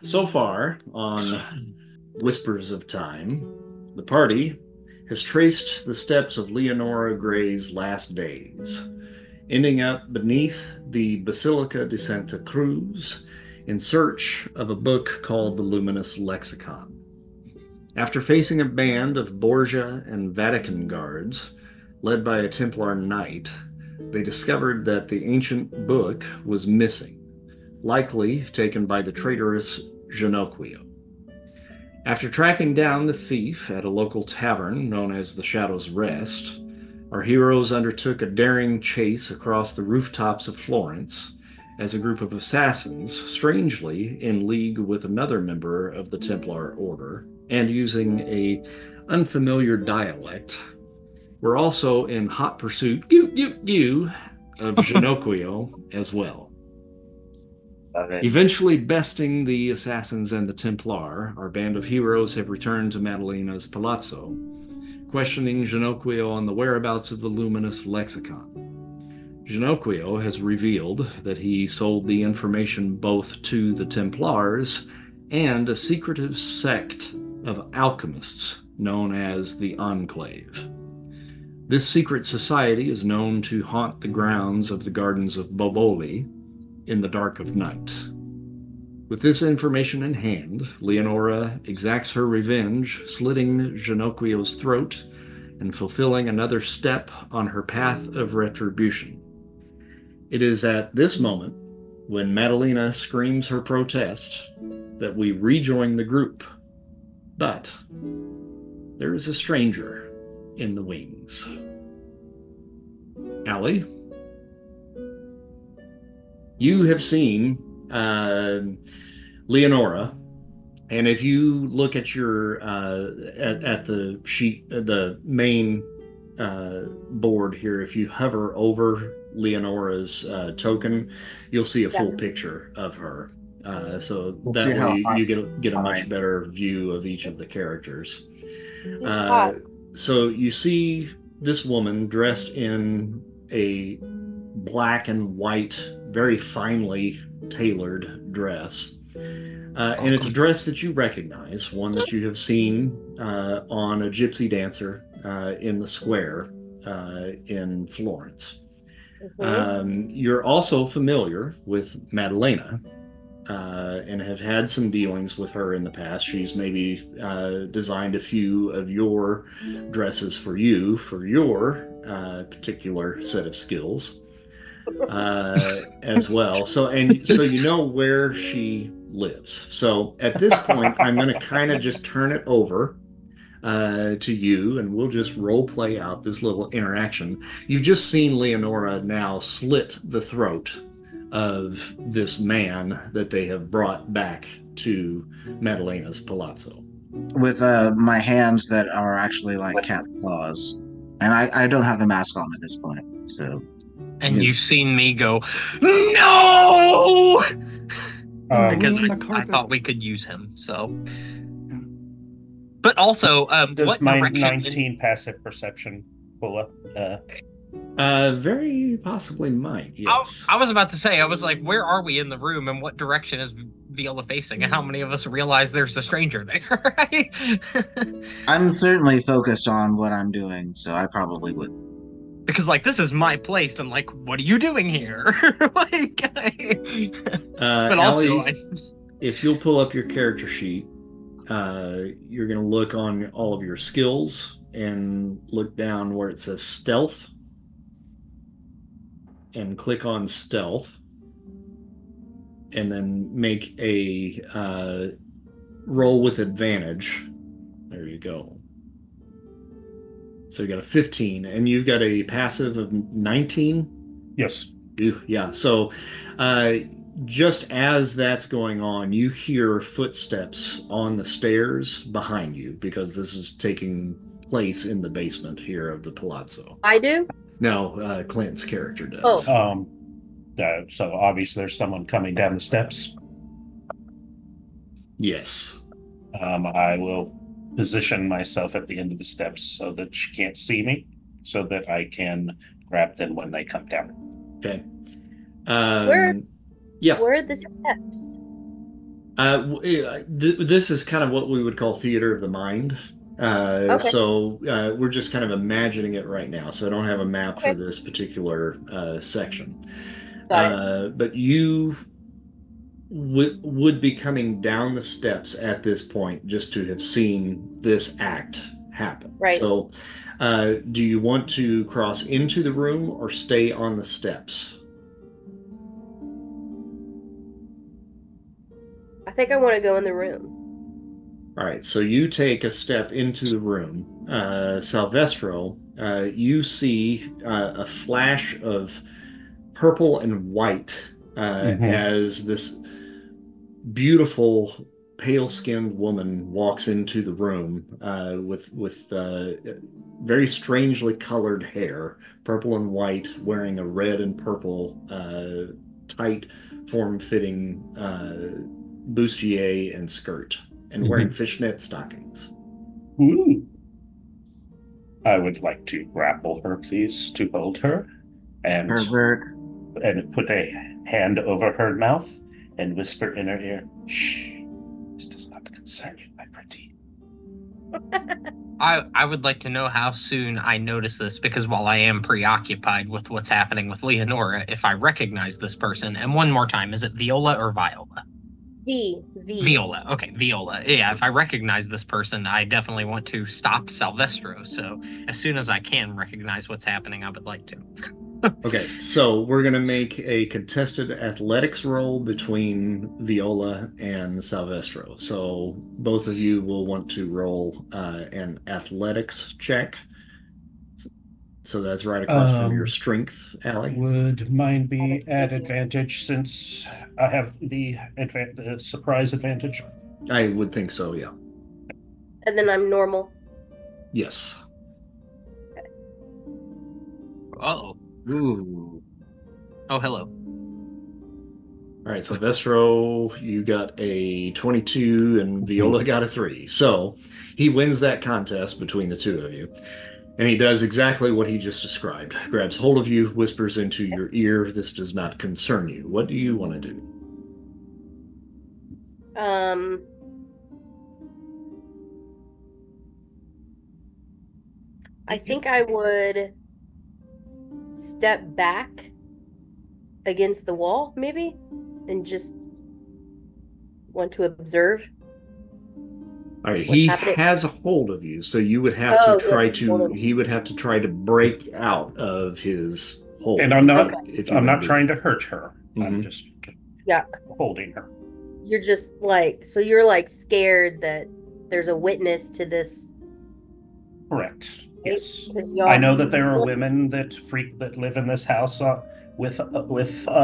So far on Whispers of Time, the party has traced the steps of Leonora Gray's last days, ending up beneath the Basilica de Santa Cruz in search of a book called the Luminous Lexicon. After facing a band of Borgia and Vatican guards, led by a Templar knight, they discovered that the ancient book was missing, likely taken by the traitorous Jinoquio. After tracking down the thief at a local tavern known as the Shadow's Rest, our heroes undertook a daring chase across the rooftops of Florence as a group of assassins, strangely in league with another member of the Templar Order and using a unfamiliar dialect, were also in hot pursuit of Jinoquio as well. Of it. Eventually besting the assassins and the Templar, our band of heroes have returned to Madalena's palazzo, questioning Jinoquio on the whereabouts of the Luminous Lexicon. Jinoquio has revealed that he sold the information both to the Templars and a secretive sect of alchemists known as the Enclave. This secret society is known to haunt the grounds of the Gardens of Boboli in the dark of night. With this information in hand, Leonora exacts her revenge, slitting Jinoquio's throat and fulfilling another step on her path of retribution. It is at this moment, when Madalena screams her protest, that we rejoin the group. But there is a stranger in the wings. Allie, you have seen Leonora, and if you look at your at the sheet, the main board here, if you hover over Leonora's token, you'll see a full picture of her. So We'll see that way how you get a much I better view of each of the characters. He's Uh, hot. so you see this woman dressed in a black and white, very finely tailored dress. And it's a dress that you recognize, one that you have seen on a gypsy dancer in the square in Florence. You're also familiar with Maddalena and have had some dealings with her in the past. She's maybe designed a few of your dresses for you for your particular set of skills as well. So you know where she lives. So at this point, I'm going to kind of just turn it over to you, and we'll just role play out this little interaction. You've just seen Leonora now slit the throat of this man that they have brought back to Maddalena's palazzo. with my hands that are actually like cat claws, and I don't have the mask on at this point. So, And Yeah. you've seen me go, no! Because On the I carpet. thought we could use him. So, but also, Does what my direction? 19 passive perception pull up? Very possibly might, yes. I was about to say, I was like, where are we in the room, and what direction is Viola facing, and how many of us realize there's a stranger there? Right? I'm certainly focused on what I'm doing, so I probably would. Because like this is my place, and like, what are you doing here? Like, but also, Allie, if you'll pull up your character sheet, you're going to look on all of your skills and look down where it says stealth and click on stealth and then make a roll with advantage. There you go. So you got a 15 and you've got a passive of 19. Yes. Yeah. So just as that's going on, you hear footsteps on the stairs behind you because this is taking place in the basement here of the palazzo. I do? No, Clint's character does. Oh. So obviously there's someone coming down the steps. Yes. I will position myself at the end of the steps so that she can't see me, so that I can grab them when they come down. Okay. Where Yeah. are the steps? This is kind of what we would call theater of the mind. Okay. So we're just kind of imagining it right now. So I don't have a map for Okay. this particular section. Got it. But you would be coming down the steps at this point just to have seen this act happen. Right. So do you want to cross into the room or stay on the steps? I think I want to go in the room. All right, so you take a step into the room. Salvestro, you see a flash of purple and white as this beautiful, pale-skinned woman walks into the room with very strangely colored hair, purple and white, wearing a red and purple tight, form-fitting bustier and skirt, and wearing fishnet stockings. Ooh. I would like to grapple her, please, to hold her, and put a hand over her mouth and whisper in her ear, "Shh, this does not concern you, my pretty." I would like to know how soon I notice this, because while I am preoccupied with what's happening with Leonora, if I recognize this person, and one more time, is it Viola or Viola? V. Viola. Okay, Viola. Yeah, if I recognize this person, I definitely want to stop Salvestro. So as soon as I can recognize what's happening, I would like to. Okay, so we're going to make a contested athletics roll between Viola and Salvestro. So both of you will want to roll an athletics check. So that's right across from your strength, Allie. Would mine be at advantage since I have the surprise advantage? I would think so, yeah. And then I'm normal. Yes. Uh-oh. Ooh. Oh, hello. All right, Silvestro, you got a 22 and Viola got a 3. So he wins that contest between the two of you. And he does exactly what he just described. Grabs hold of you, whispers into your ear, "This does not concern you." What do you want to do? I think I would step back against the wall, maybe, and just want to observe. All right, he has a hold of you, so you would have to try to. He would have to try to break out of his hold. And I'm not. I'm not trying to hurt her. I'm just holding her. You're just like, so you're like scared that there's a witness to this. Correct. Yes. I know that there are women that live in this house with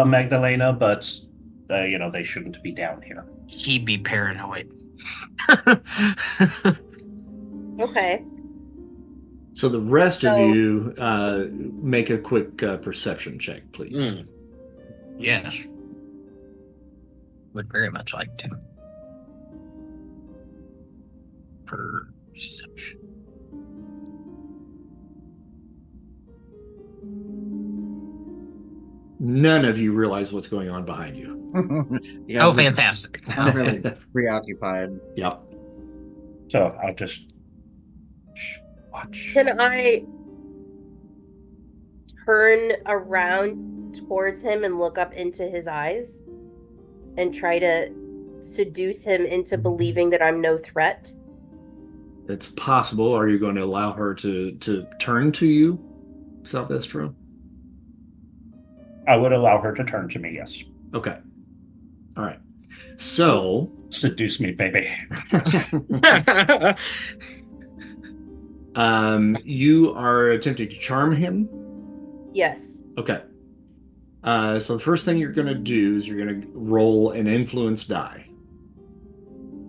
Magdalena, but they shouldn't be down here. He'd be paranoid. Okay. So the rest of you make a quick perception check, please. Yes. Would very much like to. Perception. None of you realize what's going on behind you. Oh, fantastic. I'm really preoccupied. Yep. So I'll just watch. Can I turn around towards him and look up into his eyes and try to seduce him into believing that I'm no threat? It's possible. Are you going to allow her to turn to you, Salvestro? I would allow her to turn to me, yes. Okay. All right. So seduce me, baby. You are attempting to charm him? Yes. Okay. So the first thing you're going to do is you're going to roll an influence die.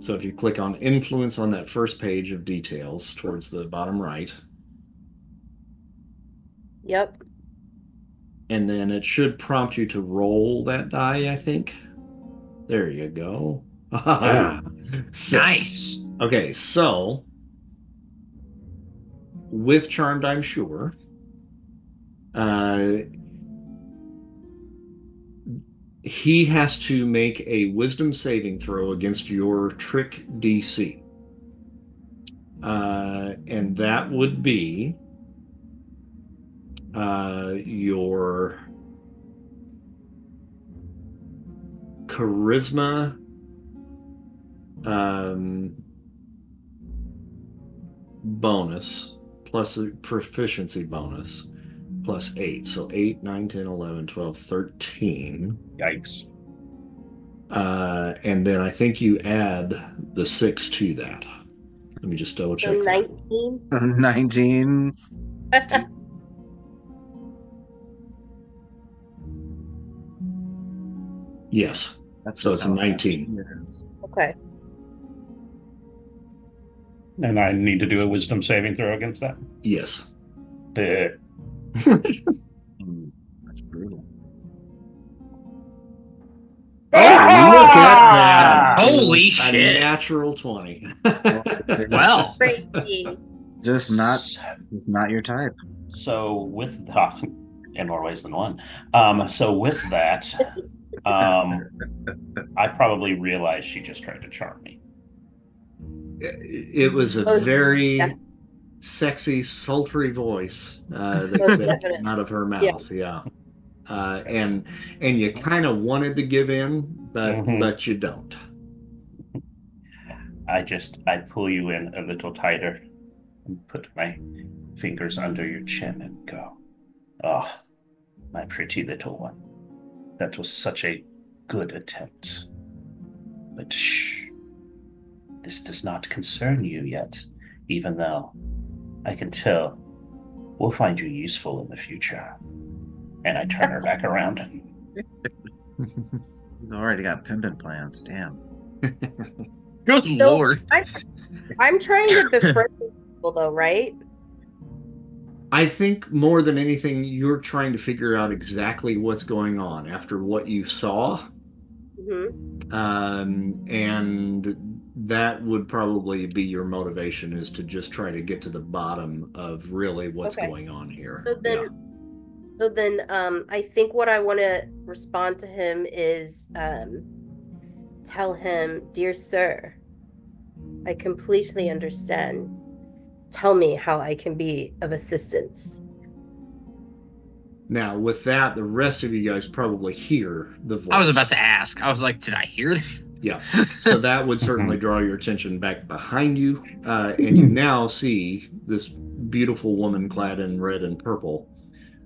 So if you click on influence on that first page of details towards the bottom right. Yep. And then it should prompt you to roll that die, I think. There you go. Nice. Okay, so with charmed, I'm He has to make a wisdom saving throw against your trick DC. And that would be your charisma bonus plus a proficiency bonus plus 8. So 8, 9, 10, 11, 12, 13. Yikes. And then I think you add the 6 to that. Let me just double check. So 19. 19. Yes. That's So it's a 19. Yes. Okay. And I need to do a wisdom saving throw against that? Yes. The That's brutal. Oh, look at that. Holy A shit. natural 20. Well, Crazy. Just not your type. So with that, in more ways than one. So with that, I probably realized she just tried to charm me. It was a very sexy, sultry voice that came out of her mouth. Yeah. And you kind of wanted to give in, but you don't. I'd pull you in a little tighter and put my fingers under your chin and go, "Oh, my pretty little one. That was such a good attempt. But shh, this does not concern you yet, even though I can tell we'll find you useful in the future." And I turn her back around. He's already got pimping plans. Damn. good So lord. I'm trying to befriend these people, though, right? I think more than anything, you're trying to figure out exactly what's going on after what you saw. Mm-hmm. And that would probably be your motivation, is to just try to get to the bottom of really what's going on here. So then, I think what I want to respond to him is tell him, "Dear sir, I completely understand. Tell me how I can be of assistance." Now, with that, the rest of you guys probably hear the voice. I was about to ask. I was like, did I hear it? Yeah. So that would certainly draw your attention back behind you. And you now see this beautiful woman clad in red and purple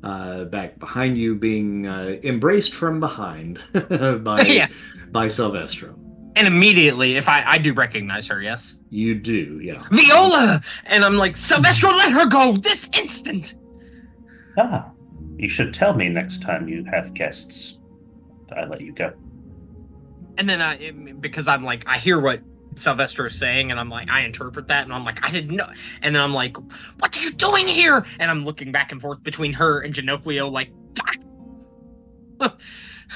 back behind you, being embraced from behind by Silvestro. And immediately, if I do recognize her, yes? You do, yeah. Viola! And I'm like, Silvestro, let her go this instant! Ah, you should tell me next time you have guests. I let you go. And then because I'm like, I hear what Silvestro's saying, and I'm like, I interpret that, and I'm like, I didn't know. And then I'm like, what are you doing here? And I'm looking back and forth between her and Jinoquio, like,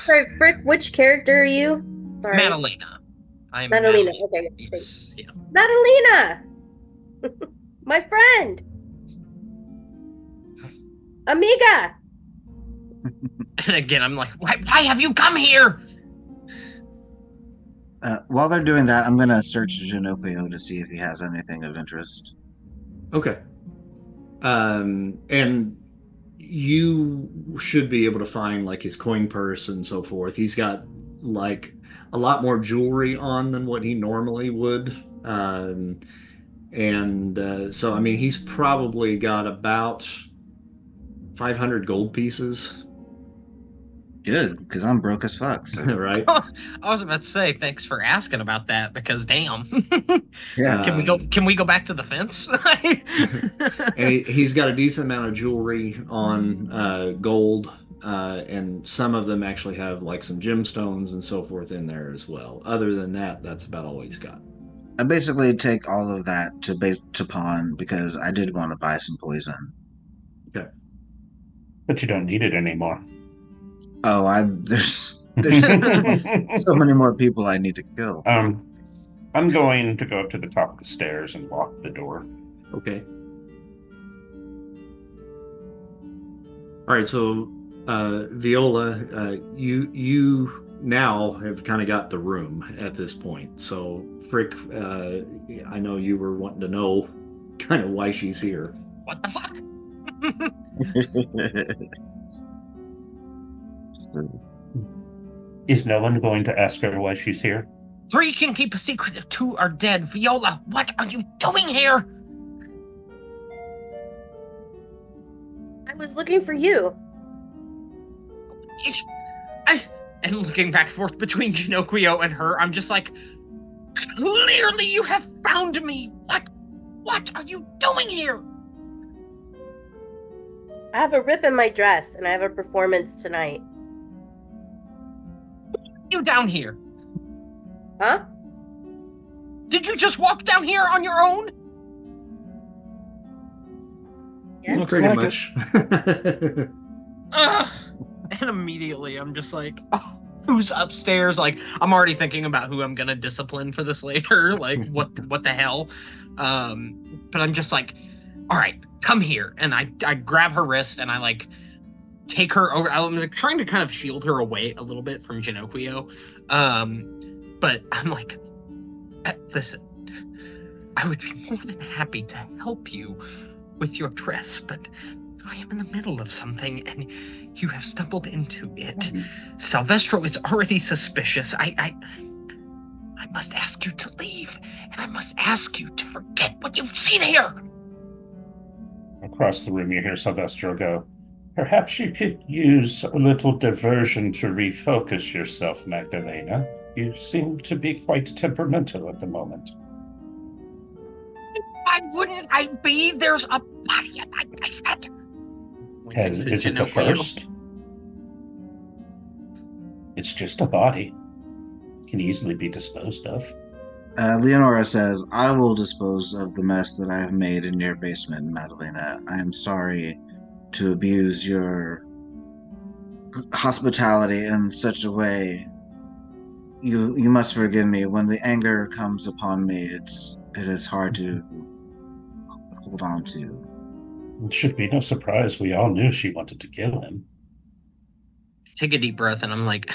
Sorry, Frick, which character are you? Sorry. Madalena. I am Madalena. Madalena. Okay. Yes, yeah. Madalena! My friend! Amiga! And again, I'm like, why have you come here? While they're doing that, I'm going to search Jinoquio to see if he has anything of interest. Okay. And you should be able to find like his coin purse and so forth. He's got like a lot more jewelry on than what he normally would. So, I mean, he's probably got about 500 gold pieces. Good, because I'm broke as fuck. So. Right? I was about to say, thanks for asking about that, because damn. Yeah. Can we go back to the fence? And he's got a decent amount of jewelry on gold, and some of them actually have like some gemstones and so forth in there as well. Other than that, that's about all he's got. I basically take all of that to pawn because I did want to buy some poison. Okay. But you don't need it anymore. Oh, there's so many more people I need to kill. I'm going to go to the top of the stairs and lock the door. Okay. All right, so Viola, you now have kind of got the room at this point. So, Frick, I know you were wanting to know kind of why she's here. What the fuck? Is no one going to ask her why she's here? 3 can keep a secret if 2 are dead. Viola, what are you doing here? I was looking for you. And looking back and forth between Jinoquio and her, I'm just like, clearly you have found me. What are you doing here? I have a rip in my dress, and I have a performance tonight. You down here? Huh? Did you just walk down here on your own? Yes. Looks Pretty like much. And immediately I'm just like, oh, who's upstairs? Like, I'm already thinking about who I'm gonna discipline for this later. Like, what the hell? But I'm just like, all right, come here. And I grab her wrist and I like take her over. I'm like trying to kind of shield her away a little bit from Jinoquio. But I'm like, listen, I would be more than happy to help you with your dress, but I am in the middle of something and you have stumbled into it. Silvestro is already suspicious. I must ask you to leave, and I must ask you to forget what you've seen here. Across the room, you hear Silvestro go, perhaps you could use a little diversion to refocus yourself, Magdalena. You seem to be quite temperamental at the moment. Why wouldn't I be? There's a body at my basement. Is it the first? It's just a body. Can easily be disposed of. Leonora says, I will dispose of the mess that I have made in your basement, Madalena. I am sorry to abuse your hospitality in such a way. You must forgive me. When the anger comes upon me, it is hard to hold on to. It should be no surprise. We all knew she wanted to kill him. Take a deep breath, and I'm like,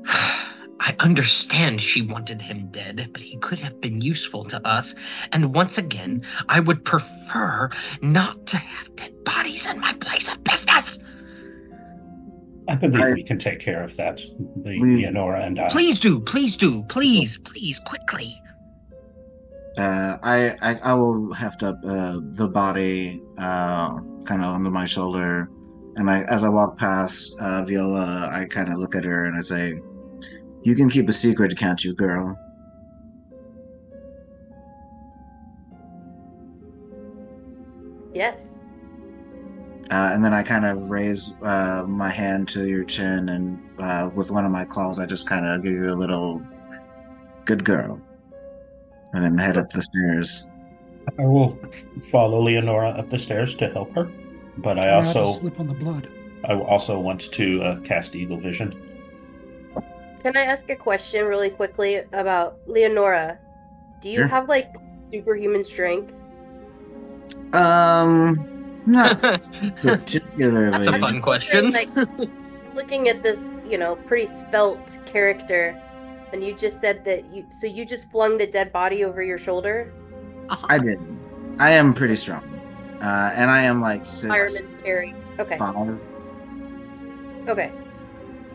I understand she wanted him dead, but he could have been useful to us. And once again, I would prefer not to have dead bodies in my place of business. I believe we can take care of that, Leonora and I. Please do, please, quickly. I will heft up the body kind of under my shoulder, and as I walk past Viola, I kind of look at her and I say, "You can keep a secret, can't you, girl?" Yes. And then I kind of raise my hand to your chin, and with one of my claws, I just kind of give you a little "good girl," and then head up the stairs. I will follow Leonora up the stairs to help her, but I Try not to slip on the blood. I also want to cast Eagle Vision. Can I ask a question really quickly about Leonora? Do you have like superhuman strength? Not particularly. That's a fun question. Like, looking at this, pretty svelte character, and you just said that you just flung the dead body over your shoulder? Uh-huh. I did. I am pretty strong. And I am like 6'5". Fireman carry. Okay. Okay.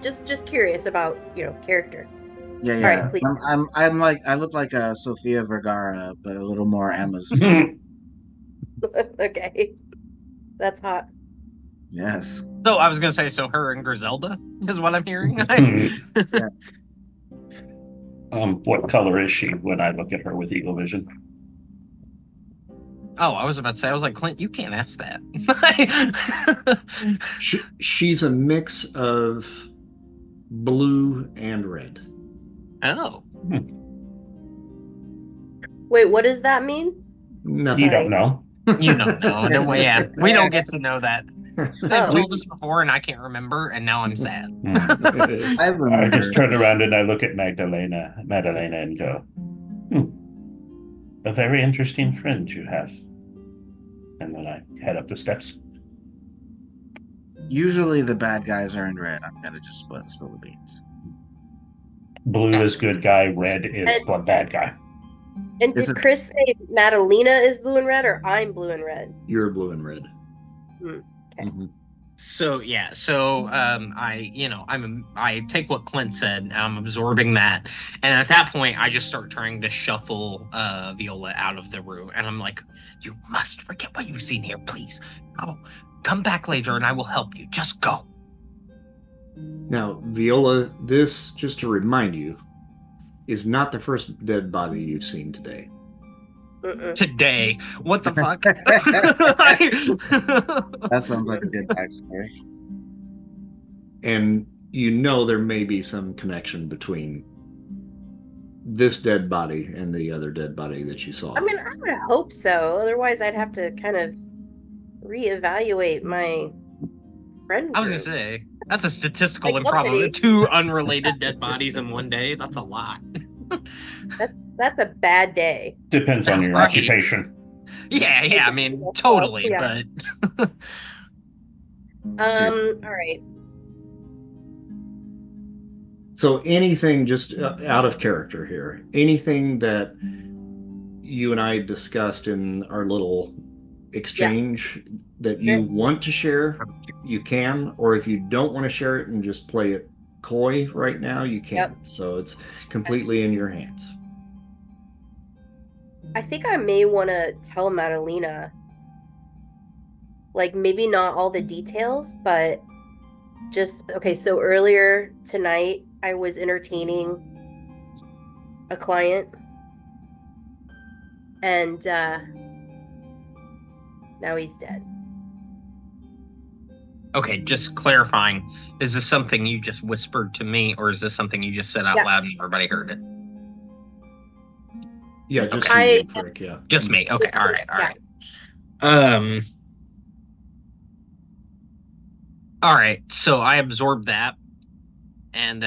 Just curious about, character. Yeah. All right, please. I'm like, I look like a Sofia Vergara, but a little more Amazon. Okay. That's hot. Yes. So I was going to say, so her and Griselda is what I'm hearing. Yeah. What color is she when I look at her with Eagle Vision? Oh, I was about to say, I was like, Clint, you can't ask that. She's a mix of blue and red. Oh. Wait, what does that mean? Nothing. You don't know. You don't know. No, yeah, we don't get to know that. They've Oh. told us before, and I can't remember, and now I'm sad. I just turn around and I look at Magdalena and go, a very interesting friend you have. And then I head up the steps. Usually the bad guys are in red. I'm gonna just spill the beans. Blue is good guy, red is bad guy. And did Chris say Madalena is blue and red, or I'm blue and red? You're blue and red. Okay. Mm-hmm. So I take what Clint said and I'm absorbing that, and at that point I just start trying to shuffle Viola out of the room, and I'm like, you must forget what you've seen here, please. I'll come back later and I will help you. Just go. Now, Viola, this, just to remind you, is not the first dead body you've seen today. Today? What the fuck? That sounds like a good backstory. And you know there may be some connection between this dead body and the other dead body that you saw. I mean, I would hope so. Otherwise, I'd have to kind of reevaluate my friend. I was gonna say, that's a statistical improbability. 2 unrelated dead bodies in one day. That's a lot. That's a bad day. Depends on your occupation. Yeah, I mean, totally, yeah. But... all right. So anything just out of character here, anything that you and I discussed in our little exchange that you want to share, you can, or if you don't want to share it and just play it coy right now, you can. Yep. So it's completely in your hands. I think I may want to tell Madalena, like, maybe not all the details, but just, okay, so earlier tonight, I was entertaining a client, and now he's dead. Okay, just clarifying, is this something you just whispered to me, or is this something you just said out loud and everybody heard it? Yeah, just you, Frick, yeah. Just me. Okay, all right. All right, so I absorbed that, and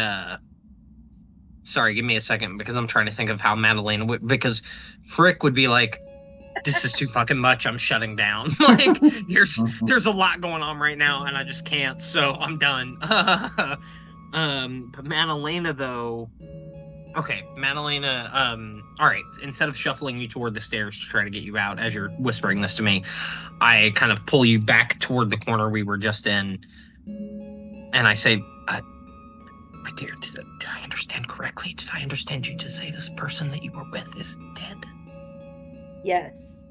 sorry, give me a second because I'm trying to think of how Madalena would, because Frick would be like, this is too fucking much, I'm shutting down. Like, there's a lot going on right now and I just can't, so I'm done. But Madalena, though, okay, Madalena, all right, instead of shuffling you toward the stairs to try to get you out as you're whispering this to me, I kind of pull you back toward the corner we were just in, and I say, my dear, did I understand correctly? Did I understand you to say this person that you were with is dead? Yes.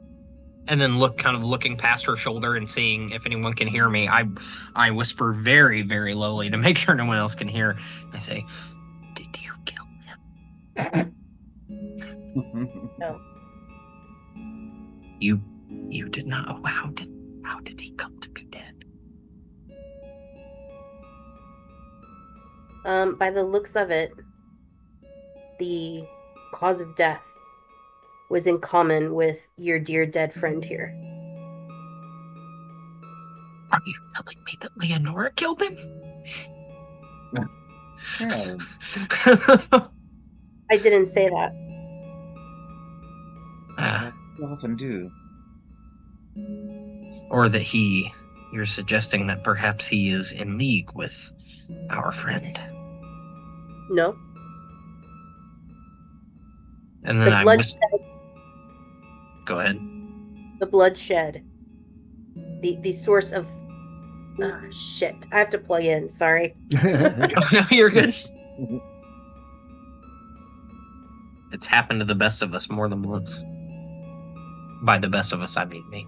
And then looking past her shoulder and seeing if anyone can hear me, I whisper very, very lowly to make sure no one else can hear. And I say, did you kill him? No. You did not. Oh, how did he come to be dead? By the looks of it, the cause of death was in common with your dear dead friend here. Are you telling me that Leonora killed him? Yeah. I didn't say that. You often do. Or that you're suggesting that perhaps he is in league with our friend. No. And then I whisper. Go ahead. The bloodshed. The source of... Oh, shit. I have to plug in. Sorry. No, you're good. It's happened to the best of us more than once. By the best of us, I mean me.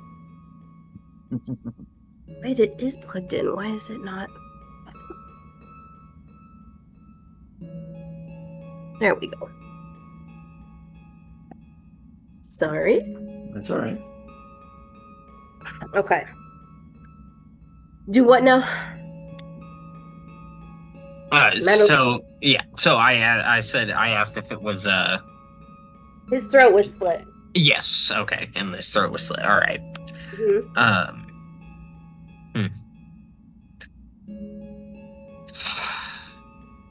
Wait, it is plugged in. Why is it not? There we go. Sorry. That's all right. Okay. Do what now? So I said, I asked if it was his throat was slit. Yes. Okay, and his throat was slit. All right. Mm-hmm.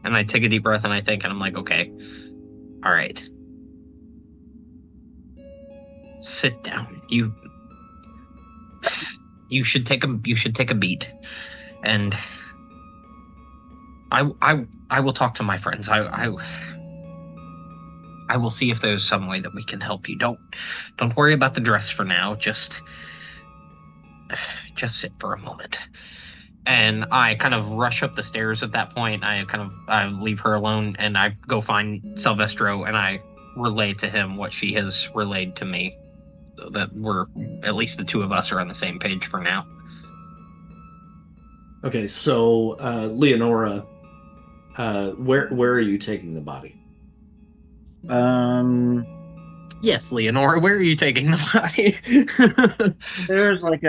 And I take a deep breath and I think, and I'm like, okay, all right. Sit down. You should take a beat. And I will talk to my friends. I will see if there's some way that we can help you. Don't worry about the dress for now. Just sit for a moment. And I kind of rush up the stairs at that point. I leave her alone, and I go find Silvestro, and I relay to him what she has relayed to me, so that we're, at least the two of us, are on the same page for now. Okay, so Leonora, where are you taking the body? Yes, Leonora, where are you taking the body? There's like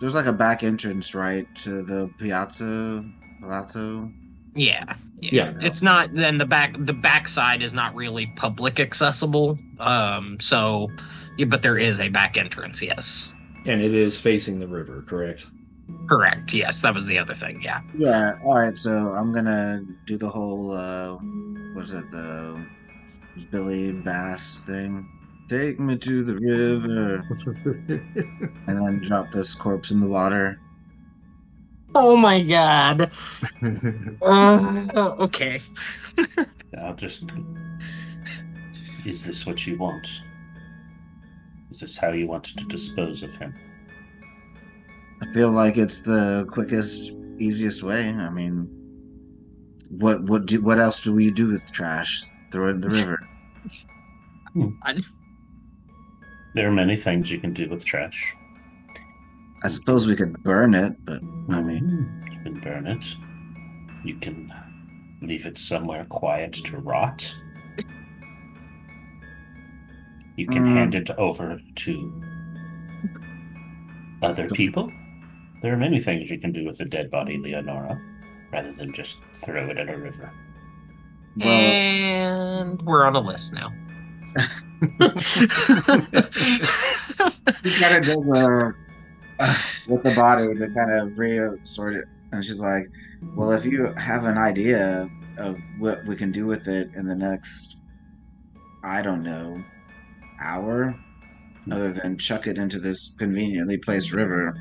there's like a back entrance, right, to the palazzo. Yeah. Yeah. It's not. Then the back side is not really public accessible. So, yeah, but there is a back entrance. Yes. And it is facing the river, correct? Correct. Yes, that was the other thing. Yeah. Yeah. All right. So I'm gonna do the whole what's it, the Billy Bass thing? Take me to the river, and then drop this corpse in the water. Oh my God. Okay. I'll just. Is this what you want? Is this how you want to dispose of him? I feel like it's the quickest, easiest way. I mean, what else do we do with trash? Throw it in the river. There are many things you can do with trash. I suppose we could burn it, but I mean, you can burn it. You can leave it somewhere quiet to rot. You can hand it over to other people. There are many things you can do with a dead body, Leonora, rather than just throw it in a river. well, And we're on a list now. she kind of does with the body to kind of re-sort it, and she's like, "Well, if you have an idea of what we can do with it in the next, I don't know, hour, other than chuck it into this conveniently placed river,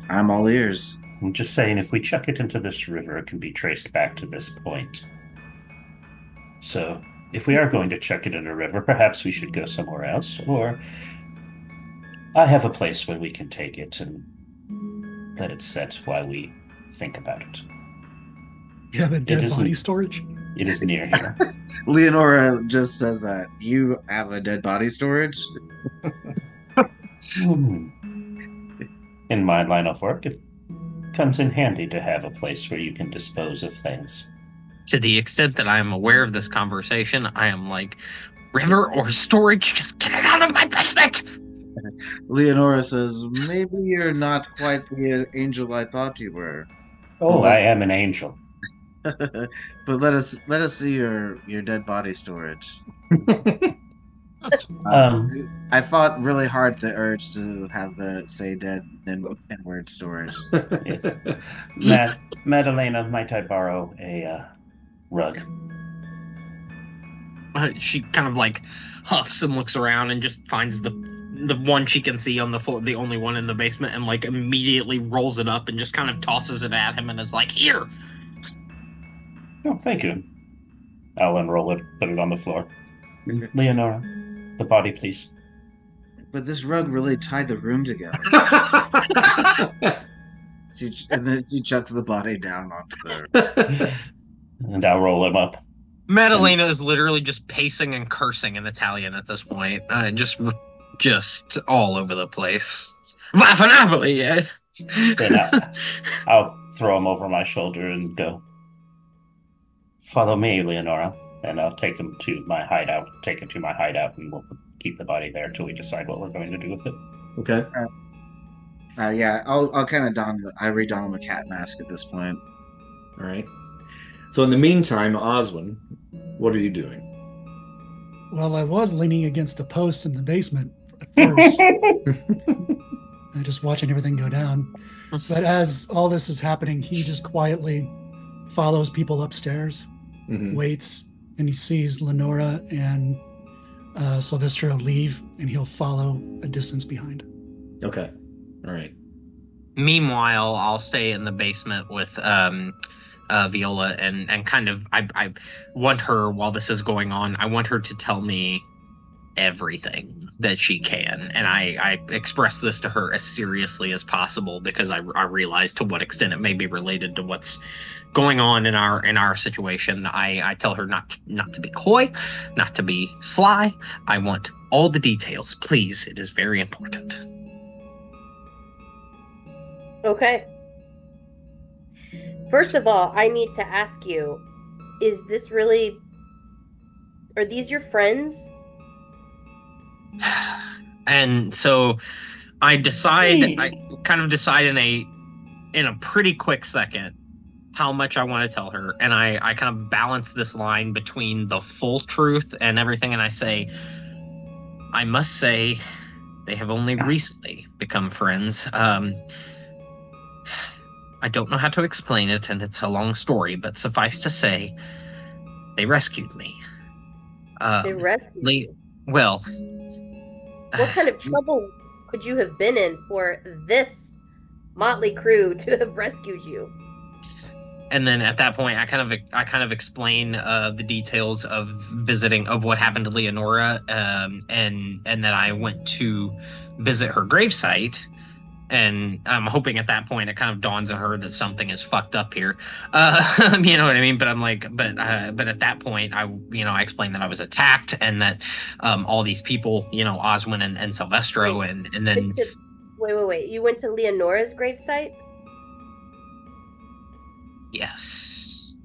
I'm all ears." I'm just saying, if we chuck it into this river, it can be traced back to this point. So, if we are going to chuck it in a river, perhaps we should go somewhere else, or I have a place where we can take it and let it set while we think about it. You have a dead body storage? It is near here. Leonora just says that. You have a dead body storage? In my line of work, it comes in handy to have a place where you can dispose of things. To the extent that I am aware of this conversation, I am like, river or storage, just get it out of my basement! Leonora says, maybe you're not quite the angel I thought you were. Oh, I am an angel. But let us see your dead body storage. I fought really hard the urge to have the say dead N-word storage. Madalena, might I borrow a rug? She kind of like huffs and looks around and just finds the one she can see on the floor, the only one in the basement, and like immediately rolls it up and just kind of tosses it at him and is like, "Here." Oh, thank you. I'll unroll it, put it on the floor. Leonora, the body, please. But this rug really tied the room together. And then she chucks the body down onto the... And I'll roll him up. Madalena is literally just pacing and cursing in Italian at this point. Just all over the place. Vaffanapoli, yeah. Then I'll throw him over my shoulder and go, "Follow me, Leonora," and I'll take him to my hideout. Take him to my hideout, and we'll keep the body there till we decide what we're going to do with it. Okay. Yeah, I'll kind of redon the cat mask at this point. All right. So in the meantime, Oswin, what are you doing? Well, I was leaning against a post in the basement at first. And just watching everything go down. But as all this is happening, he just quietly follows people upstairs, waits, and he sees Leonora and Silvestro leave, and he'll follow a distance behind. Okay. All right. Meanwhile, I'll stay in the basement with Viola and kind of I want her, while this is going on, I want her to tell me everything that she can, and I express this to her as seriously as possible because I realize to what extent it may be related to what's going on in our situation. I tell her not to be coy, not to be sly. I want all the details, please. It is very important. Okay. First of all, I need to ask you, are these your friends? And so I kind of decide in a pretty quick second how much I want to tell her. And I kind of balance this line between the full truth and everything. And I say, I must say they have only recently become friends. I don't know how to explain it, and it's a long story, but suffice to say, they rescued me. They rescued you? Well... What kind of trouble could you have been in for this motley crew to have rescued you? And then at that point, I kind of explain the details of what happened to Leonora, and that I went to visit her gravesite. And I'm hoping at that point it kind of dawns on her that something is fucked up here. You know what I mean? But I'm like, but at that point, I explained that I was attacked and that all these people, Oswin and Silvestro, and then... Wait. You went to Leonora's gravesite? Yes.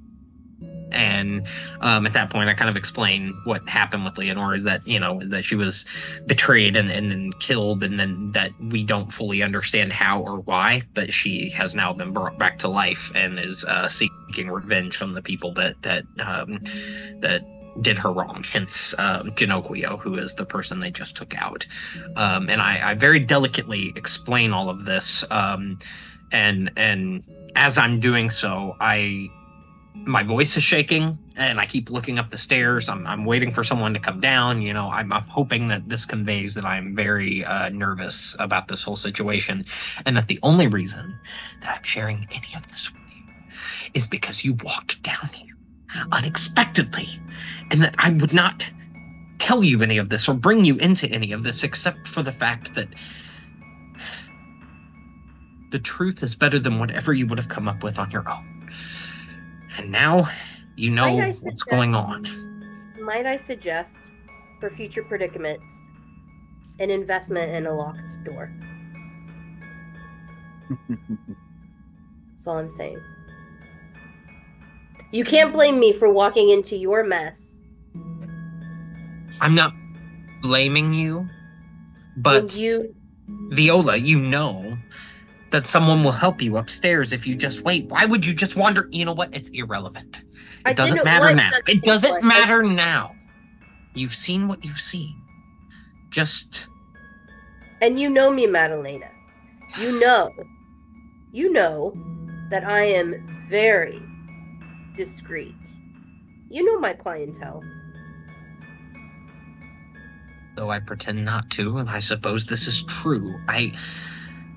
And at that point, I kind of explain what happened with Leonora, is that, that she was betrayed and then killed, and then that we don't fully understand how or why, but she has now been brought back to life and is seeking revenge from the people that did her wrong, hence Jinoquio, who is the person they just took out. And I very delicately explain all of this, and as I'm doing so, my voice is shaking, and I keep looking up the stairs. I'm waiting for someone to come down. I'm hoping that this conveys that I'm very nervous about this whole situation, and that the only reason that I'm sharing any of this with you is because you walked down here unexpectedly, and that I would not tell you any of this or bring you into any of this except for the fact that the truth is better than whatever you would have come up with on your own. And now you know what's going on. Might I suggest, for future predicaments, an investment in a locked door? That's all I'm saying. You can't blame me for walking into your mess. I'm not blaming you, but Viola, you know that someone will help you upstairs if you just wait. Why would you just wander? You know what? It's irrelevant. It doesn't matter now. It doesn't matter now. You've seen what you've seen. And you know me, Madalena. You know that I am very discreet. You know my clientele. Though I pretend not to, and I suppose this is true.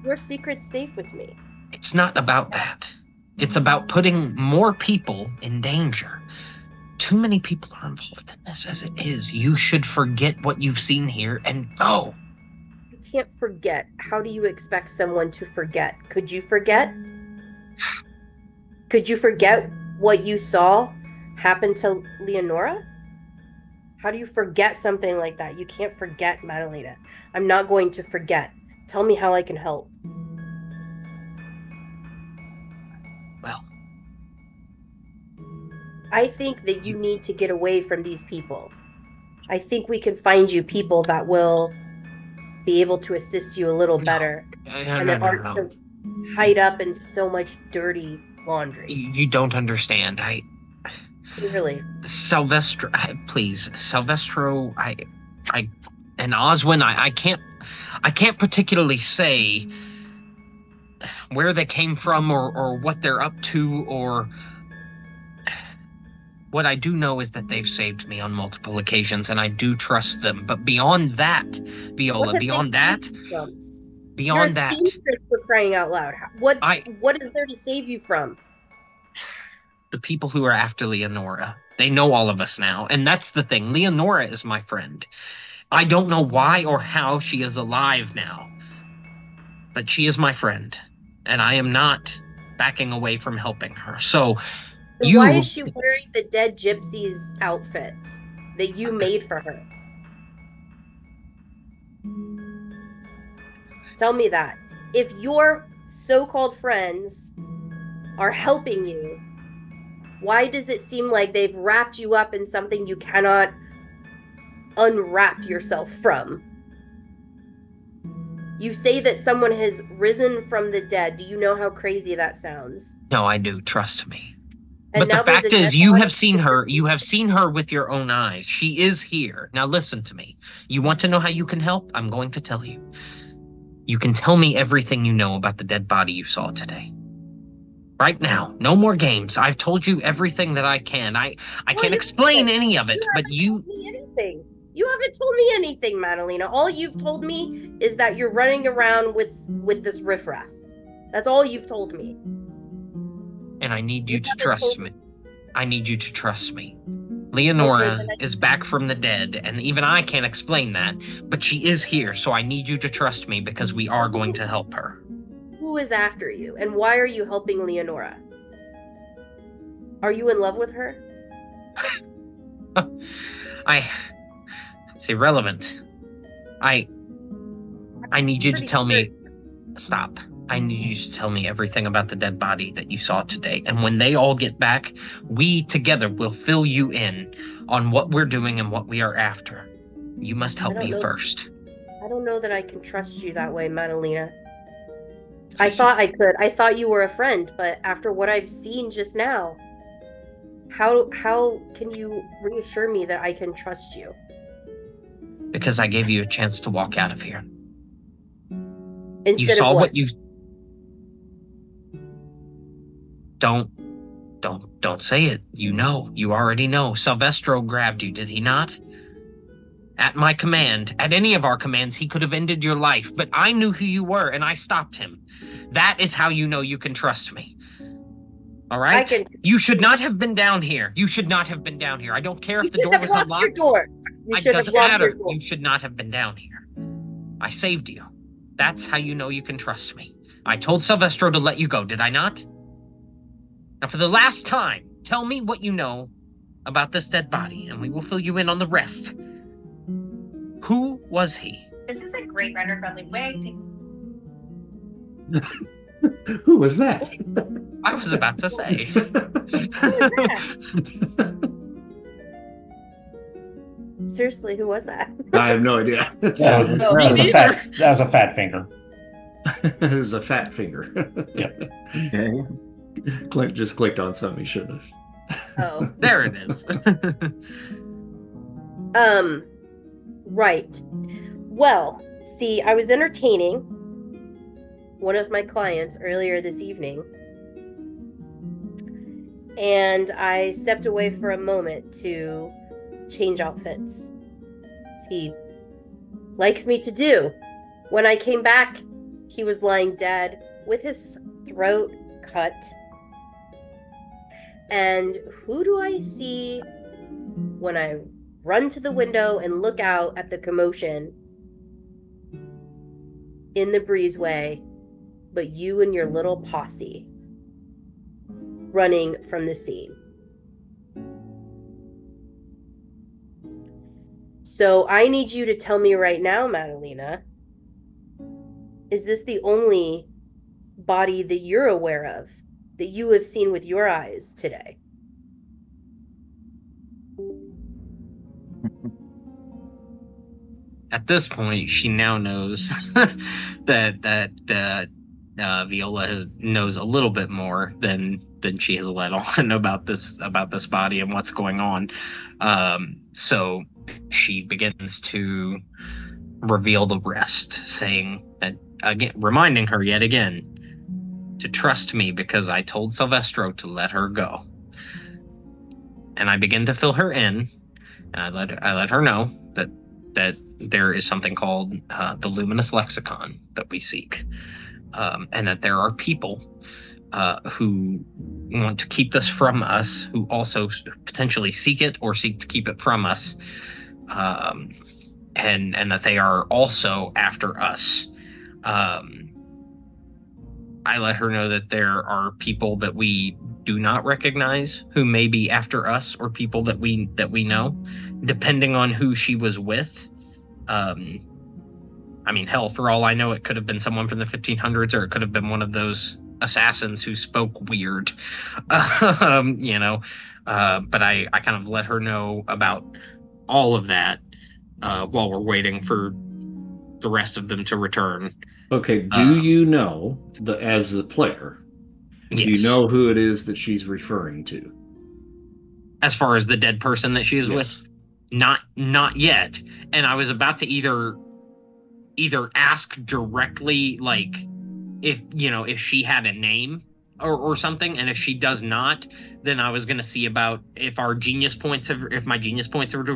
Your secret's safe with me. It's not about that. It's about putting more people in danger. Too many people are involved in this as it is. You should forget what you've seen here and go. You can't forget. How do you expect someone to forget? Could you forget? Could you forget what you saw happen to Leonora? How do you forget something like that? You can't forget, Madalena. I'm not going to forget. Tell me how I can help. Well, I think that you need to get away from these people. I think we can find you people that will be able to assist you a little better. And that aren't so tied up in so much dirty laundry. You don't understand. Really? Silvestro, please. Silvestro, and Oswin, I can't particularly say where they came from or what they're up to, or what I do know is that they've saved me on multiple occasions, and I do trust them. But beyond that, Viola, Beyond You're a that, seamstress, for crying out loud. What is there to save you from? the people who are after Leonora, they know all of us now. And that's the thing. Leonora is my friend. I don't know why or how she is alive now, but she is my friend. And I am not backing away from helping her. So why is she wearing the dead gypsy's outfit that you made for her? Tell me that. If your so-called friends are helping you, why does it seem like they've wrapped you up in something you cannot unwrap yourself from? You say that someone has risen from the dead. Do you know how crazy that sounds? No, I do. Trust me. And but the fact is, you have seen her. You have seen her with your own eyes. She is here. Now listen to me. You want to know how you can help? I'm going to tell you. You can tell me everything you know about the dead body you saw today. Right now. No more games. I've told you everything that I can. I can't explain any of it, but you... told me anything. You haven't told me anything, Madalena. All you've told me is that you're running around with this riffraff. That's all you've told me. And I need you to trust me. I need you to trust me. Leonora is back from the dead, and even I can't explain that, but she is here, so I need you to trust me because we are going to help her. Who is after you, and why are you helping Leonora? Are you in love with her? It's irrelevant. I need you to tell me... Stop. I need you to tell me everything about the dead body that you saw today. And when they all get back, we together will fill you in on what we're doing and what we are after. You must help me first. I don't know that I can trust you that way, Madalena. I thought I could. I thought you were a friend, but after what I've seen just now, how can you reassure me that I can trust you? Because I gave you a chance to walk out of here. Instead you saw of what you... Don't say it. You know. You already know. Silvestro grabbed you, did he not? At my command, at any of our commands, he could have ended your life, but I knew who you were, and I stopped him. That is how you know you can trust me. All right? You should not have been down here. You should not have been down here. I don't care if the door was unlocked. Your door. It doesn't matter. You should not have been down here. I saved you. That's how you know you can trust me. I told Silvestro to let you go, did I not? Now, for the last time, tell me what you know about this dead body, and we will fill you in on the rest. Who was he? This is a great runner-friendly way to... Who was that? I was about to say. Who was that? Seriously, who was that? I have no idea. That was a fat finger. It was a fat finger. Yep. Okay. Clint just clicked on something he shouldn't have. Oh. There it is. Right. Well, see, I was entertaining one of my clients earlier this evening, and I stepped away for a moment to change outfits, as he likes me to do. When I came back, he was lying dead with his throat cut. And who do I see when I run to the window and look out at the commotion in the breezeway, but you and your little posse running from the scene? So I need you to tell me right now, Madalena, is this the only body that you're aware of that you have seen with your eyes today? At this point, she now knows that Viola knows a little bit more than she has let on about this body and what's going on. So she begins to reveal the rest, saying that again, reminding her yet again to trust me because I told Silvestro to let her go. And I begin to fill her in, and I let her know that that there is something called the Luminous Lexicon that we seek, and that there are people who want to keep this from us, who also potentially seek it or seek to keep it from us, and that they are also after us. I let her know that there are people that we do not recognize who may be after us, or people that we know, depending on who she was with. I mean, hell, for all I know, it could have been someone from the 1500s, or it could have been one of those assassins who spoke weird. But I kind of let her know about all of that while we're waiting for the rest of them to return. Okay, do you know, as the player, yes. Do you know who it is that she's referring to? As far as the dead person that she is Yes. with? Not yet. And I was about to either ask directly, like, if she had a name or something, and if she does not, then I was going to see about if my genius points have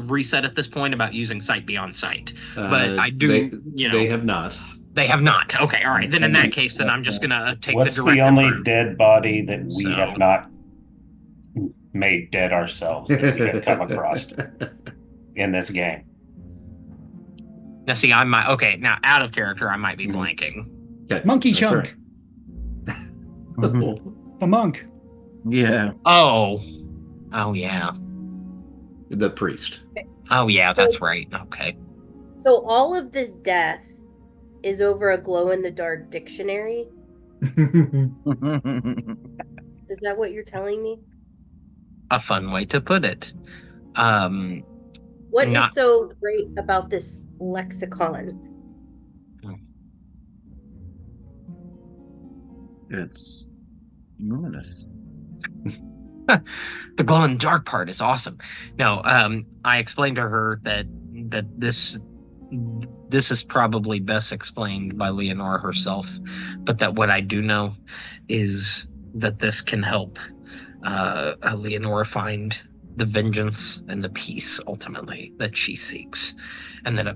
reset at this point, about using sight beyond sight. But I do, they have not. They have not. Okay, all right. Then in that case, then I'm just gonna take What's the direct the only route. dead body that we have not made dead ourselves that we have come across in this game? Now, see, now out of character, I might be blanking. Okay, Monkey chunk. Right. The monk. Yeah. Oh, yeah. The priest. Oh, yeah, that's right. Okay. So all of this death is over a glow-in-the-dark dictionary? Is that what you're telling me? A fun way to put it. What is so great about this lexicon? It's luminous. The glow-in-the-dark part is awesome. No, I explained to her that this is probably best explained by Leonora herself, but that what I do know is that this can help Leonora find the vengeance and the peace ultimately that she seeks, and that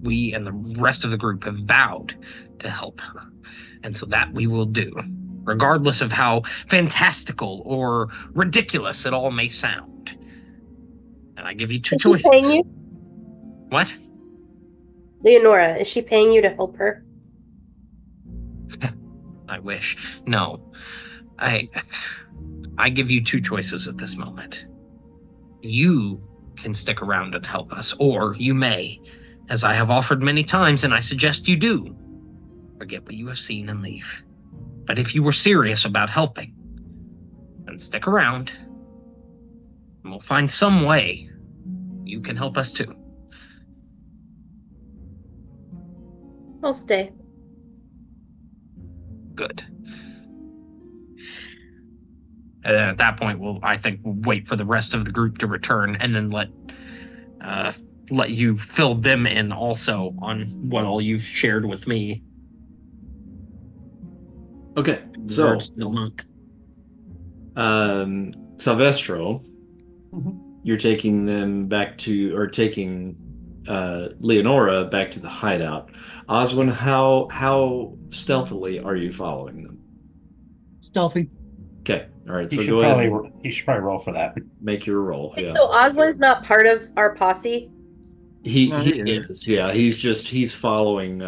we and the rest of the group have vowed to help her, and so that we will do, regardless of how fantastical or ridiculous it all may sound. And I give you two choices. Is she paying you? What? Leonora, is she paying you to help her? I wish. No. I give you two choices at this moment. You can stick around and help us, or you may, as I have offered many times, and I suggest you do, forget what you have seen and leave. But if you were serious about helping, then stick around, and we'll find some way you can help us too. I'll stay. Good. And then at that point, we'll wait for the rest of the group to return, and then let you fill them in also on what all you've shared with me. Okay, so Silvestro, you're taking them back to, or taking Leonora back to the hideout. Oswin, how stealthily are you following them? Stealthy. Okay, all right. You So should go ahead. You should probably roll for that. Make your roll. Wait, Yeah. so Oswin's not part of our posse? He is. Yeah, he's following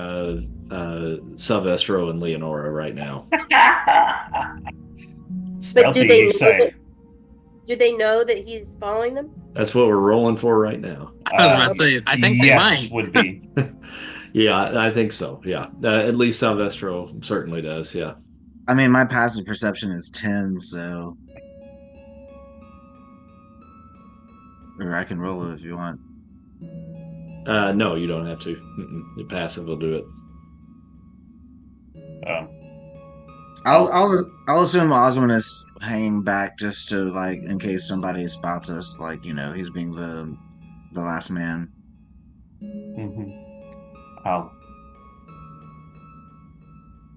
Silvestro and Leonora right now. But do they know that he's following them? That's what we're rolling for right now. I was about to say, I think yes, they might. would be. Yeah, I think so. Yeah, at least Silvestro certainly does. Yeah. I mean, my passive perception is 10, so. Or I can roll it if you want. No, you don't have to. Your passive will do it. I'll assume Oswin is hanging back just to, like, in case somebody spots us, like, he's being the last man. I'll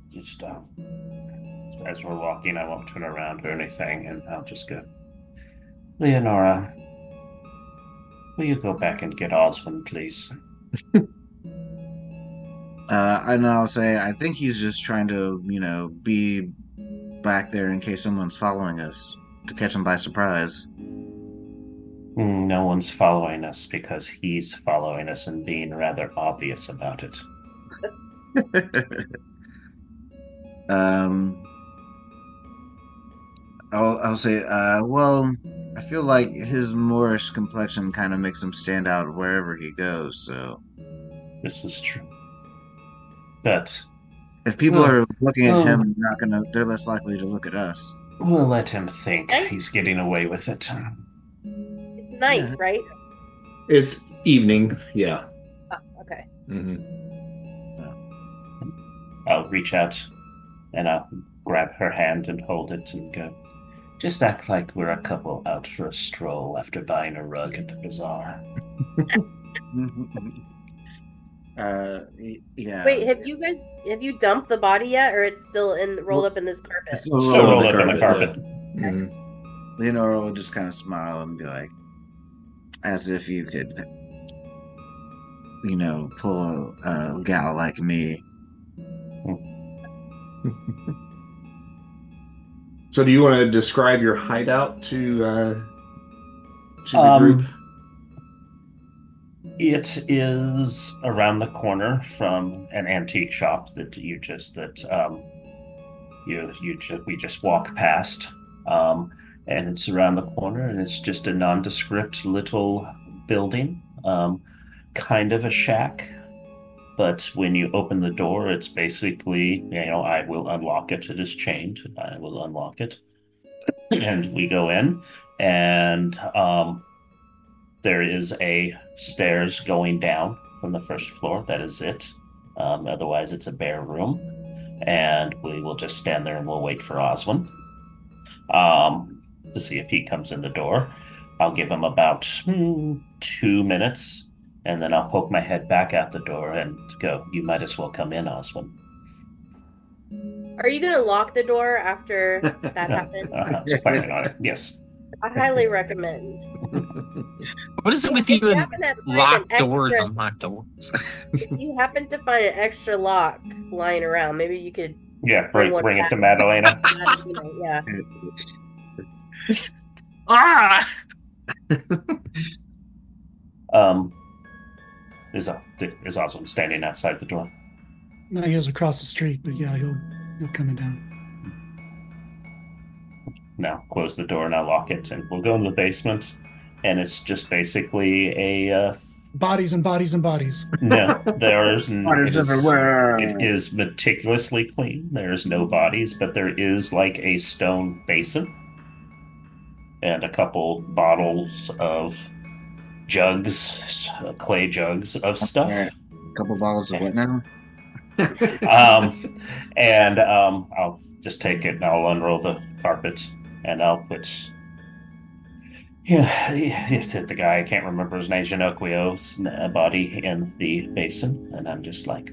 just as we're walking, I won't turn around or anything, and I'll just go, Leonora, Will you go back and get Osmond, please? And I'll say, I think he's just trying to, be back there in case someone's following us to catch him by surprise. No one's following us because he's following us and being rather obvious about it. I'll say, well, I feel like his Moorish complexion kind of makes him stand out wherever he goes. So this is true. But if people are looking at him, they're less likely to look at us. We'll let him think he's getting away with it. It's night, right? It's evening, yeah. Oh, okay. Mm-hmm. I'll reach out and I'll grab her hand and hold it and go, just act like we're a couple out for a stroll after buying a rug at the bazaar. Yeah. Wait, have you dumped the body yet, or it's still rolled up in this carpet? It's still rolled up in the carpet. Yeah. Mm-hmm. Leonora will just kind of smile and be like, as if you could, pull a gal like me. So do you want to describe your hideout to the group? It is around the corner from an antique shop that we just walk past, and it's around the corner, and it's just a nondescript little building, kind of a shack. But when you open the door, it's basically, I will unlock it. It is chained. I will unlock it, and we go in, and there is a stairs going down from the first floor. That is it. Otherwise, it's a bare room. And we will just stand there and we'll wait for Oswin to see if he comes in the door. I'll give him about 2 minutes, and then I'll poke my head back out the door and go, you might as well come in, Oswin. Are you going to lock the door after that happens? I was planning on it, yes. I highly recommend. What is it with you and locked doors, unlocked doors? If you happen to find an extra lock lying around, maybe you could bring it to Madalena. Yeah. Is Oswald standing outside the door? No, he was across the street, but yeah, he'll coming down. Now close the door and I'll lock it, and we'll go in the basement, and it's just basically a bodies and bodies and bodies. No, there's bodies everywhere. It is meticulously clean. There's no bodies, but there is like a stone basin and a couple bottles of jugs, clay jugs of stuff. A couple bottles of what now? I'll just take it and I'll unroll the carpet and I'll put the guy, I can't remember his name, Jinoquio's body in the basin, and I'm just like,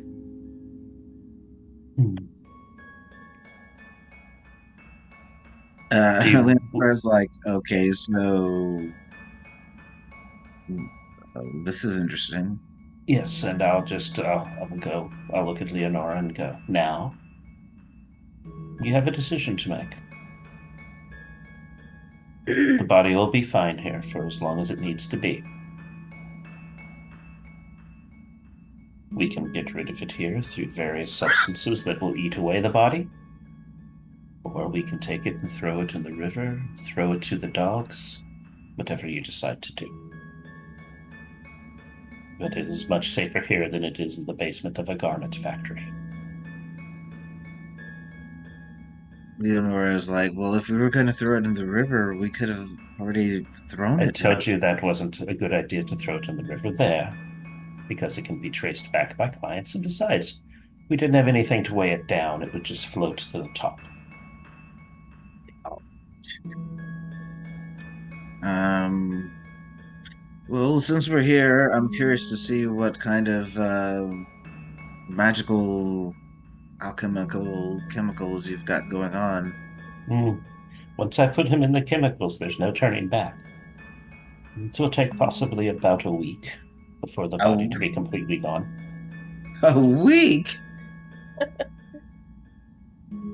Leonora's like, okay, so this is interesting. Yes, and I'll just I'll look at Leonora and go, now you have a decision to make. The body will be fine here for as long as it needs to be. We can get rid of it here through various substances that will eat away the body, or we can take it and throw it in the river, throw it to the dogs, whatever you decide to do. But it is much safer here than it is in the basement of a garment factory. Leonora is like, well, if we were going to throw it in the river, we could have already thrown it. I told you that wasn't a good idea to throw it in the river there, because it can be traced back by clients, and besides, we didn't have anything to weigh it down. It would just float to the top. Well, since we're here, I'm curious to see what kind of magical, alchemical chemicals you've got going on. Once I put him in the chemicals, there's no turning back. It will take possibly about a week before the body to be completely gone. A week?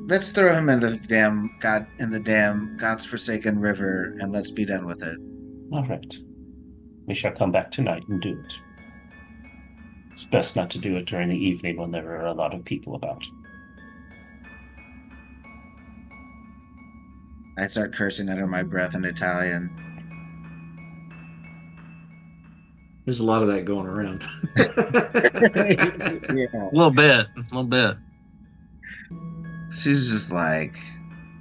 Let's throw him in the damn God's forsaken river, and let's be done with it. All right. We shall come back tonight and do it. It's best not to do it during the evening when there are a lot of people about. I start cursing under my breath in Italian. There's a lot of that going around. Yeah. A little bit. She's just like,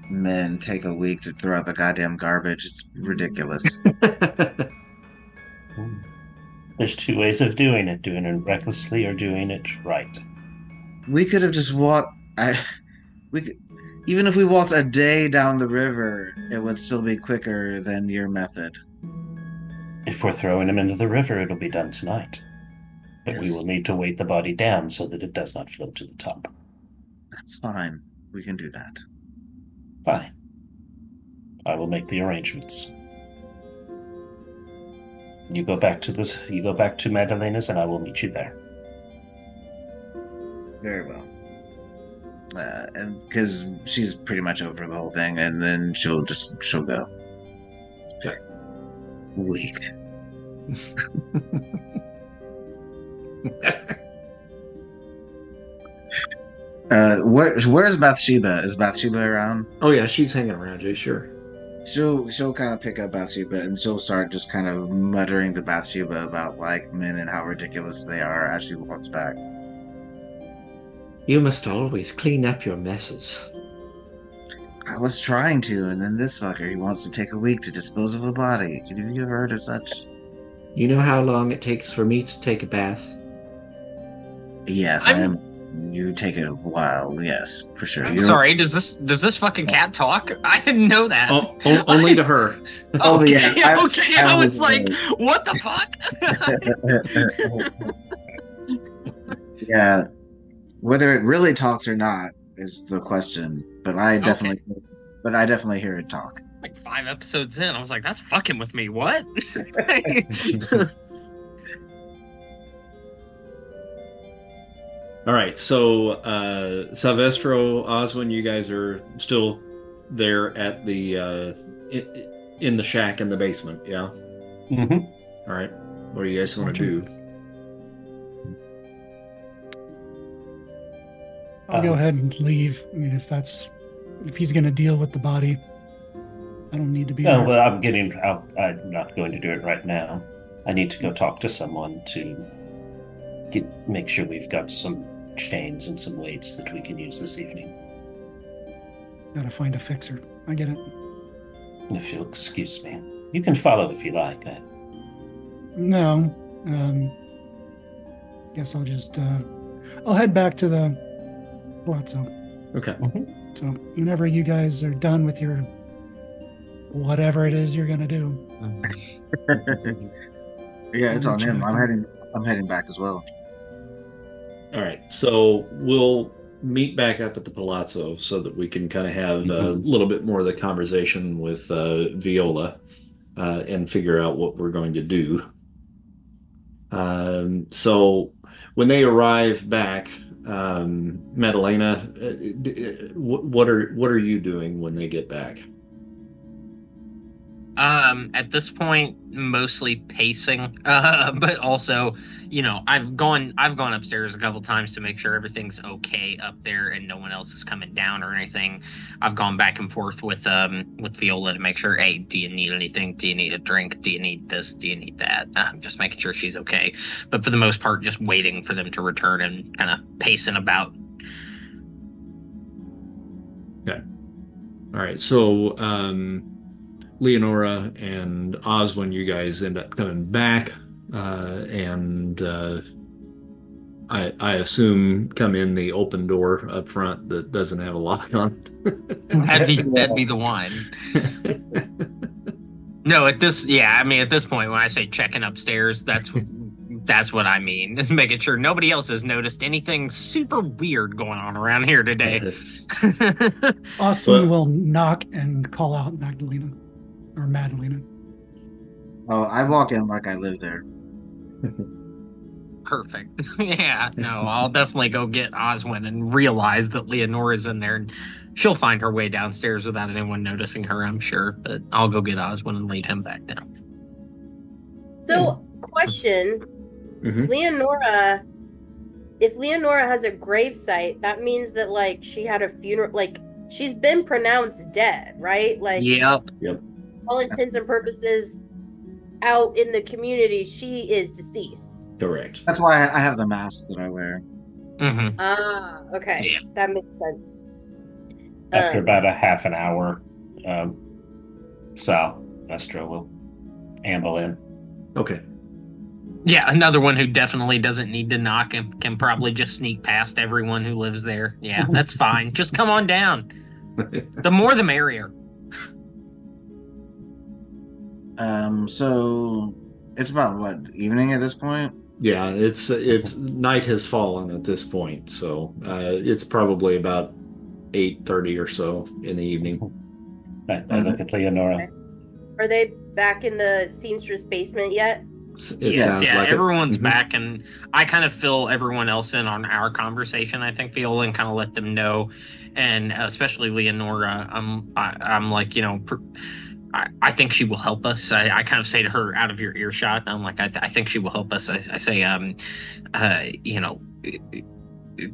men take a week to throw out the goddamn garbage. It's ridiculous. There's two ways of doing it recklessly or doing it right. We could have just walked. Even if we walked a day down the river, it would still be quicker than your method. If we're throwing him into the river, it'll be done tonight. But Yes. we will need to weight the body down so that it does not float to the top. That's fine. We can do that. Fine. I will make the arrangements. You go back to Madalena's, and I will meet you there. Very well. And because she's pretty much over the whole thing, and then she'll go. Okay. Weak. Where's Bathsheba? Is Bathsheba around? Oh yeah, she's hanging around you, sure. She'll kind of pick up Bathsheba, and she'll start just kind of muttering to Bathsheba about like men and how ridiculous they are as she walks back. You must always clean up your messes. I was trying to, and then this fucker, he wants to take a week to dispose of a body. Have you ever heard of such? You know how long it takes for me to take a bath? Yes, I am. You take it a while, yes, for sure. I'm sorry, does this fucking cat talk? I didn't know that. Only to her. Oh, Okay, yeah. okay. I was like, what the fuck? Yeah. Whether it really talks or not is the question, but I definitely hear it talk. Like 5 episodes in, I was like, that's fucking with me. What? All right, so Silvestro, Oswin, you guys are still there at the in the shack in the basement, yeah? Mm-hmm. All right, what do you guys want to do? I'll go ahead and leave. I mean, if he's going to deal with the body, I don't need to be there. Well, I'm not going to do it right now. I need to go talk to someone to make sure we've got some chains and some weights that we can use this evening. Gotta find a fixer. I get it. If you'll excuse me. You can follow if you like. No. Guess I'll just I'll head back to the palazzo. Okay. Mm-hmm. So whenever you guys are done with your whatever it is you're gonna do. Yeah, it's on him. I'm heading back as well. All right, so we'll meet back up at the palazzo so that we can kind of have a little bit more of the conversation with Viola and figure out what we're going to do. So when they arrive back, Madalena, what are you doing when they get back? At this point, mostly pacing, but also, I've gone upstairs a couple times to make sure everything's okay up there and no one else is coming down or anything. I've gone back and forth with Viola to make sure, hey, do you need anything? Do you need a drink? Do you need this? Do you need that? Just making sure she's okay. But for the most part, just waiting for them to return and kind of pacing about. Okay. All right. So, Leonora and Oswin, you guys end up coming back, and I assume come in the open door up front that doesn't have a lock on. That'd be the one. No, at this point, when I say checking upstairs, that's what I mean. Just making sure nobody else has noticed anything super weird going on around here today. Oswin will knock and call out Madalena. Oh, I walk in like I live there. Perfect. Yeah, no, I'll definitely go get Oswin and realize that Leonora's in there. And she'll find her way downstairs without anyone noticing her, I'm sure. But I'll go get Oswin and lead him back down. So, question. Leonora, if Leonora has a gravesite, that means that like she had a funeral, like she's been pronounced dead, right? Like, Yep. all intents and purposes, out in the community, she is deceased. Correct. That's why I have the mask that I wear. Mm-hmm. Ah, okay. Yeah. That makes sense. After about a half an hour, Vestra will amble in. Okay. Yeah, another one who definitely doesn't need to knock and can probably just sneak past everyone who lives there. Yeah, that's fine. Just come on down. The more the merrier. So it's about what, evening at this point? Yeah, it's night has fallen at this point, so it's probably about 8:30 or so in the evening. I look at Leonora. Okay. Are they back in the seamstress basement yet? Sounds like everyone's it. back, and I kind of fill everyone else in on our conversation. I think Viola, and kind of let them know, and especially Leonora. I'm like, I think she will help us. I kind of say to her out of your earshot, I'm like, I think she will help us. I say,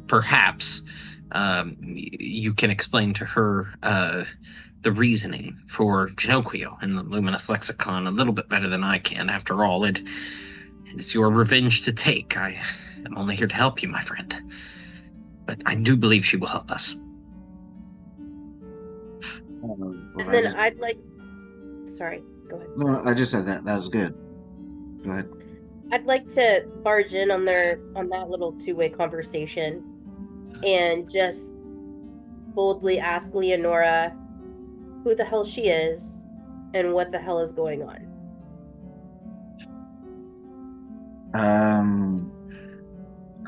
perhaps you can explain to her the reasoning for Jinoquio and the Luminous Lexicon a little bit better than I can. After all, it's your revenge to take. I am only here to help you, my friend. But I do believe she will help us. And then I'd like... Sorry, go ahead. No, I just said that. That was good. Go ahead. I'd like to barge in on that little two-way conversation and just boldly ask Leonora who the hell she is and what the hell is going on.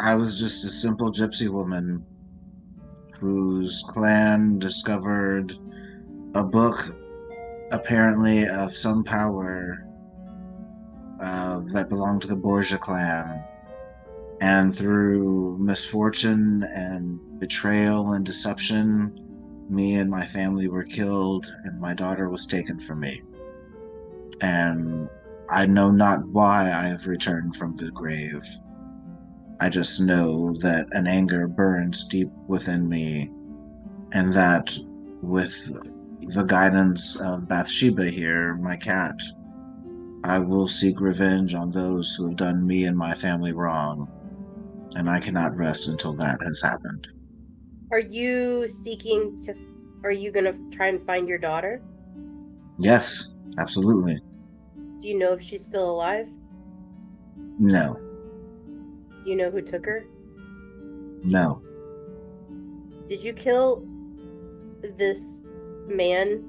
I was just a simple gypsy woman whose clan discovered a book apparently of some power that belonged to the Borgia clan. And through misfortune and betrayal and deception, me and my family were killed and my daughter was taken from me. And I know not why I have returned from the grave. I just know that an anger burns deep within me, and that with the guidance of Bathsheba here, my cat, I will seek revenge on those who have done me and my family wrong, and I cannot rest until that has happened. Are you going to try and find your daughter? Yes, absolutely. Do you know if she's still alive? No. Do you know who took her? No. Did you kill this man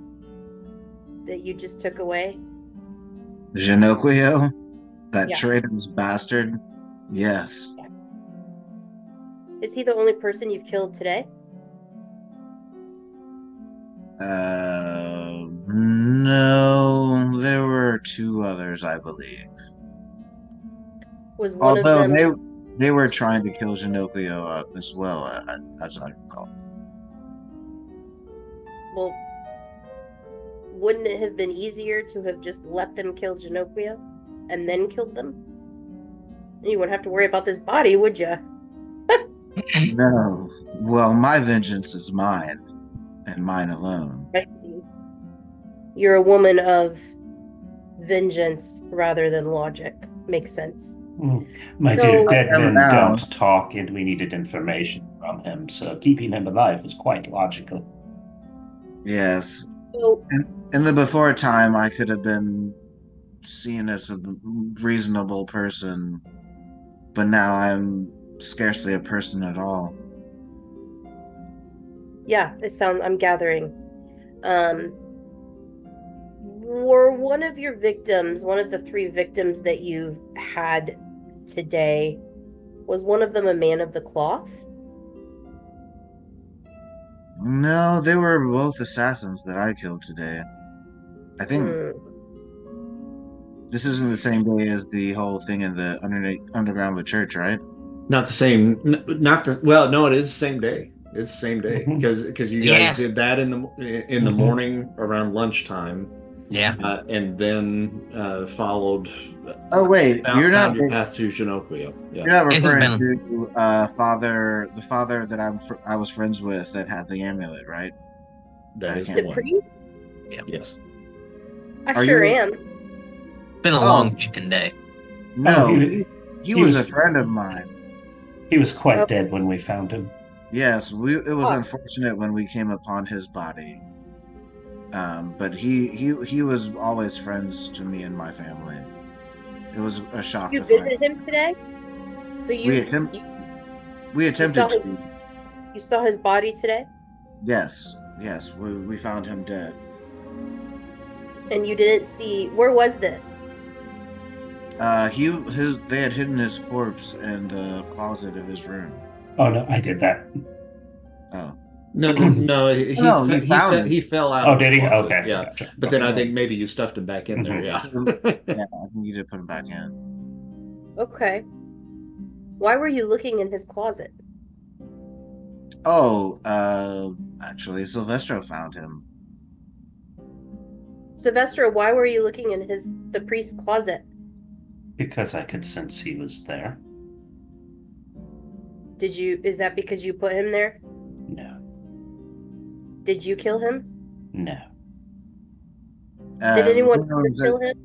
that you just took away? Jinoquio? That Yeah. traitorous bastard? Yes. Yeah. Is he the only person you've killed today? No, there were two others, I believe. Was one Although of them... they were trying to kill Jinoquio as well, as I recall. Well, wouldn't it have been easier to have just let them kill Jinoquio and then killed them? You wouldn't have to worry about this body, would you? No. Well, my vengeance is mine, and mine alone. I see. You're a woman of vengeance rather than logic. Makes sense. My dear, dead men don't talk, and we needed information from him, so keeping him alive was quite logical. Yes. So, in the before time, I could have been seen as a reasonable person, but now I'm scarcely a person at all. yeah, I'm gathering. Were one of your victims, one of the 3 victims that you've had today, was one of them a man of the cloth? No, they were both assassins that I killed today. I think This isn't the same day as the whole thing in the underground of the church, right? Not the same. Not the. Well, no, it is the same day. It's the same day because you guys did that in the morning around lunchtime. Yeah. And then followed. Oh wait, you're not your path to Jinoquio. Yeah. You're not referring to the father that I was friends with that had the amulet, right? That is the one. priest? Yep. Yes. I sure am. Been a long fucking day. No, he was a friend of mine. He was quite dead when we found him. Yes, it was unfortunate when we came upon his body. But he was always friends to me and my family. It was a shock to find. You visited him today? So we attempted to. You saw his body today? Yes. We found him dead. And you didn't see. Where was this? They had hidden his corpse in the closet of his room. Oh no, I did that. Oh. No. He fell out. Oh, did he? Okay. Yeah. Gotcha. But then I think maybe you stuffed him back in there. Yeah. Yeah, I think you did put him back in. Okay. Why were you looking in his closet? Oh, actually, Silvestro found him. Silvestro, why were you looking in the priest's closet? Because I could sense he was there. Is that because you put him there? No. Did you kill him? No. Did anyone kill him?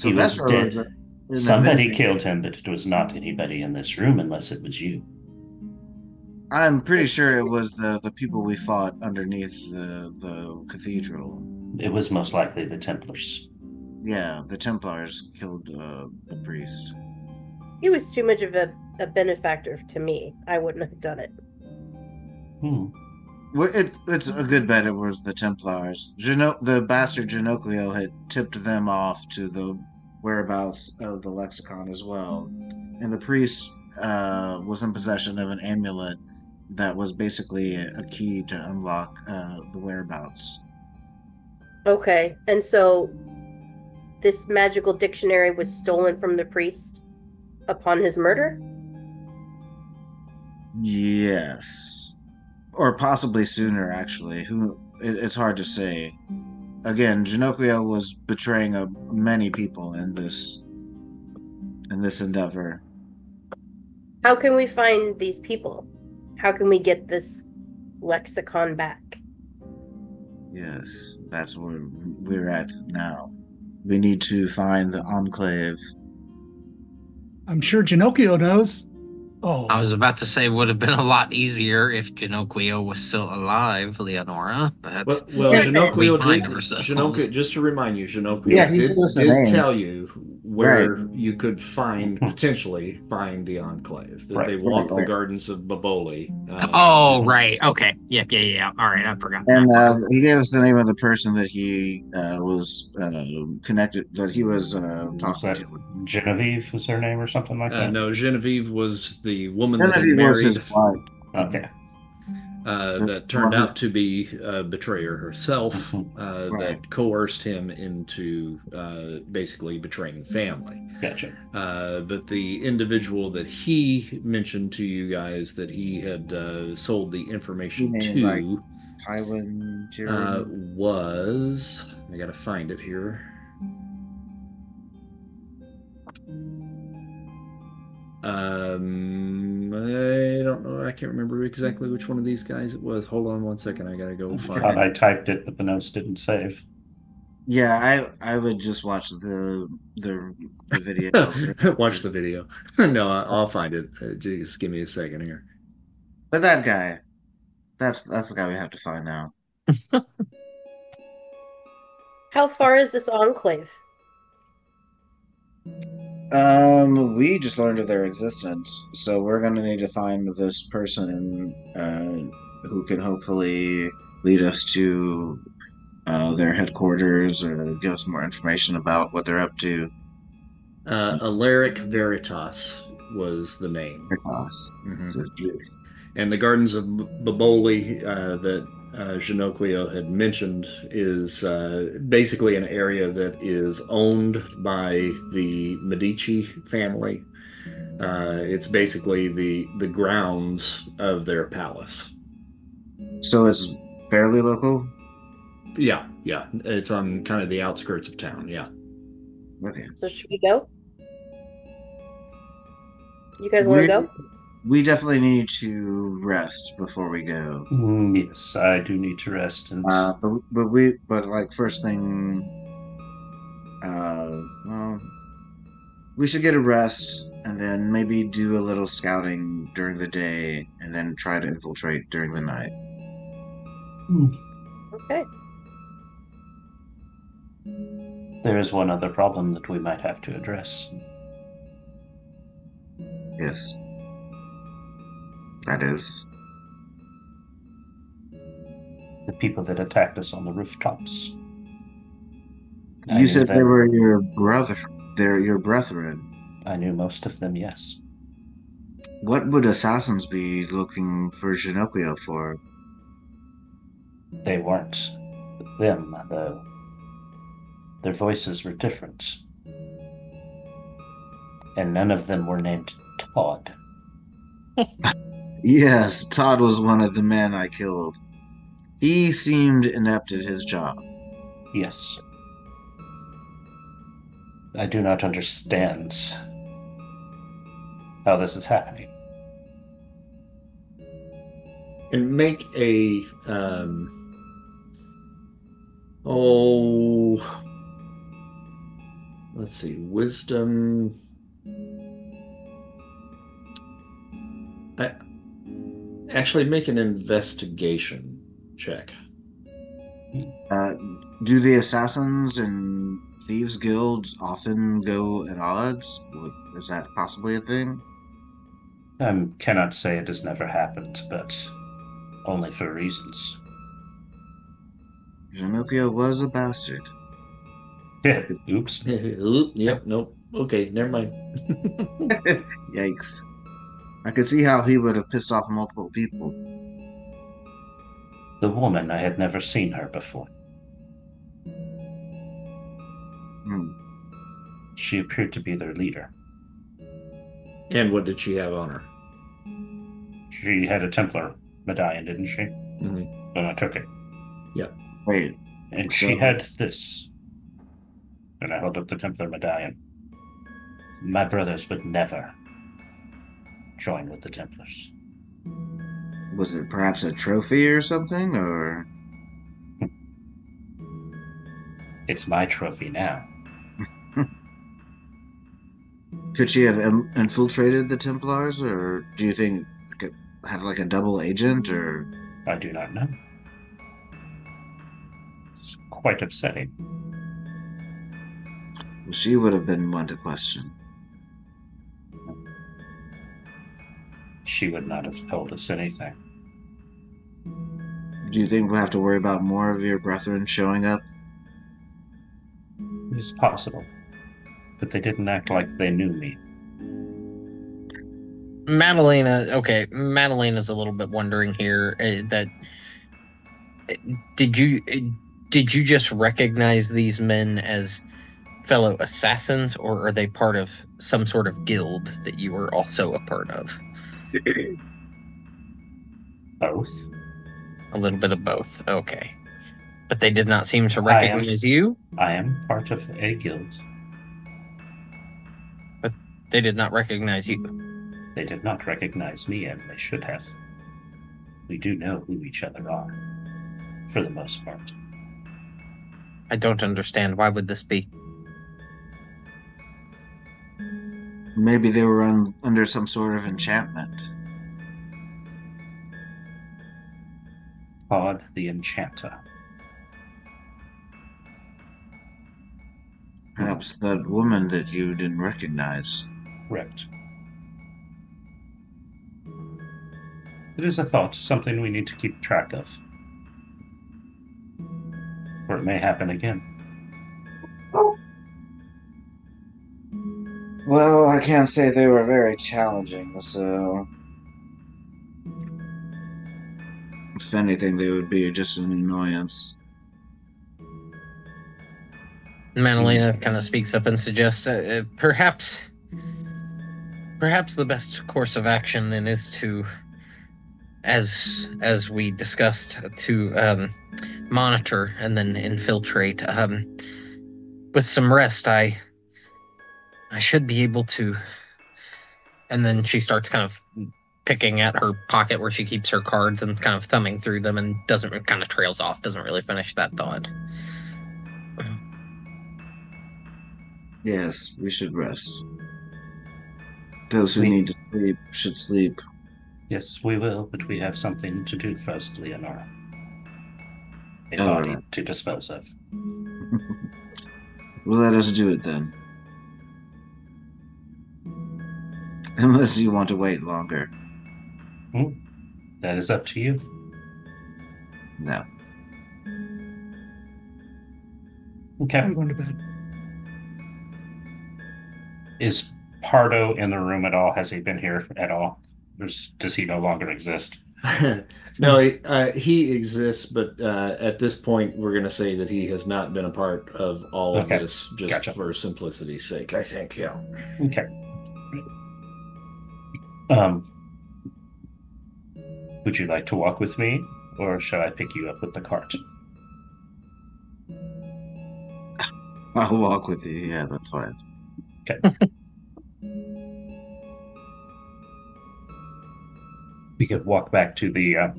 He was dead. Somebody killed him, but it was not anybody in this room unless it was you. I'm pretty sure it was the people we fought underneath the cathedral. It was most likely the Templars. Yeah, the Templars killed the priest. He was too much of a benefactor to me. I wouldn't have done it. Well, it's a good bet it was the Templars. The bastard Jinoquio had tipped them off to the whereabouts of the lexicon as well. And the priest was in possession of an amulet that was basically a key to unlock the whereabouts. Okay, and so this magical dictionary was stolen from the priest upon his murder? Yes. Or possibly sooner, actually. It's hard to say. Again, Jinoquio was betraying many people in this endeavor. How can we find these people? How can we get this lexicon back? Yes, that's where we're at now. We need to find the Enclave. I'm sure Jinoquio knows. Oh, I was about to say would have been a lot easier if Jinoquio was still alive, Leonora. But Jinoquio, just to remind you, Jinoquio did tell you where you could potentially find the Enclave. That they walked the Gardens of Boboli. Right. Okay. Yeah. All right, I forgot. And he gave us the name of the person that he was connected, that he was talking to. Genevieve was her name or something like that? No, Genevieve was the woman Genevieve that was his wife. Okay. That turned out to be a betrayer herself, that coerced him into basically betraying family. Gotcha. But the individual that he mentioned to you guys that he had sold the information to was, I gotta find it here. I don't know. I can't remember exactly which one of these guys it was. Hold on one second. I gotta go find it. I typed it, but the notes didn't save. Yeah, I would just watch the video. Watch the video. No, I'll find it. Just give me a second here. But that guy, that's the guy we have to find now. How far is this enclave? We just learned of their existence, so we're gonna need to find this person who can hopefully lead us to their headquarters or give us more information about what they're up to. Alaric Veritas was the name. Veritas. Mm-hmm. And the Gardens of Boboli that Jinoquio had mentioned is basically an area that is owned by the Medici family. It's basically the grounds of their palace. So it's fairly local? Yeah, yeah. It's on kind of the outskirts of town, yeah. Okay. So should we go? You guys want to go? We definitely need to rest before we go. Yes, I do need to rest. And But like first thing, well, we should get a rest and then maybe do a little scouting during the day and then try to infiltrate during the night. Okay. there is one other problem that we might have to address. Yes. That is. The people that attacked us on the rooftops. You said they were your brother. They're your brethren. I knew most of them, yes. What would assassins be looking for Jinoquio for? They weren't them, though. Their voices were different. And none of them were named Todd. Yes, Todd was one of the men I killed. He seemed inept at his job. Yes. I do not understand how this is happening. And make a let's see, wisdom. Actually make an investigation check. Do the assassins and thieves guilds often go at odds? Is that possibly a thing? I cannot say it has never happened, but only for reasons. Jinoquio was a bastard. Yeah, oops. Yep, nope. Okay, never mind. Yikes. I could see how he would have pissed off multiple people. The woman, I had never seen her before. She appeared to be their leader. And what did she have on her? She had a Templar medallion, didn't she? Mm-hmm. And I took it. Yep. Wait. And she had this. And I held up the Templar medallion. My brothers would never join with the Templars. Was it perhaps a trophy or something, or? It's my trophy now. Could she have infiltrated the Templars, or do you think have like a double agent, or? I do not know. It's quite upsetting. Well, she would have been one to question. She would not have told us anything. Do you think we'll have to worry about more of your brethren showing up? It's possible. But they didn't act like they knew me. Madalena's a little bit wondering here that did you just recognize these men as fellow assassins, or are they part of some sort of guild that you were also a part of? Both. A little bit of both. Okay. But they did not seem to recognize you? I am part of a guild. But they did not recognize you. They did not recognize me, and they should have. We do know who each other are, for the most part. I don't understand. Why would this be? Maybe they were under some sort of enchantment. Todd the Enchanter. Perhaps that woman that you didn't recognize. Correct. It is a thought, something we need to keep track of. Or it may happen again. Well, I can't say they were very challenging, so If anything, they would be just an annoyance. Manalena kind of speaks up and suggests perhaps the best course of action then is to, as we discussed, to monitor and then infiltrate. With some rest, I should be able to. And then she starts kind of picking at her pocket where she keeps her cards and kind of thumbing through them, and kind of trails off, doesn't really finish that thought. Yes, we should rest. Those who need to sleep should sleep. Yes, we will, but we have something to do first, Leonora. A body to dispose of. Well, let us do it then. Unless you want to wait longer. That is up to you. No. Okay. I'm going to bed. Is Pardo in the room at all? Has he been here at all? Does he no longer exist? No, he exists, but at this point, we're going to say that he has not been a part of all of this, just for simplicity's sake, I think. Yeah. Okay. Would you like to walk with me, or should I pick you up with the cart? I'll walk with you. Yeah, that's fine. Okay. We could walk back to the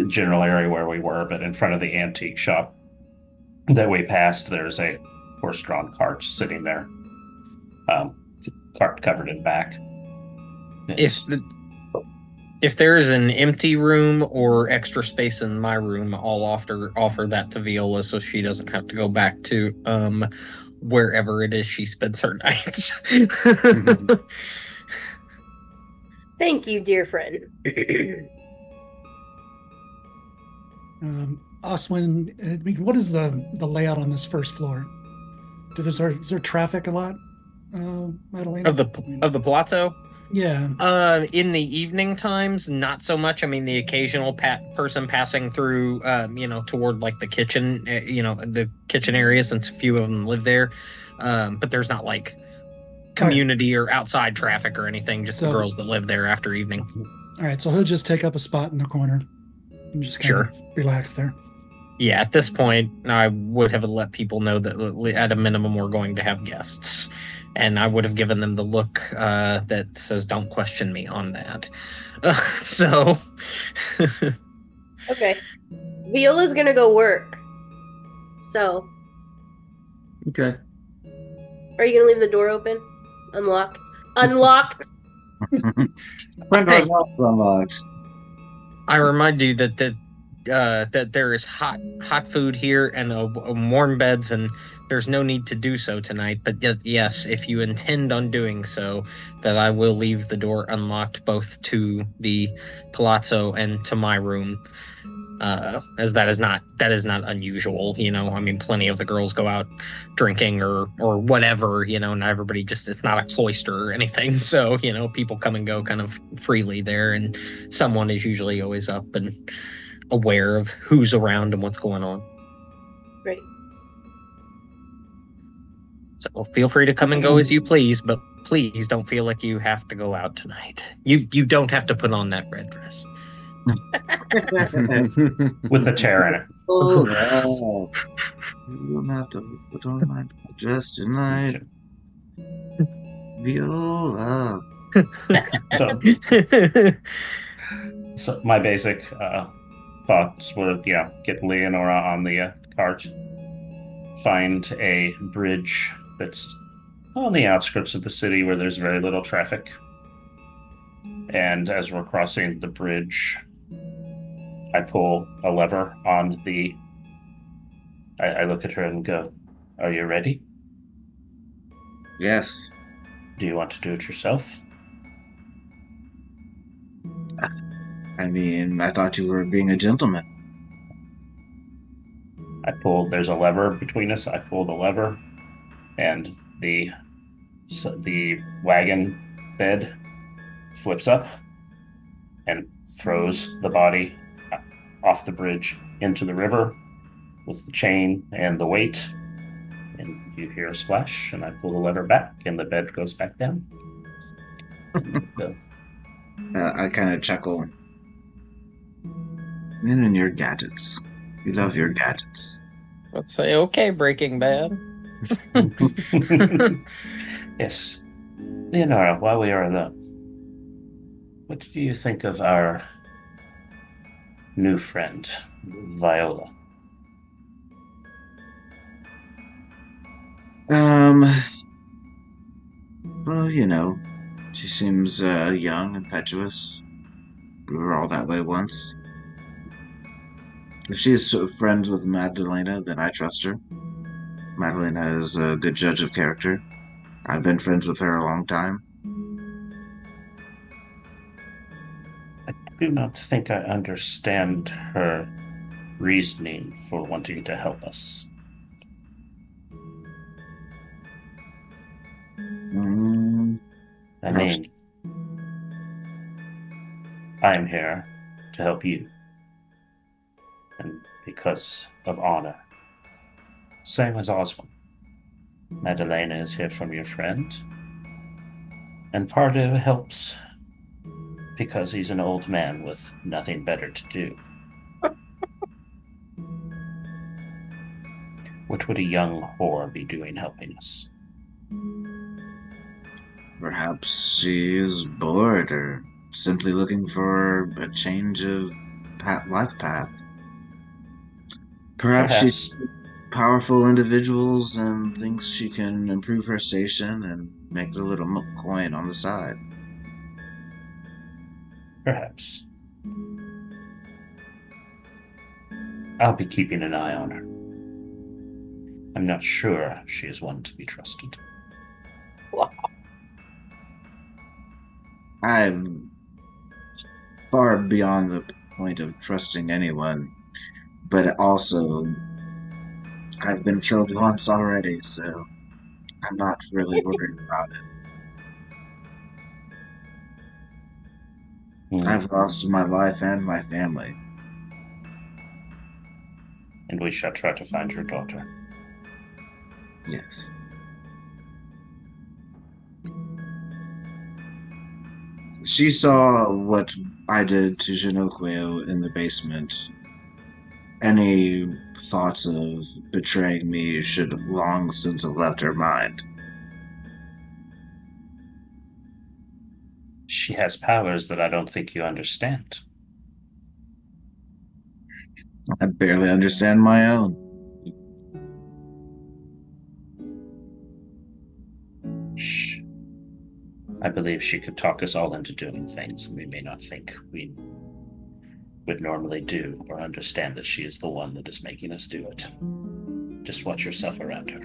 general area where we were, but in front of the antique shop that we passed, there's a horse-drawn cart sitting there. Cart covered in back. If there is an empty room or extra space in my room, I'll offer that to Viola so she doesn't have to go back to wherever it is she spends her nights. Thank you, dear friend. Oswin, what is the layout on this first floor? Is there traffic a lot, Madalena? Of the palazzo? Yeah. In the evening times, not so much. I mean, the occasional person passing through, toward like the kitchen, the kitchen area, since a few of them live there. But there's not like community or outside traffic or anything, just the girls that live there after evening. All right, so he'll just take up a spot in the corner and just kind of relax there. Yeah, at this point, I would have let people know that at a minimum we're going to have guests. And I would have given them the look that says, don't question me on that. So. Okay. Viola's going to go work. So. Okay. Are you going to leave the door open? Unlocked? Unlocked? Unlocked. I remind you that there is hot food here and warm beds, and there's no need to do so tonight. But yes, if you intend on doing so, that I will leave the door unlocked both to the palazzo and to my room, as that is not unusual. I mean, plenty of the girls go out drinking or whatever. And everybody it's not a cloister or anything. So people come and go kind of freely there, and someone is usually always up and aware of who's around and what's going on. Great. So feel free to come and go as you please, but please don't feel like you have to go out tonight. You don't have to put on that red dress. With the tear in it. Oh, no. You don't have to put on my dress tonight. Viola. So my basic thoughts were, get Leonora on the cart, find a bridge that's on the outskirts of the city where there's very little traffic. And as we're crossing the bridge, I pull a lever on the... I look at her and go, "Are you ready?" Yes. Do you want to do it yourself? I mean, I thought you were being a gentleman. There's a lever between us. I pull the lever, and the wagon bed flips up and throws the body off the bridge into the river with the chain and the weight. And you hear a splash, and I pull the lever back, and the bed goes back down. I kind of chuckle. And your gadgets. You love your gadgets. Let's say, okay, Breaking Bad. Yes. Leonora, while we are alone, what do you think of our new friend, Viola? Well, she seems young, impetuous. We were all that way once. If she is friends with Magdalena, then I trust her. Magdalena is a good judge of character. I've been friends with her a long time. I do not think I understand her reasoning for wanting to help us. I mean, I'm here to help you. And because of honor. Same as Oswald. Madalena is here from your friend. And part of it helps because he's an old man with nothing better to do. What would a young whore be doing helping us? Perhaps she is bored or simply looking for a change of life path. Perhaps she's powerful individuals and thinks she can improve her station and make a little coin on the side. Perhaps. I'll be keeping an eye on her. I'm not sure she is one to be trusted. I'm far beyond the point of trusting anyone, but also I've been killed once already, so I'm not really worried about it. I've lost my life and my family. And we shall try to find your daughter. Yes. She saw what I did to Jinoquio in the basement. Any thoughts of betraying me should long since have left her mind. She has powers that I don't think you understand. I barely understand my own. Shh. I believe she could talk us all into doing things we may not think we would normally do or understand that she is the one that is making us do it. Just watch yourself around her.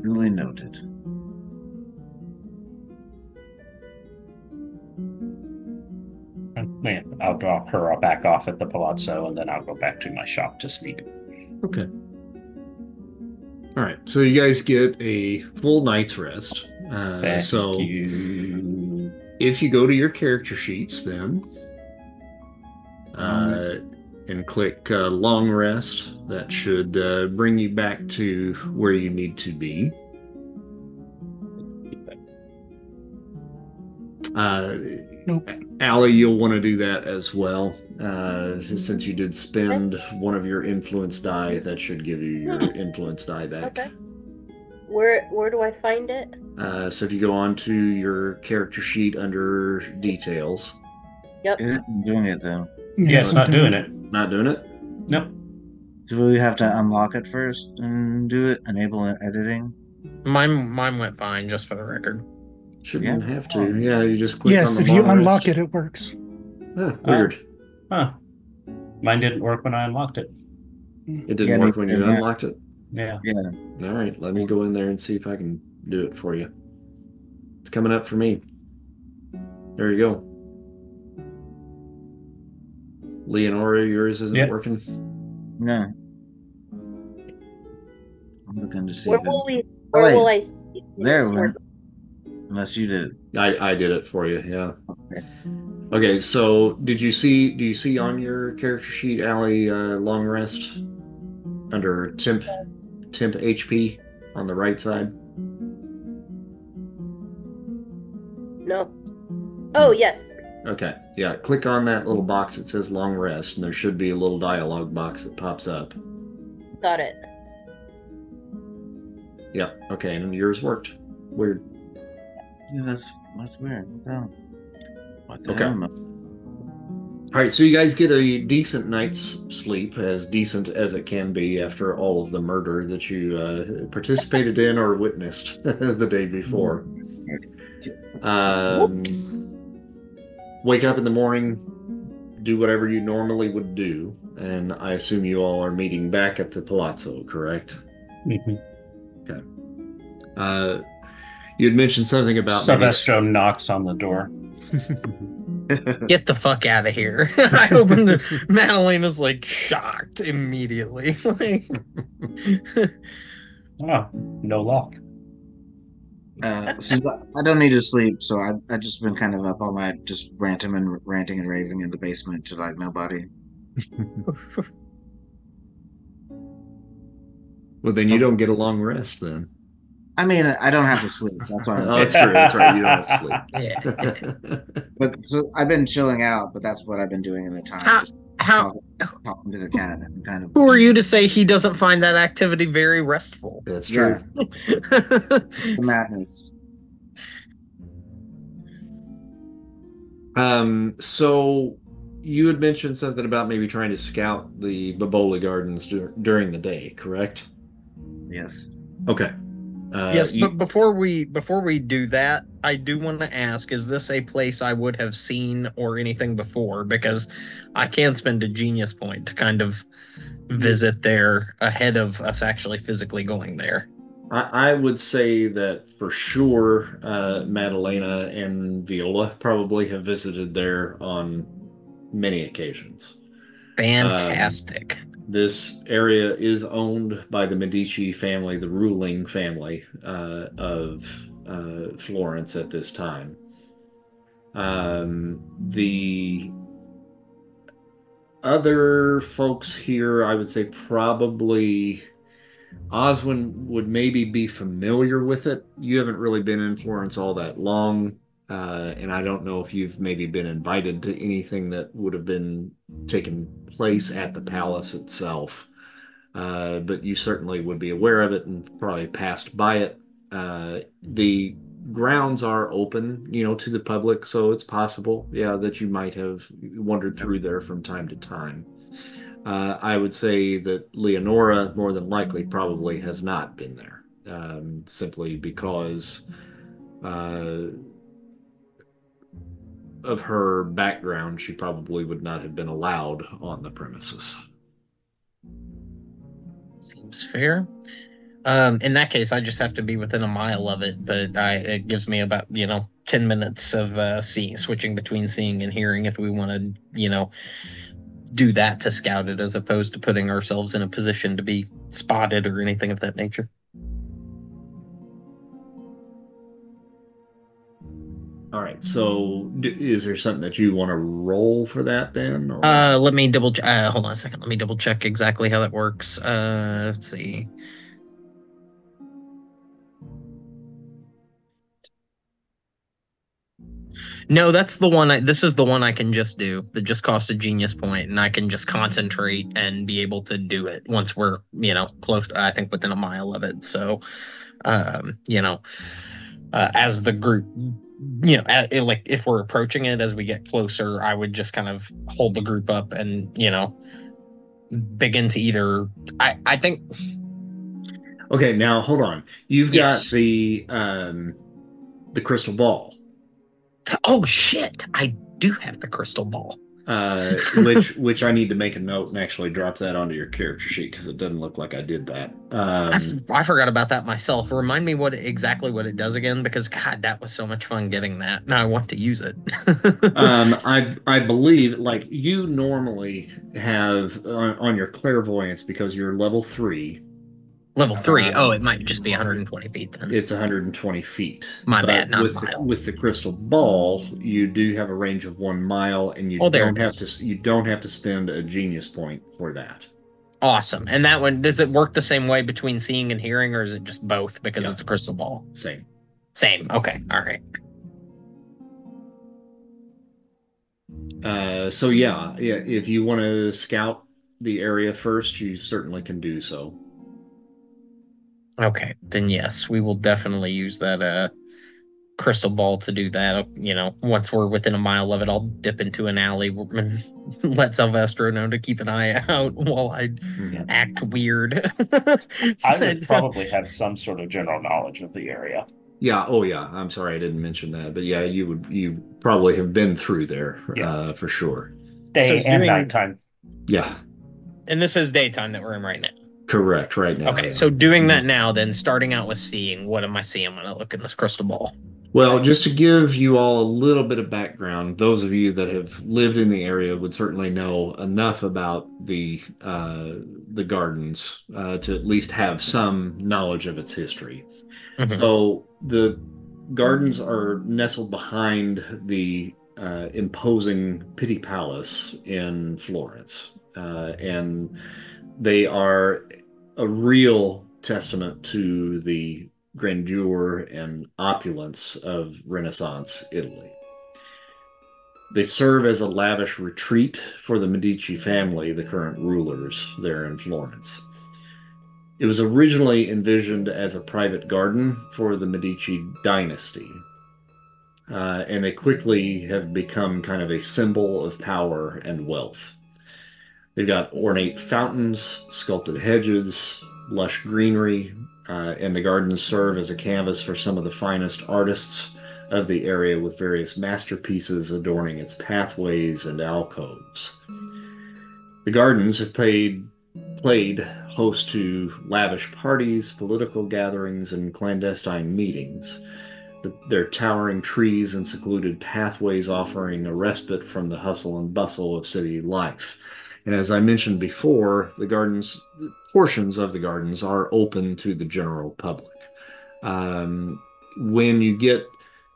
Duly noted. I'll drop her back off at the palazzo, and then I'll go back to my shop to sleep. Okay. All right. So you guys get a full night's rest. Thank you. If you go to your character sheets, then and click long rest, that should bring you back to where you need to be. Nope. Allie, you'll want to do that as well. Since you did spend one of your influence die, that should give you your influence die back. Okay. Where do I find it? So if you go on to your character sheet under details. Yep. I'm doing it though. Yeah, it's not doing it. Not doing it? Nope. Do we have to unlock it first and do it? Enable editing? Mine went fine, just for the record. Shouldn't have to. Yeah, you just click on Yes, the if you long unlock rest. it works. Weird. Mine didn't work when I unlocked it. It didn't work when you unlocked it? Yeah. All right, let me go in there and see if I can do it for you. It's coming up for me. There you go. Leonora, yours isn't working? No. I'm looking to see. Where will I see there it went. Unless you did it. I did it for you, yeah. Okay. Okay, so do you see on your character sheet, Allie, long rest under temp HP on the right side? No. Oh, yes. Okay, yeah, click on that little box that says long rest, and there should be a little dialogue box that pops up. Got it. Yeah, okay, and yours worked. Weird. Yeah, that's weird. What the Okay. hell? All right, so you guys get a decent night's sleep, as decent as it can be after all of the murder that you participated in or witnessed the day before. Wake up in the morning, do whatever you normally would do, and I assume you all are meeting back at the Palazzo, correct? Mm-hmm. Okay. You had mentioned something about Silvestro knocks on the door. Get the fuck out of here. I open the Madalena's like shocked immediately. Like Oh, no lock. Since I don't need to sleep, so I just been kind of up all night, just ranting and raving in the basement to like nobody. Well, then you don't get a long rest then. I mean, I don't have to sleep. That's why. Oh, that's true. That's right. You don't have to yeah. But so I've been chilling out, but that's what I've been doing in the time. How talking to the cat and kind of. who are you to say he doesn't find that activity very restful? That's true. Yeah. The madness. So you had mentioned something about maybe trying to scout the Boboli Gardens during the day, correct? Yes. Okay. Yes, but before we do that, I do want to ask: is this a place I would have seen or anything before? Because I can spend a genius point to kind of visit there ahead of us actually physically going there. I would say that for sure, Madalena and Viola probably have visited there on many occasions. Fantastic. This area is owned by the Medici family, the ruling family of Florence at this time. The other folks here, I would say probably Oswin would maybe be familiar with it. You haven't really been in Florence all that long, and I don't know if you've maybe been invited to anything that would have been taking place at the palace itself. But you certainly would be aware of it and probably passed by it. The grounds are open, to the public, so it's possible, yeah, that you might have wandered through there from time to time. I would say that Leonora, more than likely, probably has not been there, simply because of her background. She probably would not have been allowed on the premises. Seems fair. In that case, I just have to be within a mile of it, but it gives me about 10 minutes of switching between seeing and hearing if we want to do that to scout it, as opposed to putting ourselves in a position to be spotted or anything of that nature. All right, so is there something that you want to roll for that then? Or? Let me double hold on a second. Let me double check exactly how that works. Let's see. No, that's the one. This is the one I can just do. That just costs a genius point, and I can just concentrate and be able to do it once we're, close. I think within a mile of it. So, as the group, like if we're approaching it as we get closer, I would just kind of hold the group up and begin to either. I think. Okay, now hold on. You've got the crystal ball. Oh shit! I do have the crystal ball. Which I need to make a note and actually drop that onto your character sheet because it doesn't look like I did that. I forgot about that myself. Remind me exactly what it does again, because God, that was so much fun getting that. Now I want to use it. I believe, like, you normally have on your clairvoyance, because you're level 3. Level 3. Oh, it might just be 120 feet then. It's 120 feet. My bad, not with mile. with the crystal ball, you do have a range of 1 mile, and you don't have to spend a genius point for that. Awesome. And that one, does it work the same way between seeing and hearing, or is it just both because it's a crystal ball? Same. Okay. All right. So yeah, if you want to scout the area first, you certainly can do so. Okay, then yes, we will definitely use that crystal ball to do that. Once we're within a mile of it, I'll dip into an alley and let Silvestro know to keep an eye out while I act weird. I would probably have some sort of general knowledge of the area. Yeah. Oh, yeah. I'm sorry I didn't mention that, but yeah, you probably have been through there, for sure. Day and nighttime. Yeah. And this is daytime that we're in right now. Correct. Right now. Okay, so doing that now, then starting out with seeing, what am I seeing when I look in this crystal ball? Well, just to give you all a little bit of background, those of you that have lived in the area would certainly know enough about the gardens to at least have some knowledge of its history. Mm-hmm. So the gardens are nestled behind the imposing Pitti Palace in Florence, and they are a real testament to the grandeur and opulence of Renaissance Italy. They serve as a lavish retreat for the Medici family, the current rulers there in Florence. It was originally envisioned as a private garden for the Medici dynasty, and they quickly have become kind of a symbol of power and wealth. They've got ornate fountains, sculpted hedges, lush greenery, and the gardens serve as a canvas for some of the finest artists of the area, with various masterpieces adorning its pathways and alcoves. The gardens have played host to lavish parties, political gatherings, and clandestine meetings. Their towering trees and secluded pathways offering a respite from the hustle and bustle of city life. And as I mentioned before, portions of the gardens are open to the general public. When you get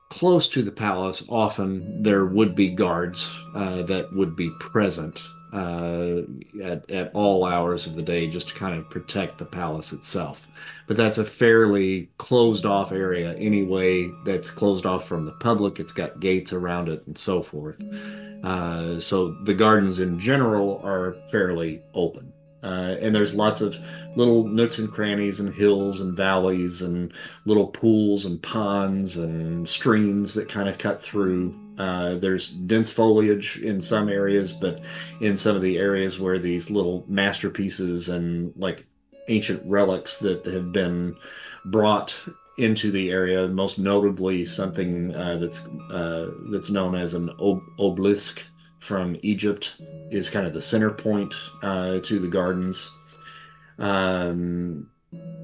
close to the palace, often there would be guards that would be present at all hours of the day, just to kind of protect the palace itself. But that's a fairly closed off area anyway. That's closed off from the public. It's got gates around it and so forth. So the gardens in general are fairly open. And there's lots of little nooks and crannies and hills and valleys and little pools and ponds and streams that kind of cut through. There's dense foliage in some areas, but in some of the areas where these little masterpieces and like ancient relics that have been brought into the area, most notably something that's known as an obelisk from Egypt, is kind of the center point to the gardens.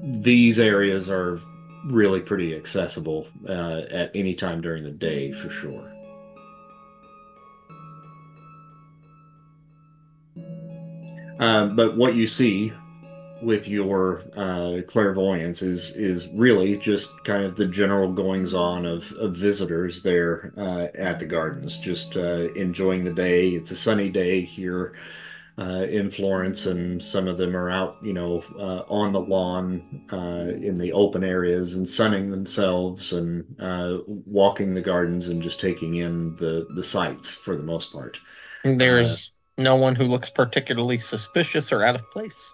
These areas are really pretty accessible at any time during the day, for sure. But what you see with your clairvoyance is really just kind of the general goings-on of visitors there at the gardens, just enjoying the day. It's a sunny day here in Florence, and some of them are out, on the lawn in the open areas and sunning themselves and walking the gardens and just taking in the sights for the most part. There's no one who looks particularly suspicious or out of place?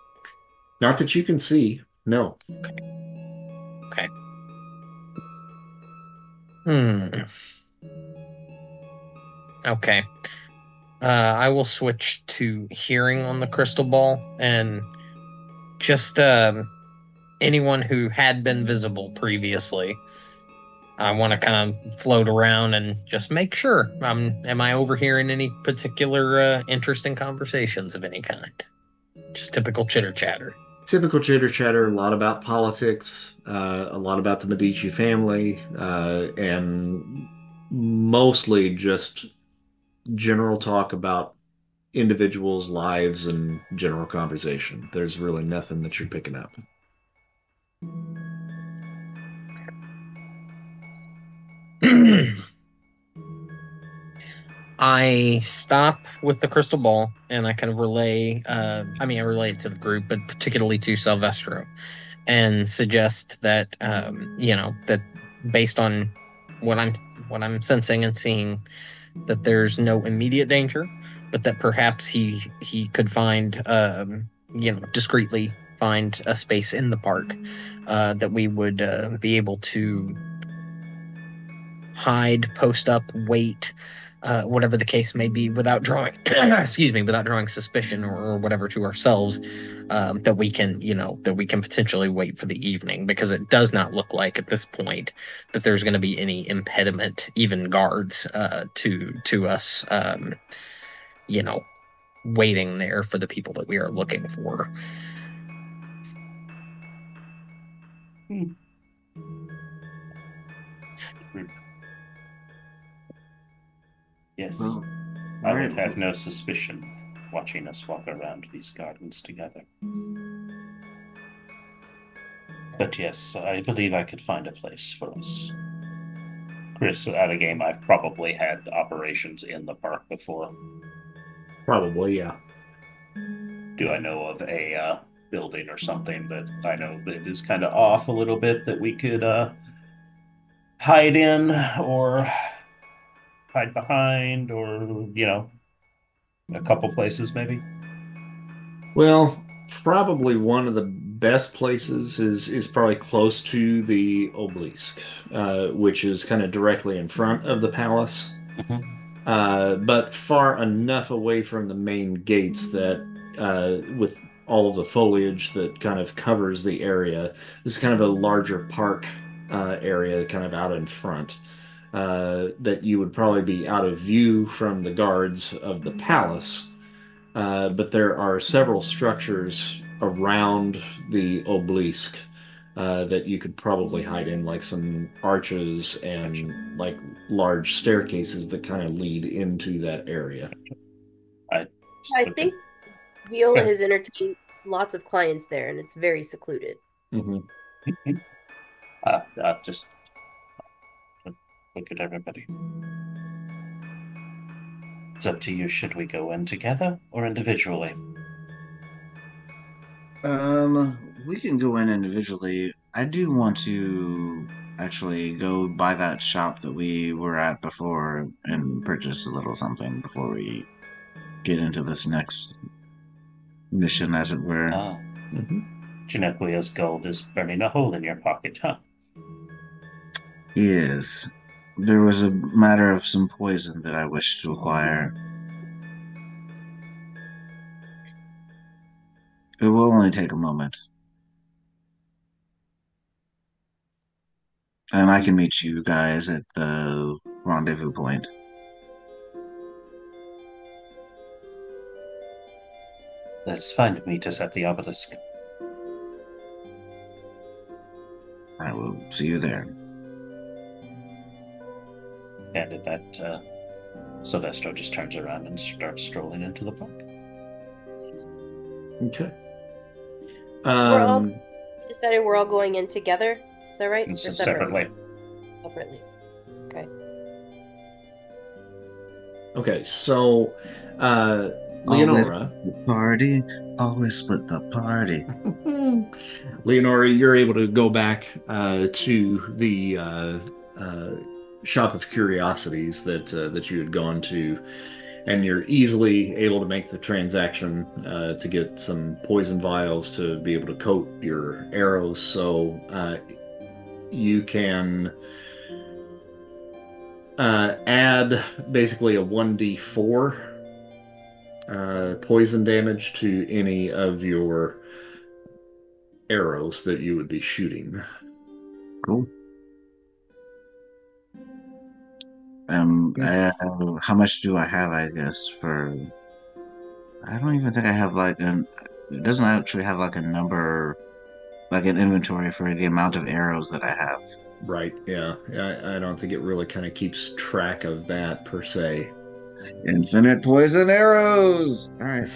Not that you can see, no. Okay. Okay. I will switch to hearing on the crystal ball, and just anyone who had been visible previously. I want to kind of float around and just make sure. Am I overhearing any particular interesting conversations of any kind? Just typical chitter chatter. Typical chitter chatter, a lot about politics, a lot about the Medici family, and mostly just general talk about individuals' lives and general conversation. There's really nothing that you're picking up. I stop with the crystal ball and I kind of relay, I relay it to the group, but particularly to Silvestro, and suggest that, that based on what I'm sensing and seeing, that there's no immediate danger, but that perhaps he could find, discreetly find a space in the park that we would be able to hide, post up, wait, whatever the case may be, without drawing, without drawing suspicion or whatever to ourselves. That we can, that we can potentially wait for the evening, because it does not look like at this point that there's going to be any impediment, even guards, to us, waiting there for the people that we are looking for. Yes. Well, I all would right. have no suspicion watching us walk around these gardens together. But yes, I believe I could find a place for us. Chris, at a game, I've probably had operations in the park before. Probably, yeah. Do I know of a building or something that I know that is kind of off a little bit that we could hide in or hide behind, or, a couple places maybe? Well, probably one of the best places is probably close to the obelisk, which is kind of directly in front of the palace, but far enough away from the main gates that, with all of the foliage that kind of covers the area, this is kind of a larger park area, kind of out in front. That you would probably be out of view from the guards of the palace. But there are several structures around the obelisk that you could probably hide in, like some arches and like large staircases that kind of lead into that area. I think Viola has entertained lots of clients there, and it's very secluded. Mm-hmm. Just look at everybody. It's up to you. Should we go in together or individually? We can go in individually. I do want to actually go by that shop that we were at before and purchase a little something before we get into this next mission, as it were. Jinoquio's gold is burning a hole in your pocket, huh? Yes. There was a matter of some poison that I wished to acquire. It will only take a moment. And I can meet you guys at the rendezvous point. That's fine. Meet us at the obelisk. I will see you there. And at that, Silvestro just turns around and starts strolling into the park. Okay. Decided we're all going in together. Is that right? Or separately? Separately. Okay. Okay, so Leonora. Always the party. Always split the party. Leonora, you're able to go back to the shop of curiosities that you had gone to, and you're easily able to make the transaction to get some poison vials to be able to coat your arrows. So you can add basically a 1d4 poison damage to any of your arrows that you would be shooting. Cool. How much do I have, I guess, for... I don't even think I have it doesn't actually have like a number, like an inventory for the amount of arrows that I have. Right, yeah. I don't think it really kind of keeps track of that per se. Infinite poison arrows! Alright.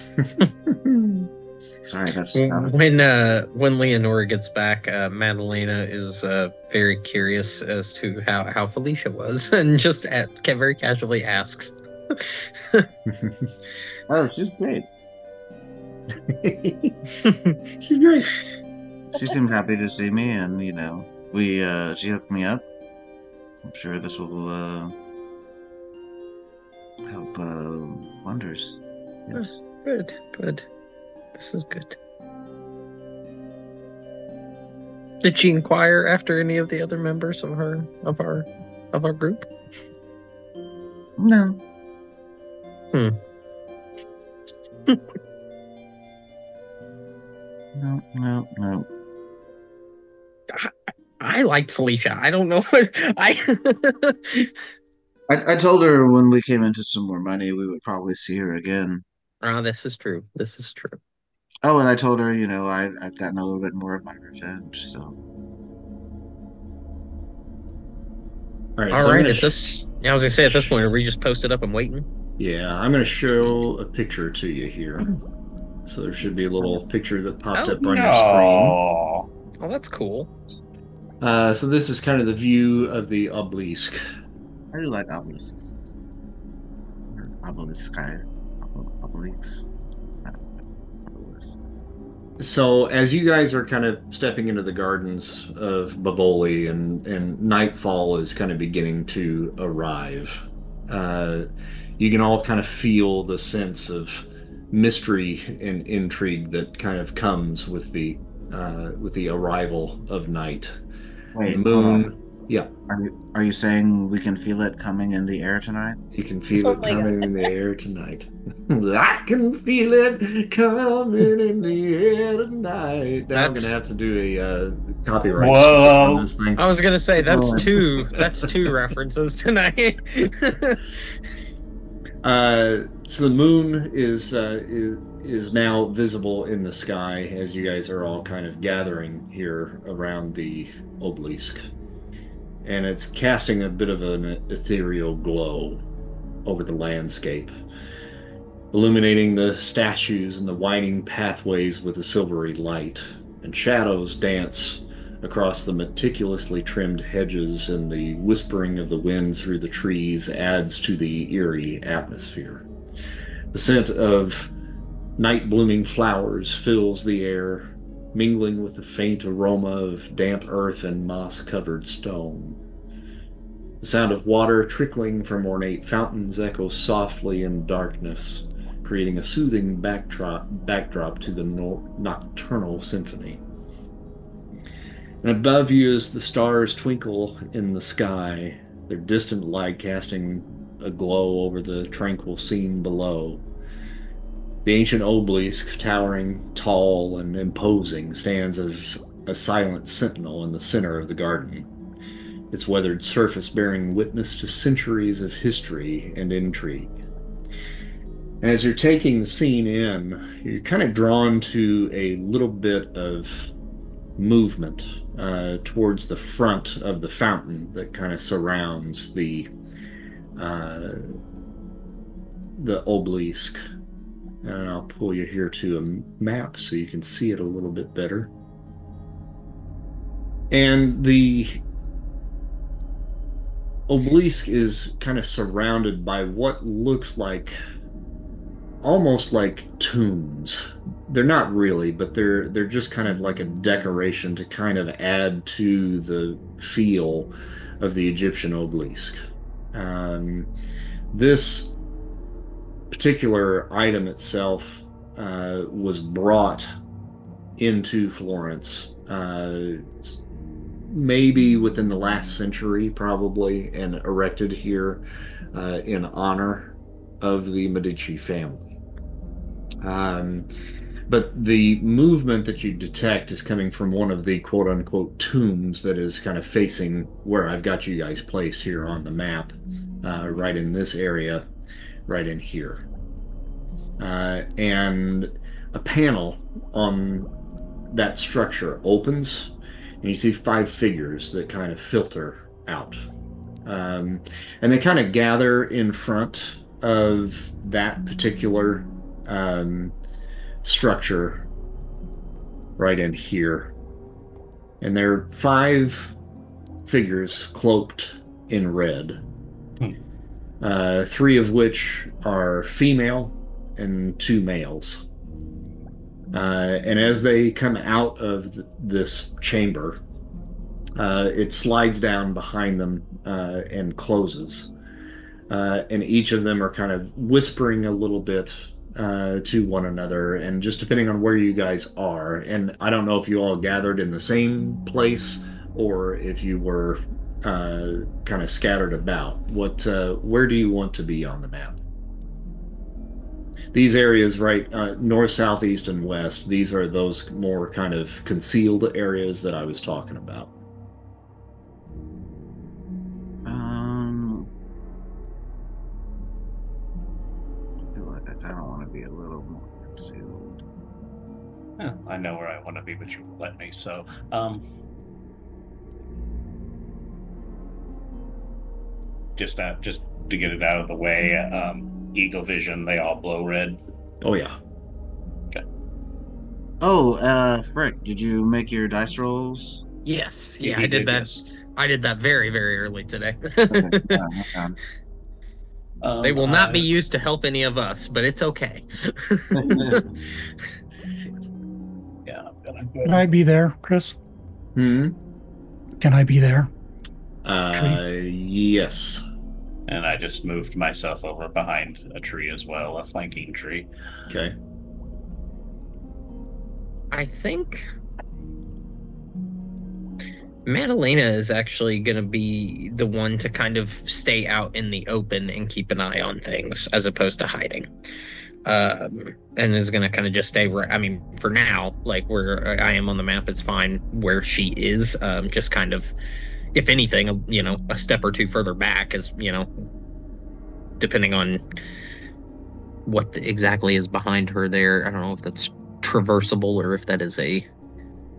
Sorry, that's when Leonora gets back, Madalena is very curious as to how Felicia was, and just very casually asks. Oh, she's great. She's great. She seemed happy to see me, and she hooked me up. I'm sure this will help wonders. Yes. Good. This is good. Did she inquire after any of the other members of our group? No. No. I liked Felicia. I don't know what I told her when we came into some more money, we would probably see her again. This is true. Oh, and I told her, I'd gotten a little bit more of my revenge, so. All right. I was gonna say, at this point, are we just posted up and waiting? Yeah, I'm gonna show a picture to you here. So there should be a little picture that popped up on your screen. Oh, that's cool. So this is kind of the view of the obelisk. I do like obelisks. Obelisk. So as you guys are kind of stepping into the Gardens of Boboli and nightfall is kind of beginning to arrive, you can all kind of feel the sense of mystery and intrigue that kind of comes with the arrival of night. Wait, the moon. Yeah. Are you saying we can feel it coming in the air tonight? You can feel it coming in the air tonight. I can feel it coming in the air tonight. Now I'm gonna have to do a copyright on this thing. I was gonna say that's two references tonight. So the moon is now visible in the sky as you guys are all kind of gathering here around the obelisk. And it's casting a bit of an ethereal glow over the landscape, illuminating the statues and the winding pathways with a silvery light, and shadows dance across the meticulously trimmed hedges, and the whispering of the wind through the trees adds to the eerie atmosphere. The scent of night-blooming flowers fills the air, mingling with the faint aroma of damp earth and moss-covered stone. The sound of water trickling from ornate fountains echoes softly in darkness, creating a soothing backdrop to the nocturnal symphony. And above you as the stars twinkle in the sky, their distant light casting a glow over the tranquil scene below. The ancient obelisk, towering tall and imposing, stands as a silent sentinel in the center of the garden, its weathered surface bearing witness to centuries of history and intrigue. And as you're taking the scene in, you're kind of drawn to a little bit of movement towards the front of the fountain that kind of surrounds the obelisk. And I'll pull you here to a map so you can see it a little bit better. And the obelisk is kind of surrounded by what looks like almost like tombs. They're not really, but they're just kind of like a decoration to kind of add to the feel of the Egyptian obelisk. This particular item itself was brought into Florence maybe within the last century, probably, and erected here in honor of the Medici family. But the movement that you detect is coming from one of the quote-unquote tombs that is kind of facing where I've got you guys placed here on the map, right in this area, right in here. And a panel on that structure opens, and you see 5 figures that kind of filter out. And they kind of gather in front of that particular structure right in here. And there are 5 figures cloaked in red. 3 of which are female and 2 males. And as they come out of this chamber, it slides down behind them and closes. And each of them are kind of whispering a little bit to one another, and just depending on where you guys are. And I don't know if you all gathered in the same place or if you were kind of scattered about. Where do you want to be on the map? These areas, right, north, south, east, and west, these are those more kind of concealed areas that I was talking about. I feel like I kind of want to be a little more concealed. Yeah, I know where I want to be, but you won't let me, so... Just to get it out of the way, Eagle Vision, they all blow red. Oh, yeah. Okay. Oh, Frick, did you make your dice rolls? Yes. Yeah, I did that. Yes. I did that very, very early today. Okay. They will not be used to help any of us, but it's okay. Yeah. Can I be there, Chris? Can I be there? Yes. And I just moved myself over behind a tree as well, a flanking tree. Okay. I think Madalena is actually going to be the one to kind of stay out in the open and keep an eye on things as opposed to hiding. And is going to kind of just stay where, I mean, for now, like where I am on the map, it's fine where she is. Just kind of, if anything, you know, a step or two further back is, you know, depending on what exactly is behind her there. I don't know if that's traversable or if that is a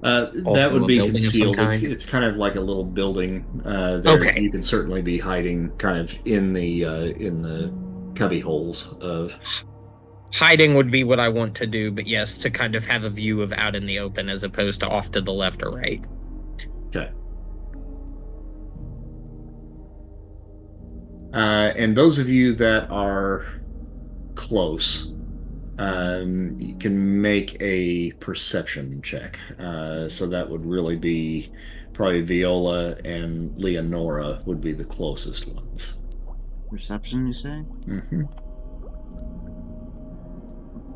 that would be concealed. It's kind of like a little building there. Okay. You can certainly be hiding kind of in the cubby holes of hiding would be what I want to do, but yes, to kind of have a view of out in the open as opposed to off to the left or right. Okay. And those of you that are close, you can make a perception check. So that would really be probably Viola and Leonora would be the closest ones. Perception, you say? Mm-hmm.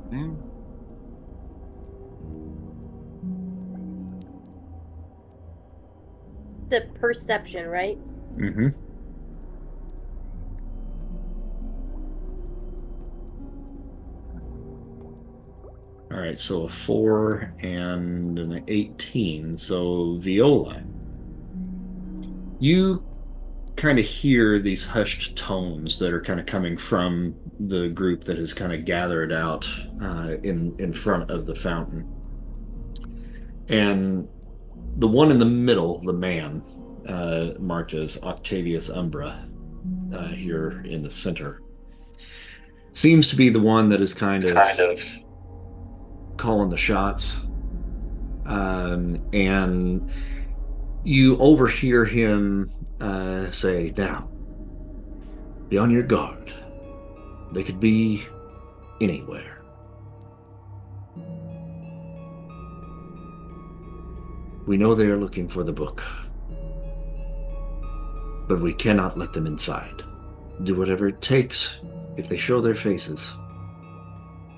Okay. The perception, right? Mm-hmm. All right, so a 4 and an 18. So Viola, you kind of hear these hushed tones that are kind of coming from the group that has kind of gathered out in front of the fountain. And the one in the middle, the man, marked as Octavius Umbra, here in the center, seems to be the one that is kind of calling the shots. And you overhear him say, "Now, be on your guard. They could be anywhere." We know they are looking for the book, but we cannot let them inside. Do whatever it takes. If they show their faces,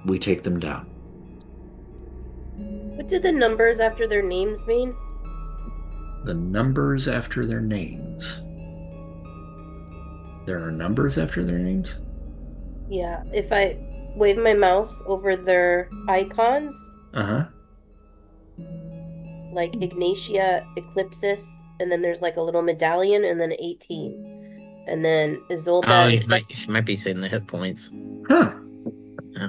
we take them down. What do the numbers after their names mean? The numbers after their names. There are numbers after their names? Yeah, if I wave my mouse over their icons. Uh-huh. Like Ignatia, Eclipsis, and then there's like a little medallion, and then 18. And then Isolde. Oh, you might be saying the hit points. Huh.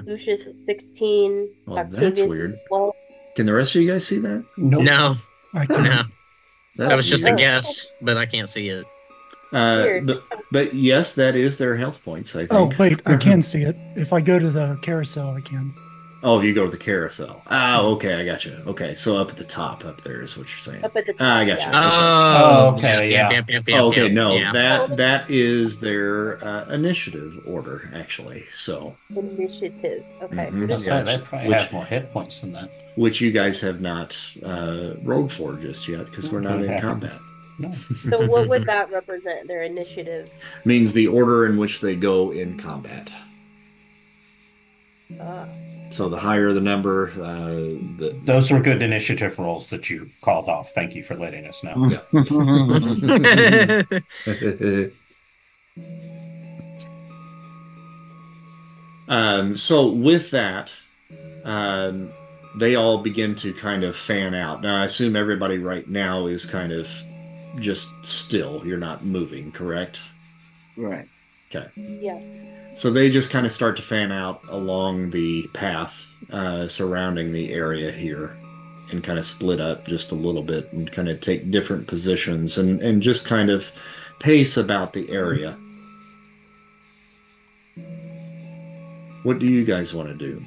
Lucius is 16. Well, Octavius that's weird. is 12. Can the rest of you guys see that? Nope. No. No. That was just weird. a guess, but I can't see it. But yes, that is their health points, I think. Oh, wait, I can see it. If I go to the carousel, I can. Oh, you go to the carousel. Oh, okay, I got you. Okay, so up at the top, up there is what you're saying. Up at the top. I got you. Oh, okay, yeah. Okay, no, yeah. that is their initiative order, actually. So Initiative. Okay. Mhm. That's Yeah, right. They probably have more hit points than that. which you guys have not rolled for just yet because we're not in combat. No. So what would that represent? Their initiative? Means the order in which they go in combat. So the higher the number, Those were good initiative rolls that you called off. Thank you for letting us know. So with that, they all begin to kind of fan out. Now, I assume everybody right now is kind of just still. You're not moving, correct? Right. Okay. Yeah. So they just kind of start to fan out along the path surrounding the area here and kind of split up just a little bit and kind of take different positions and just kind of pace about the area. What do you guys want to do?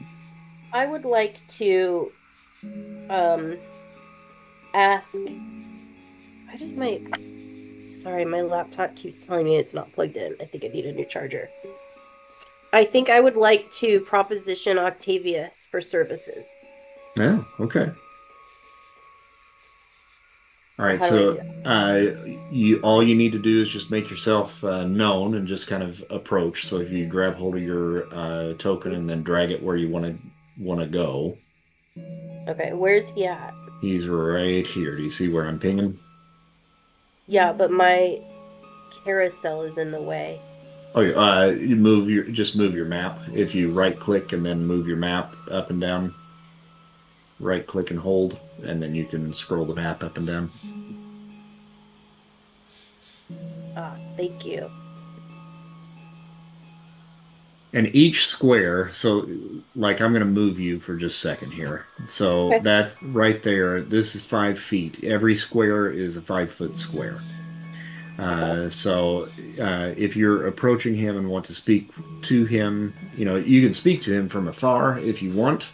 I would like to ask. Why does my laptop keeps telling me it's not plugged in. I think I need a new charger. I think I would like to proposition Octavius for services. Oh, okay. All right, so all you need to do is just make yourself known and just kind of approach. So if you grab hold of your token and then drag it where you want to go. Okay, where's he at? He's right here. Do you see where I'm pinging? Yeah, but my carousel is in the way. Oh, you just move your map. If you right click and then move your map up and down, right click and hold, and then you can scroll the map up and down. Thank you. And each square, so like I'm going to move you for just a second here. So Okay. That's right there. This is 5 feet. Every square is a 5-foot square. So if you're approaching him and want to speak to him, you can speak to him from afar if you want.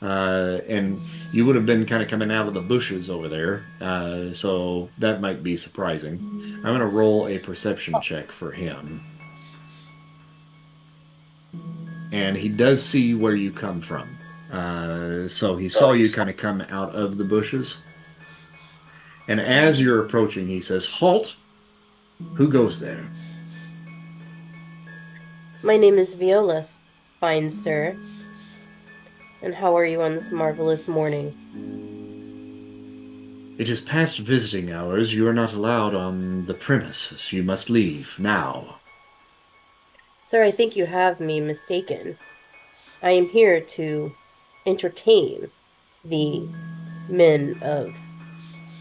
And you would have been kind of coming out of the bushes over there. So that might be surprising. I'm going to roll a perception check for him. And he does see where you come from. So he saw you kind of come out of the bushes. And as you're approaching, he says, "Halt! Who goes there?" My name is Viola, fine sir. And how are you on this marvelous morning? "It is past visiting hours. You are not allowed on the premises. You must leave now." Sir, I think you have me mistaken. I am here to entertain the men of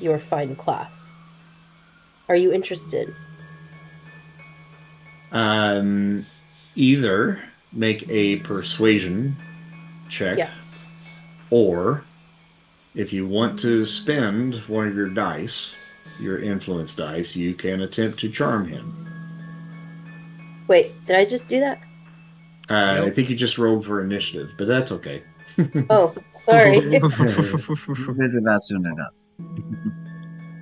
your fine class. Are you interested? Either make a persuasion check, Yes. or if you want to spend one of your dice, your influence dice, you can attempt to charm him. Wait, did I just do that? I think you just rolled for initiative, but that's okay. Oh, sorry. We did that soon enough.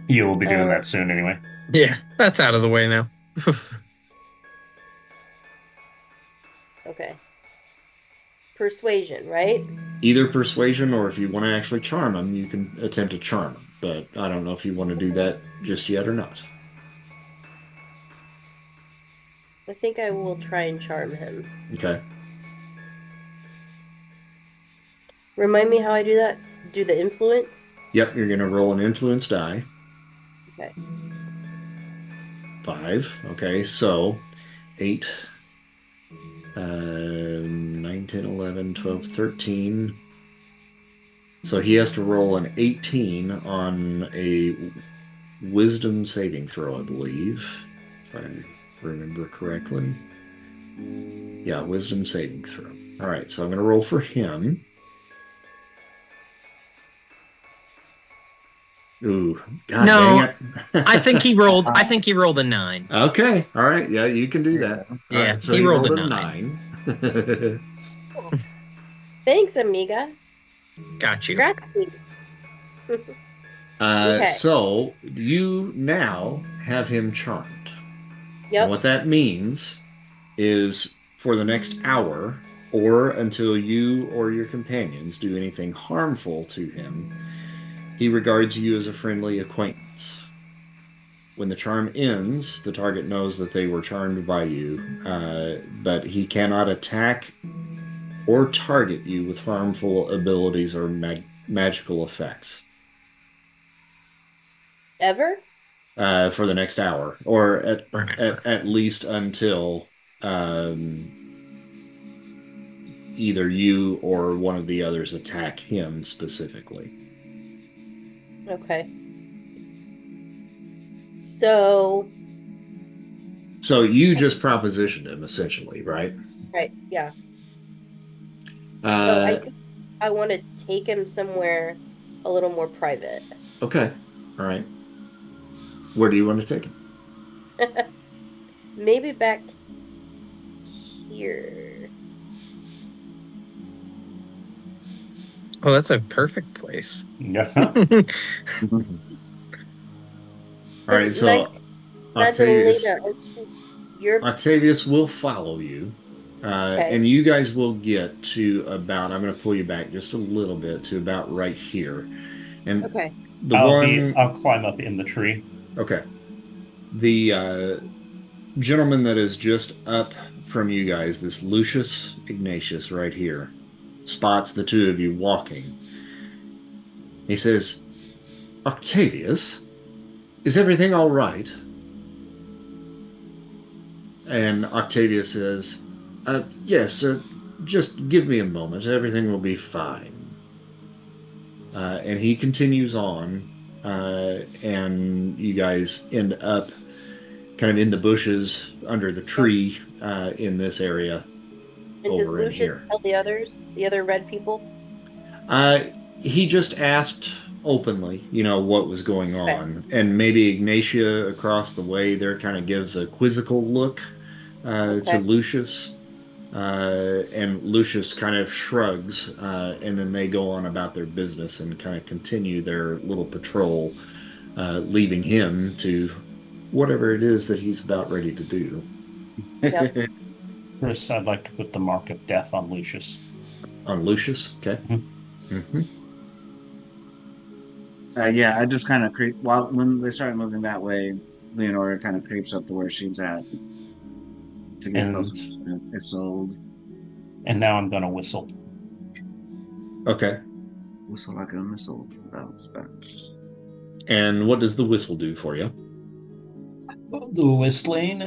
You will be doing that soon anyway. Yeah, that's out of the way now. Okay. Persuasion, right? Either persuasion, or if you want to actually charm him, you can attempt to charm him. But I don't know if you want to do that just yet or not. I think I will try and charm him. Okay. Remind me how I do that? Do the influence? Yep, you're going to roll an influence die. Okay. 5. Okay, so 8, 9, 10, 11, 12, 13. So he has to roll an 18 on a wisdom saving throw, I believe, if I remember correctly. Yeah, wisdom saving throw. All right, so I'm going to roll for him. Ooh, God No, dang it. I think he rolled a 9. Okay, all right, yeah, you can do that. All Yeah, right, so he rolled a 9. Thanks, amiga. Got you. Grazie. Okay. So you now have him charmed. And Yep. what that means is for the next hour, or until you or your companions do anything harmful to him, he regards you as a friendly acquaintance. When the charm ends, the target knows that they were charmed by you, but he cannot attack or target you with harmful abilities or magical effects. Ever? For the next hour, or at least until either you or one of the others attack him specifically. Okay. So you just propositioned him essentially, right? Right, yeah. So I want to take him somewhere a little more private. Okay. All right. Where do you want to take him? Maybe back here. Oh, that's a perfect place. Yeah. All right, so Octavius, you're... Octavius will follow you, Okay. and you guys will get to about, I'm going to pull you back just a little bit to about right here. And Okay. I'll climb up in the tree. Okay. The gentleman that is just up from you guys, this Lucius Ignatius right here, spots the two of you walking. He says, Octavius, is everything all right? And Octavius says, yes, just give me a moment. Everything will be fine. And he continues on, and you guys end up kind of in the bushes under the tree in this area. And does Lucius tell the other red people? He just asked openly, what was going on. Okay. And maybe Ignatia across the way there kind of gives a quizzical look to Lucius. And Lucius kind of shrugs, and then they go on about their business and kind of continue their little patrol, leaving him to whatever it is that he's about ready to do. Yep. First, I'd like to put the mark of death on Lucius. On Lucius? Okay. Mm-hmm. Yeah, I just kind of creep. When they started moving that way, Leonora kind of creeps up to where she's at to get closer to Isolde. And now I'm going to whistle. Okay. Whistle like a missile. And what does the whistle do for you? The whistling,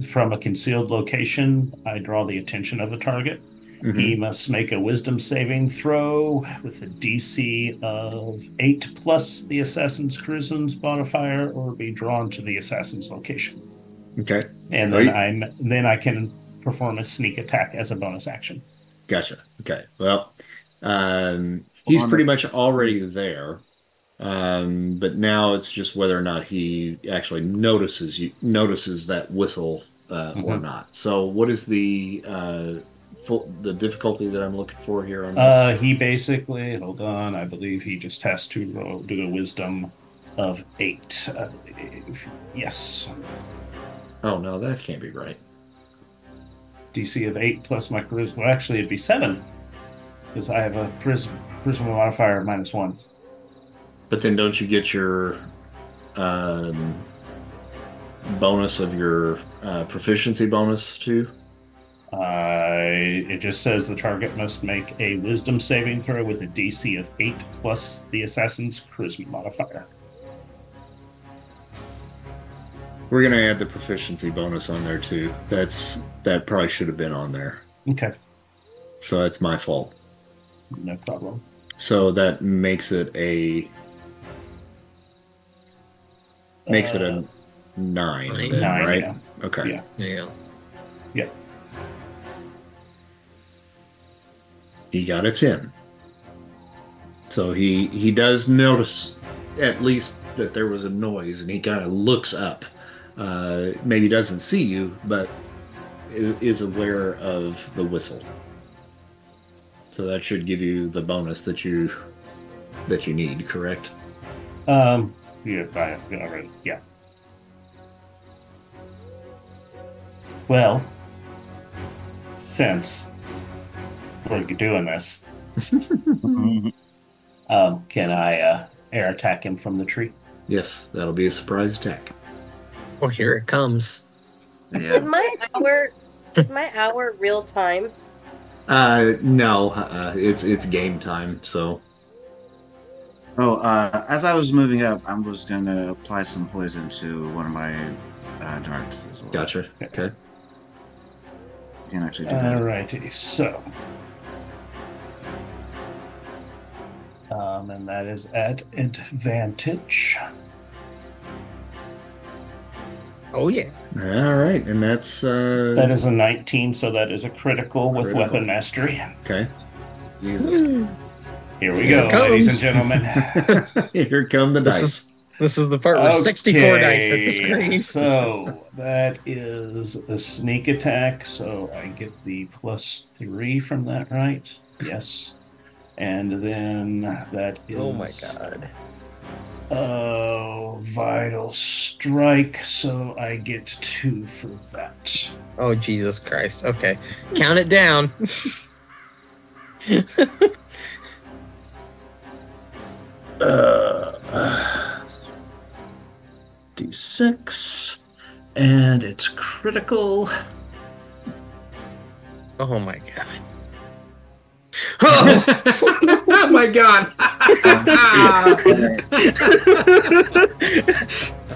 from a concealed location, I draw the attention of the target. Mm-hmm. He must make a wisdom saving throw with a DC of 8 plus the assassin's charisma modifier, or be drawn to the assassin's location. Okay. And then I can perform a sneak attack as a bonus action. Gotcha. Okay. Well, he's pretty much already there. But now it's just whether or not he actually notices that whistle or not. So what is the difficulty that I'm looking for here on this? He basically, hold on, I believe he just has to do a wisdom of 8. Yes. Oh no, that can't be right. DC of 8 plus my charisma. Well, actually it'd be 7 because I have a charisma modifier of -1. But then don't you get your bonus of your proficiency bonus too? It just says the target must make a wisdom saving throw with a DC of 8 plus the assassin's charisma modifier. We're going to add the proficiency bonus on there too. That probably should have been on there. Okay. So that's my fault. No problem. So that makes it a 9 then, 9, right? Yeah. Okay. Yeah. He got a 10. So he does notice at least that there was a noise, and he kind of looks up. Maybe doesn't see you, but is aware of the whistle. So that should give you the bonus that you need, correct? Yeah, already. Yeah. Well, since we're doing this, can I air attack him from the tree? Yes, that'll be a surprise attack. Oh, here it comes. Yeah. Is my hour real time? No, it's game time. So Oh, as I was moving up, I was going to apply some poison to one of my darts as well. gotcha. Okay. You can actually do that. Alrighty, so. And that is at advantage. Oh yeah. All right, and that's That is a 19, so that is a critical with Critical. weapon mastery. okay. Jesus. Here we Here go, it comes. ladies and gentlemen. Here come the dice. This is the part where 64 dice hit the screen. So that is a sneak attack, so I get the +3 from that, right? Yes. And then that is Oh my god. vital strike, so I get 2 for that. Oh Jesus Christ. Okay. Count it down. D6, and it's critical. Oh my god. Oh my god.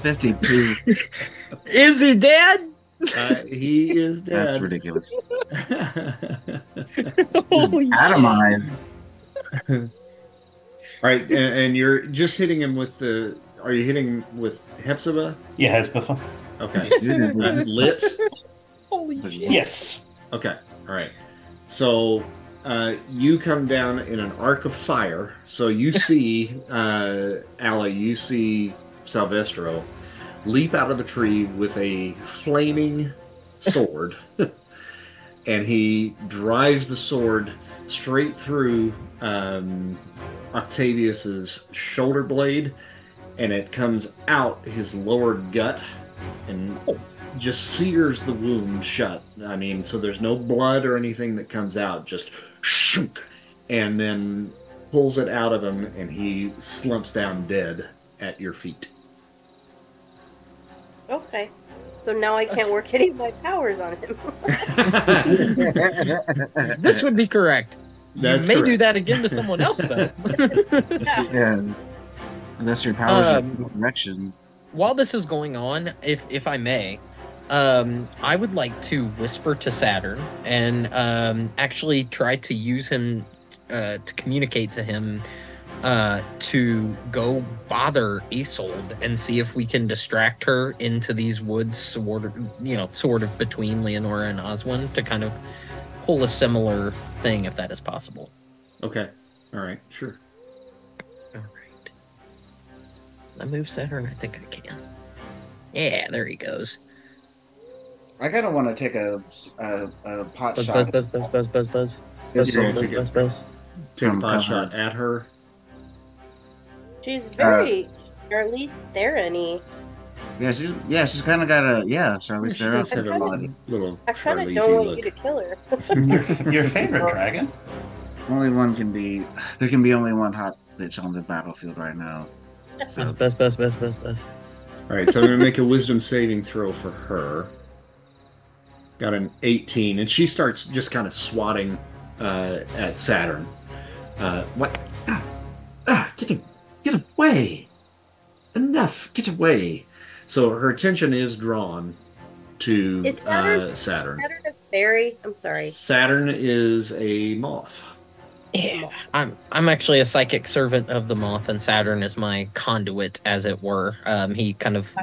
52. Is he dead? He is dead. That's ridiculous. Holy Atomized. All right, and you're just hitting him with the. Are you hitting with Hepzibah? Yeah, it's before. Okay. Dude, That's lit. Holy shit. Yes. Okay. All right. So you come down in an arc of fire. So you see, Ali, you see Salvestro leap out of the tree with a flaming sword. And he drives the sword straight through Octavius's shoulder blade. And it comes out his lower gut and just sears the wound shut. I mean, so there's no blood or anything that comes out, just shoot, and then pulls it out of him, and he slumps down dead at your feet. Okay. So now I can't work any of my powers on him. This would be correct. That's you may do correct. that again to someone else, though. Yeah. Unless your powers are in both direction. While this is going on, if I may, I would like to whisper to Saturn and actually try to use him to communicate to him to go bother Isolde and see if we can distract her into these woods, sort of between Leonora and Oswin, to kind of pull a similar thing, if that is possible. Okay. All right. Sure. All right. I move Saturn. I think I can. Yeah, there he goes. I kind of want to take a pot Buzz, shot. buzz, buzz, buzz, buzz, buzz, buzz. Buzz, Yeah, buzz, take buzz, buzz, buzz. Take a From pot cover. shot at her. She's very, or at least there any. Yeah, she's kind of got a Charlize She Theron does have a kinda- little I kind of Charlize-y don't want look. you to kill her. Your favorite dragon? Only one can be. There can be only one hot bitch on the battlefield right now. So Buzz, buzz, buzz, buzz, buzz. All right, so I'm going to make a wisdom saving throw for her. Got an 18, and she starts just kind of swatting at Saturn. What? Get away! Enough! Get away! So her attention is drawn to Is Saturn- Saturn. Saturn a fairy? I'm sorry. Saturn is a moth. Yeah, I'm actually a psychic servant of the moth, and Saturn is my conduit, as it were. He kind of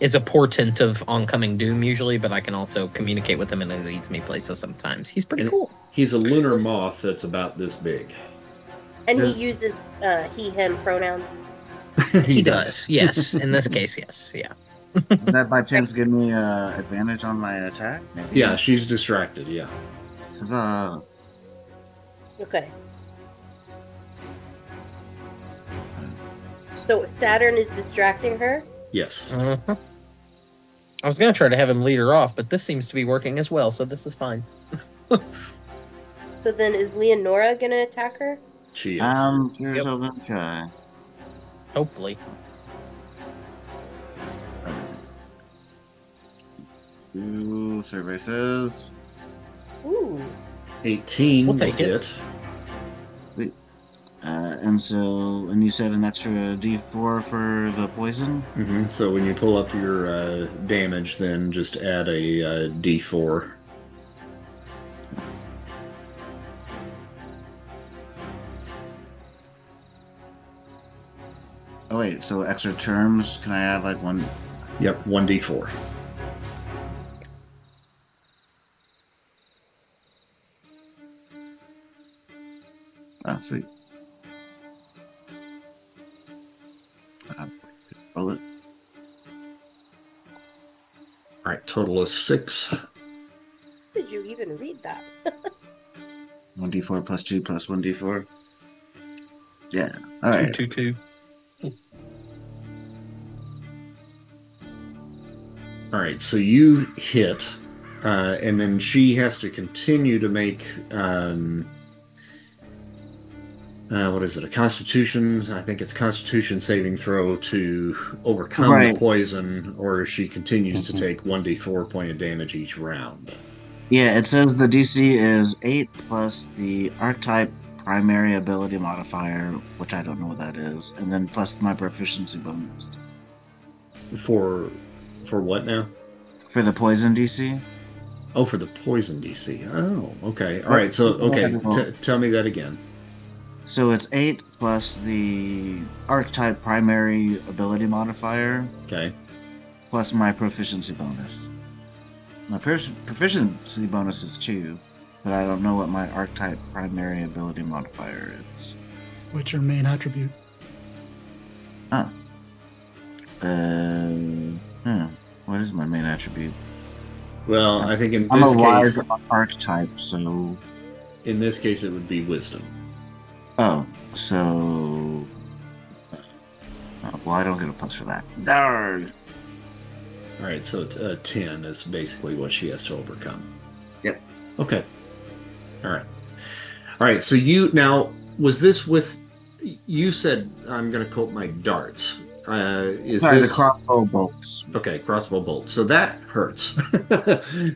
is a portent of oncoming doom usually, but I can also communicate with him, and it leads me places sometimes. He's pretty And cool. He's a lunar moth that's about this big. And he Yeah. uses he/him pronouns. He does. Yes, in this case, yes. Yeah. would that by chance give me advantage on my attack? Maybe? Yeah, she's distracted. Yeah. 'Cause, Okay. So Saturn is distracting her? Yes. I was going to try to have him lead her off, but this seems to be working as well, so this is fine. So then is Leonora going to attack her? She is. Here's a little try. Hopefully. Ooh, survey says. Ooh. 18 We'll take it. Sweet. And you said an extra D4 for the poison? So when you pull up your damage, then just add a D4. Oh wait, so extra terms, can I add like one? Yep, 1D4. Oh, sweet. Roll it. All right, total is 6. How did you even read that? 1D4 plus 2 plus 1D4. Yeah. All right. 2. All right, so you hit, and then she has to continue to make, what is it, a Constitution? I think it's Constitution saving throw to overcome the poison, or she continues to take 1d4 point of damage each round. Yeah, it says the DC is 8 plus the archetype primary ability modifier, which I don't know what that is, and then plus my proficiency bonus. For what now? For the poison DC? Oh, for the poison DC. Oh, okay. All right, so, okay, tell me that again. So it's 8 plus the archetype primary ability modifier. Okay. Plus my proficiency bonus. My proficiency bonus is 2, but I don't know what my archetype primary ability modifier is. What's your main attribute? What is my main attribute? Well, I think in I'm this a case, wise archetype, so in this case it would be wisdom. oh, so well, I don't get a plus for that. Darn. All right, so 10 is basically what she has to overcome. Yep. Okay. All right. So was this with? You said I'm going to coat my darts. The crossbow bolts. Okay, crossbow bolts. So that hurts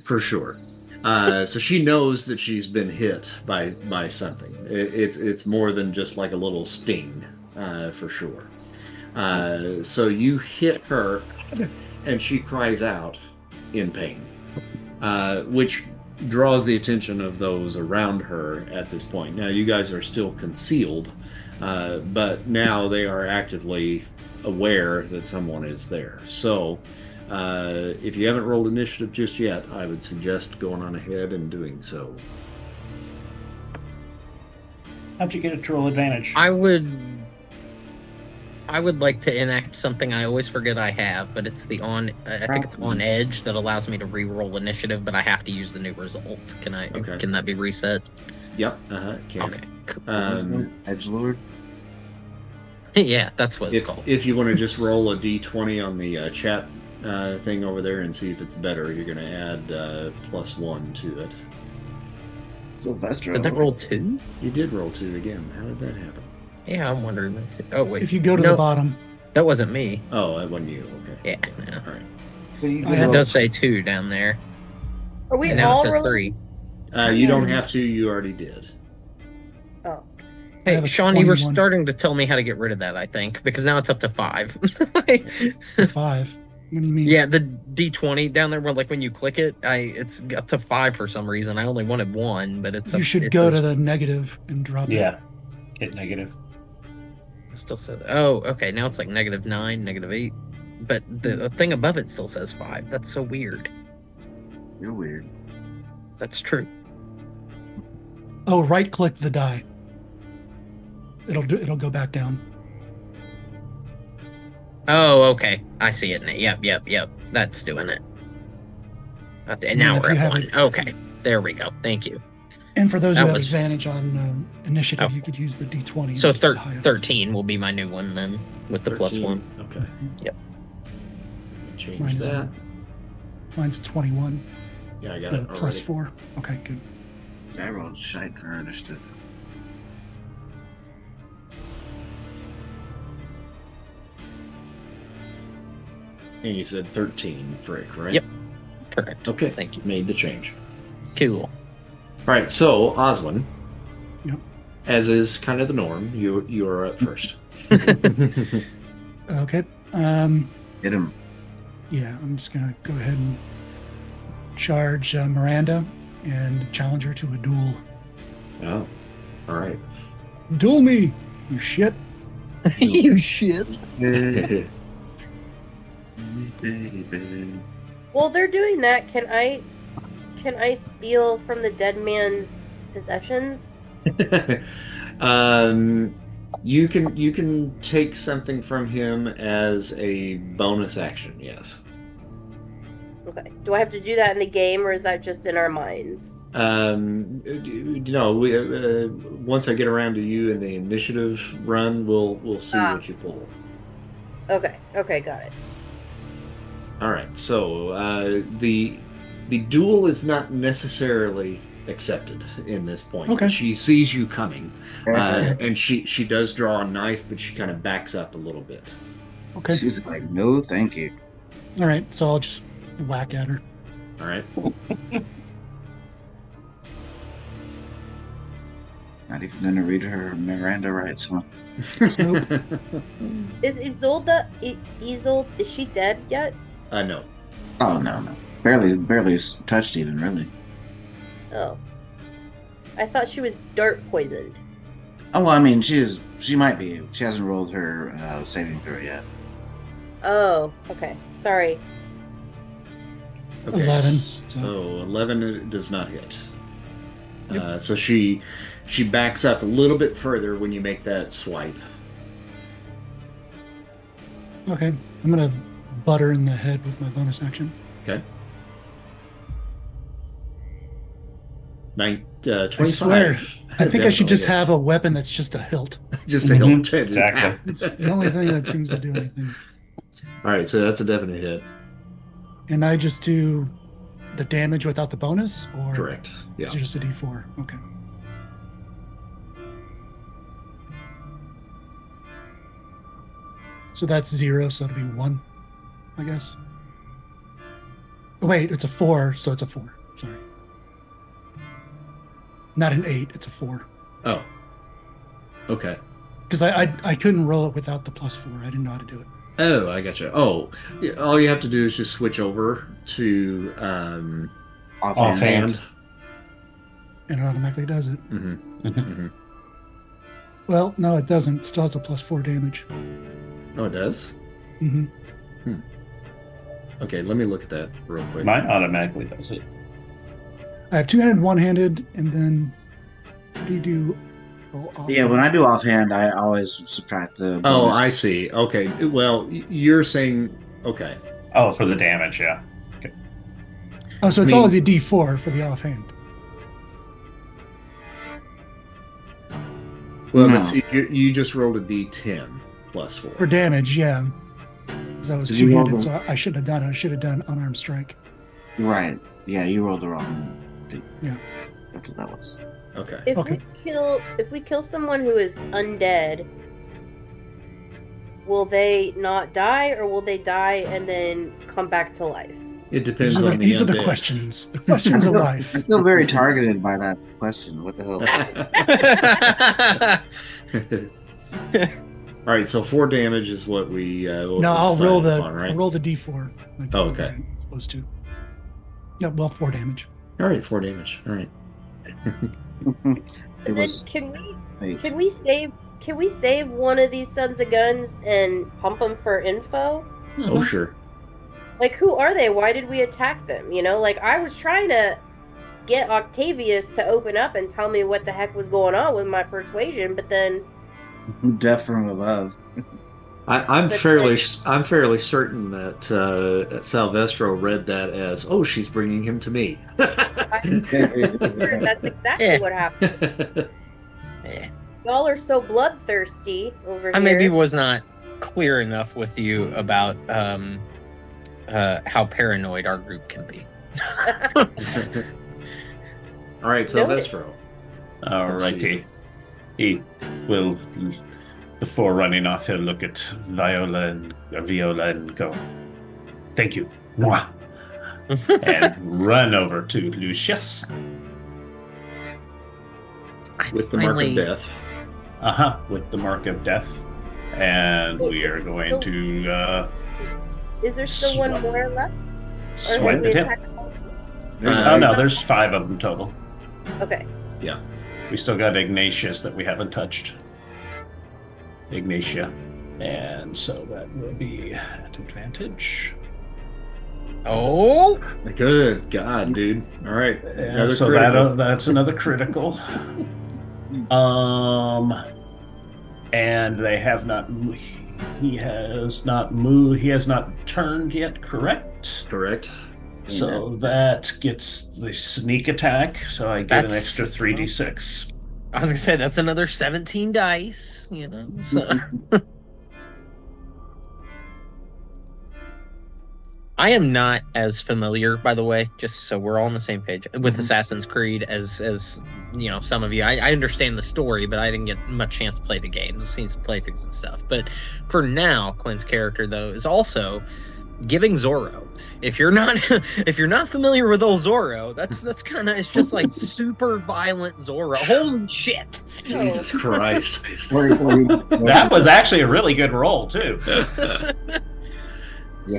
for sure. So she knows that she's been hit by something. It's more than just like a little sting, for sure. So you hit her, and she cries out in pain, which draws the attention of those around her at this point. Now you guys are still concealed, but now they are actively aware that someone is there. So if you haven't rolled initiative just yet, I would suggest going on ahead and doing so. How'd you get it to roll advantage? I would like to enact something I always forget I have, but it's the I think it's on edge that allows me to re-roll initiative, but I have to use the new result. Can that be reset? Yep. Can. Okay. Edgelord. Yeah, that's what it's called. If you want to just roll a d20 on the chat thing over there and see if it's better, you're going to add +1 to it. Sylvester. Did that roll 2? You did roll 2 again. How did that happen? Yeah, I'm wondering that too. Oh, wait. If you go to the bottom. That wasn't me. Oh, that wasn't you. Okay. Yeah. No. All right. It does say 2 down there. Are we and now all it says rolling? 3. You don't have to. You already did. Oh. Hey, Sean, you 21. were starting to tell me how to get rid of that, I think, because now it's up to 5. 5. What do you mean? Yeah, the D20 down there, where like when you click it, it's up to 5 for some reason. I only wanted 1, but it's. You should go to the negative and drop it. Yeah, hit negative. It still says. Oh, okay. Now it's like -9, -8, but the thing above it still says 5. That's so weird. You're weird. That's true. Oh, right click the die. It'll go back down. Oh, okay. I see it now. Yep. That's doing it. And now we're at 1. Okay. There we go. Thank you. And for those That who have was- advantage on initiative, Oh. you could use the D20. So which is the highest. 13 will be my new one then, with the 13. +1. Okay. Yep. Change Mine is that. Mine's a 21. Yeah, I got The it already. +4. Okay, good. I rolled shite for initiative. And you said 13, Frick, right? Yep. Correct. Okay. Thank you. Made the change. Cool. All right, so Oswin. Yep. As is kind of the norm, you are up first. Okay. Hit him. Yeah, I'm just gonna go ahead and charge Miranda and challenge her to a duel. Oh, all right. Duel me, you shit. You shit. Baby. While they're doing that, can I steal from the dead man's possessions? You can take something from him as a bonus action. Yes. Okay. Do I have to do that in the game, or is that just in our minds? We once I get around to you in the initiative run, we'll see what you pull. Okay. Okay, got it. All right. So the duel is not necessarily accepted in this point. Okay. She sees you coming, and she does draw a knife, but she kind of backs up a little bit. Okay. She's like, no, thank you. All right, so I'll just whack at her. All right. Not even gonna read her Miranda rights, huh? Nope. Is Isolde, is she dead yet? No. Oh no. Barely touched even, really. Oh. I thought she was dirt poisoned. Oh well, I mean she might be. She hasn't rolled her saving throw yet. Oh, okay. Sorry. Okay. 11, So so- 11 does not hit. Yep. So she backs up a little bit further when you make that swipe. Okay, I'm gonna butt her in the head with my bonus action. Okay. 25. I swear, I think I should just Definitely have a weapon that's just a hilt. hits. Just a hilt. Exactly. It's the only thing that seems to do anything. All right, so that's a definite hit. And I just do the damage without the bonus, or Correct. Yeah. is it just a D4? Okay. So that's 0, so it'll be 1, I guess. Oh, wait, it's a 4, so it's a 4. Sorry. Not an 8, it's a 4. Oh. Okay. Because I couldn't roll it without the +4. I didn't know how to do it. Oh, I gotcha. Oh, yeah, all you have to do is just switch over to offhand. And it automatically does it. Mm-hmm. Mm-hmm. Well, no, it doesn't. It still has a +4 damage. Oh, it does? hmm Okay, let me look at that real quick. Mine automatically does it. I have two-handed, one-handed, and then what do you do? Roll off. Yeah, when I do offhand, I always subtract the. Oh, bonus. I see. Okay. Well, you're saying okay. Oh, for the damage, yeah. Oh, so it's I mean- always a D4 for the offhand. Well, No. let's see. You just rolled a D10 plus 4. For damage, yeah. Because I was Did you roll two-handed, the- so I should have done it. I should have done unarmed strike. Right. Yeah, you rolled the wrong. Yeah. That's what that was. Okay. Okay. If we kill someone who is undead, will they not die, or will they die and then come back to life? It depends on These are the undead. questions. The questions of life. I feel very targeted by that question. What the hell? All right. So 4 damage is what we. No, I'll roll the right? I'll roll the D4. Like Oh, okay. I'm supposed to. Yeah, well, 4 damage. All right. 4 damage. All right. It And was then eight. can we save one of these sons of guns and pump them for info? Oh, sure. Like, who are they? Why did we attack them? You know, like, I was trying to get Octavius to open up and tell me what the heck was going on with my persuasion, but then Death from above. I'm But fairly certain that Salvestro read that as, "Oh, she's bringing him to me." I'm sure that's exactly what happened. Yeah. Y'all are so bloodthirsty over I here. maybe was not clear enough with you about how paranoid our group can be. All right, Salvestro. Alrighty. He will, before running off, he'll look at Viola and go, "Thank you." Mwah. And run over to Lucius. With the mark of death. With the mark of death. And we are going to... Is there still one more left? Swipe at him. No, there's 5 of them total. Okay. Yeah. We still got Ignatius that we haven't touched. Ignatia. And so that will be at advantage. Oh! Good God, dude. All right. So that's another critical. And they have not... He has not moved. He has not turned yet, correct? Correct. So that gets the sneak attack. So I get an extra 3d6. I was gonna say that's another 17 dice. You know. So. I am not as familiar, by the way, just so we're all on the same page, with Assassin's Creed as you know, some of you. I understand the story, but I didn't get much chance to play the games. I've seen some playthroughs and stuff. But for now, Clint's character though is also giving Zorro. If you're not familiar with old Zorro, that's kind of, it's just like super violent Zorro. Holy shit! Jesus Christ! That was actually a really good roll too.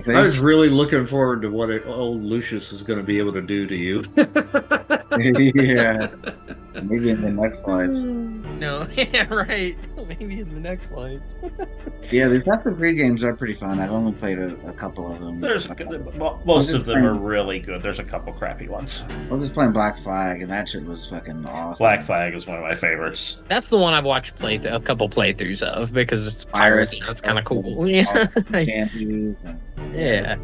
I was really looking forward to what old Lucius was going to be able to do to you. Yeah. Maybe in the next slide. No, yeah, right. Maybe in the next slide. Yeah, the Assassin's Creed games are pretty fun. I've only played a couple of them. Most of them are really good. There's a couple crappy ones. I was just playing Black Flag, and that shit was fucking awesome. Black Flag is one of my favorites. That's the one I've watched a couple playthroughs of because it's pirates. That's kind of cool. Yeah. Yeah.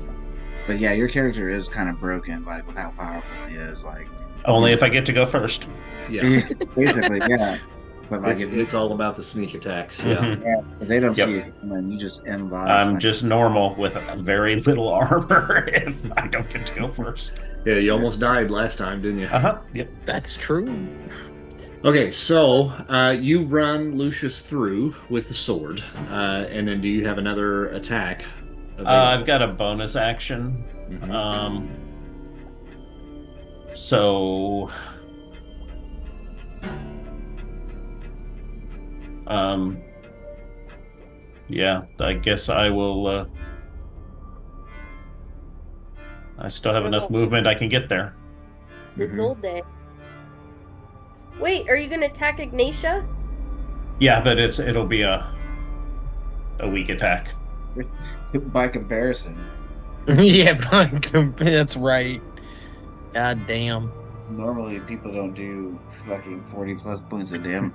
But yeah, your character is kind of broken, like with how powerful he is. Like only if I get to go first. Yeah. Basically, yeah. But like it's all about the sneak attacks. Yeah. Mm-hmm. Yeah. If they don't see you, and then you just end live. I'm just normal with very little armor if I don't get to go first. Yeah, you almost died last time, didn't you? Yep. That's true. Okay, so you run Lucius through with the sword, and then do you have another attack? I've got a bonus action. So yeah, I guess I will I still have enough movement I can get there. This old day. Wait, are you gonna attack Ignatia? Yeah, but it'll be a weak attack. By comparison. Yeah, that's right. God damn. Normally people don't do fucking 40 plus points of damage.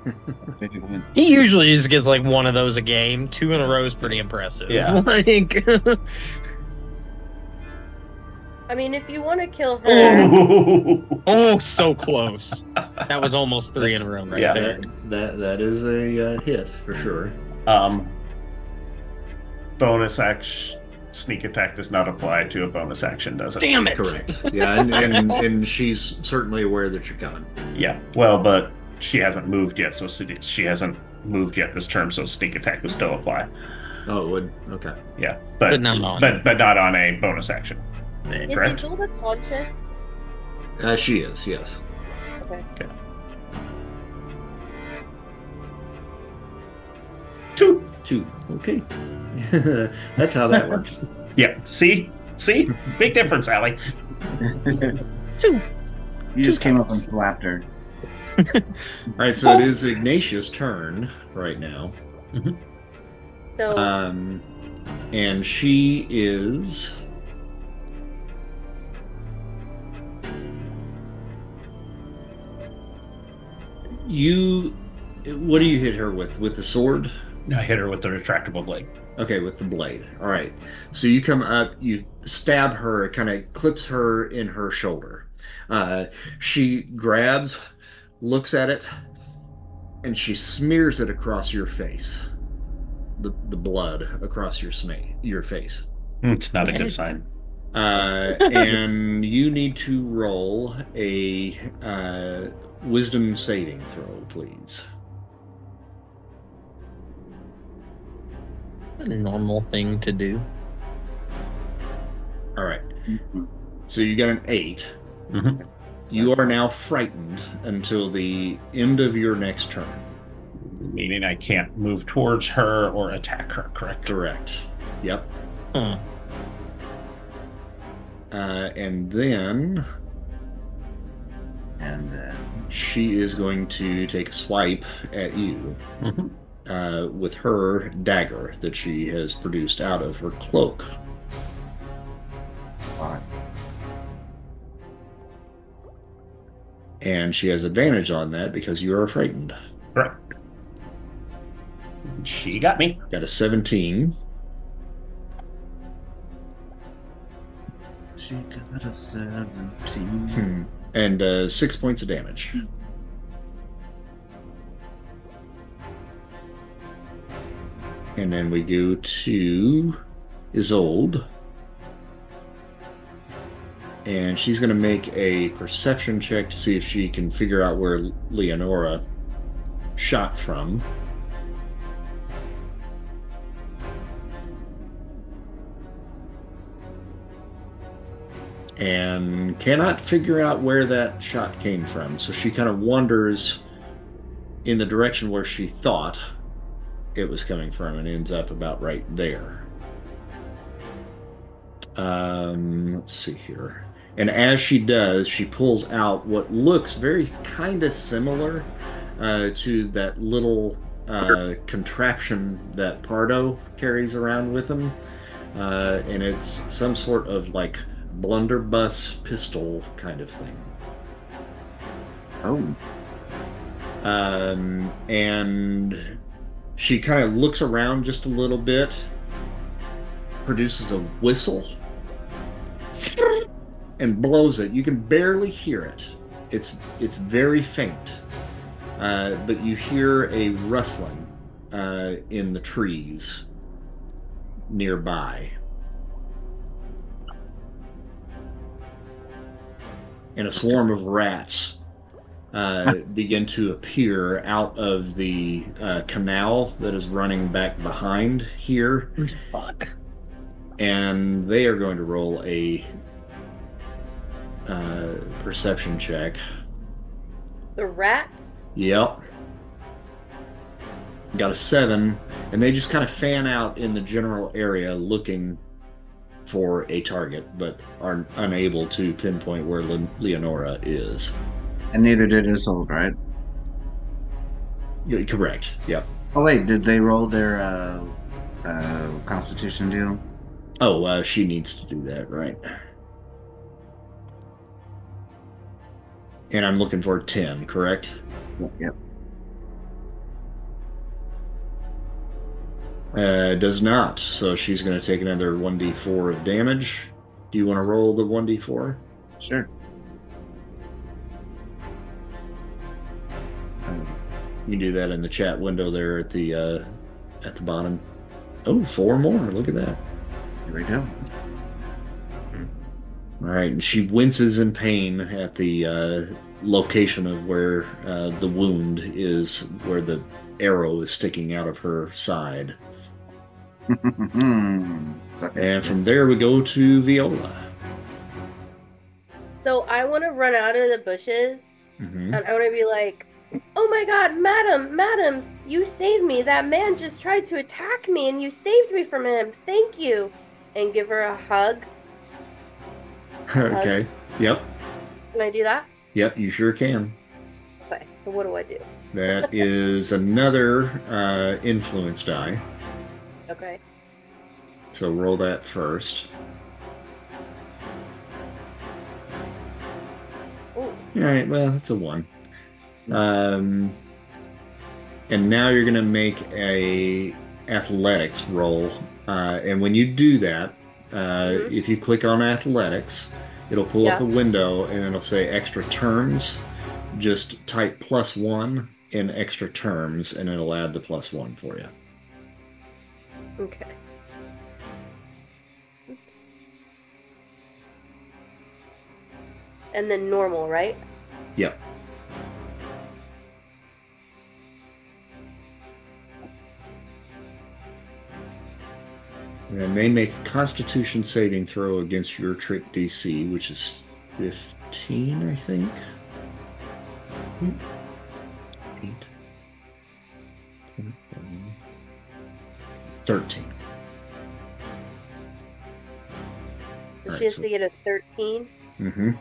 He usually just gets like one of those a game. 2 in a row is pretty impressive. Yeah. Like I mean, if you want to kill her. Oh, so close. That was almost 3 in a row right there. That is a hit for sure. Bonus action sneak attack does not apply to a bonus action, does it? Damn it! Correct. Yeah, and she's certainly aware that you're coming. Yeah. Well, but she hasn't moved yet, so she hasn't moved yet this term, so sneak attack would still apply. Oh, it would. Okay. Yeah, but not on. But not on a bonus action. Is Correct? Isolda conscious? She is. Yes. Okay. 2. Okay. That's how that works. Yeah. See? Big difference, Allie. 2. You just came up and slapped her. All right, so it is Ignatius' turn right now. So. And she is. What do you hit her with? With the sword? I hit her with the retractable blade. Okay, with the blade. All right. So you come up, you stab her, it kind of clips her in her shoulder. She grabs, looks at it, and she smears it across your face. The blood across your face. It's not a good sign. And you need to roll a wisdom saving throw, please. A normal thing to do. All right. So you got an 8. Mm-hmm. You are now frightened until the end of your next turn. Meaning I can't move towards her or attack her, correct? Correct. Yep. Huh. And then she is going to take a swipe at you with her dagger that she has produced out of her cloak. Fine. And she has advantage on that because you are frightened. Correct. She got me. Got a 17. She got a 17. And 6 points of damage. And then we go to Isolde. And she's going to make a perception check to see if she can figure out where Leonora shot from. And cannot figure out where that shot came from. So she kind of wanders in the direction where she thought it was coming from and ends up about right there. Let's see here. And as she does, she pulls out what looks very kind of similar to that little contraption that Pardo carries around with him. And it's some sort of like blunderbuss pistol kind of thing. Oh. And she kind of looks around just a little bit, produces a whistle, and blows it. You can barely hear it. It's very faint, but you hear a rustling in the trees nearby. And a swarm of rats begin to appear out of the canal that is running back behind here. Fuck. And they are going to roll a perception check. The rats? Yep. Got a 7, and they just kind of fan out in the general area looking for a target, but are unable to pinpoint where Leonora is. And neither did Isolde, right? Correct. Yep. Oh wait, did they roll their Constitution deal? Oh, she needs to do that, right? And I'm looking for 10, correct? Yep. Does not. So she's going to take another 1d4 of damage. Do you want to roll the 1d4? Sure. You can do that in the chat window there at the bottom. Oh, 4 more. Look at that. Here we go. All right, and she winces in pain at the location of where the wound is, where the arrow is sticking out of her side. And from there we go to Viola. So I want to run out of the bushes, Mm-hmm. and I want to be like, "Oh my God, madam, you saved me. That man just tried to attack me, and you saved me from him. Thank you." And give her a hug. Okay. Yep. Can I do that? Yep, you sure can. Okay, so what do I do? That is another influence die. Okay. So roll that first. Ooh. All right, well, it's a 1. And now you're going to make a athletics roll. And when you do that, if you click on athletics, it'll pull up a window and it'll say extra terms. Just type +1 in extra terms and it'll add the +1 for you. Okay. Oops. And then normal, right? Yep. And it may make a Constitution saving throw against your trick DC, which is 15, I think. 8, 10, 11, 13. So she has to get a 13? Mm-hmm.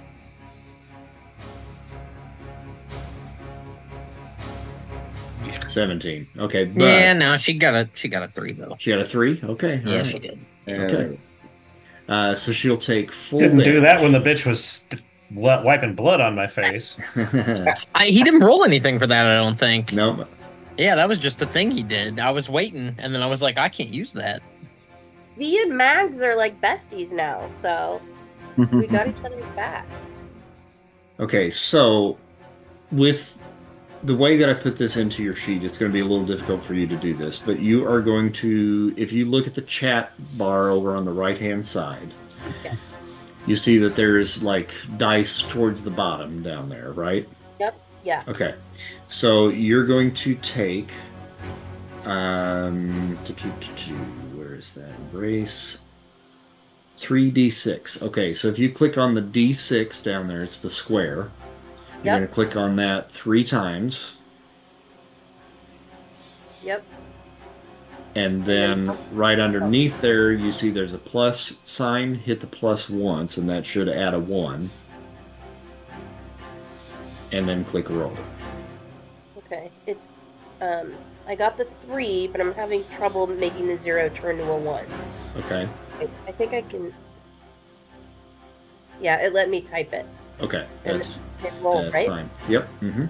Yeah, 17. Okay. But yeah, no, she got a 3 though. She got a 3? Okay. Yeah, right. she did. Okay. So she'll take full Didn't damage. do that when the bitch was wiping blood on my face. He didn't roll anything for that, I don't think. No. Yeah, that was just a thing he did. I was waiting, and then I was like, I can't use that. V and Mags are like besties now, so we got each other's backs. Okay, so with the way that I put this into your sheet, it's going to be a little difficult for you to do this, but you are going to, if you look at the chat bar over on the right-hand side, yes, you see that there's like dice towards the bottom down there, right? Yep, yeah. Okay, so you're going to take, where is that? Embrace. 3d6. Okay, so if you click on the d6 down there, it's the square. You're going to click on that 3 times. Yep. And then right underneath there, you see there's a plus sign. Hit the plus once, and that should add a 1. And then click roll. Okay, it's, I got the 3, but I'm having trouble making the 0 turn to a 1. Okay. I think I can, yeah, it let me type it. Okay, that's roll, right? fine. Yep. Mm-hmm.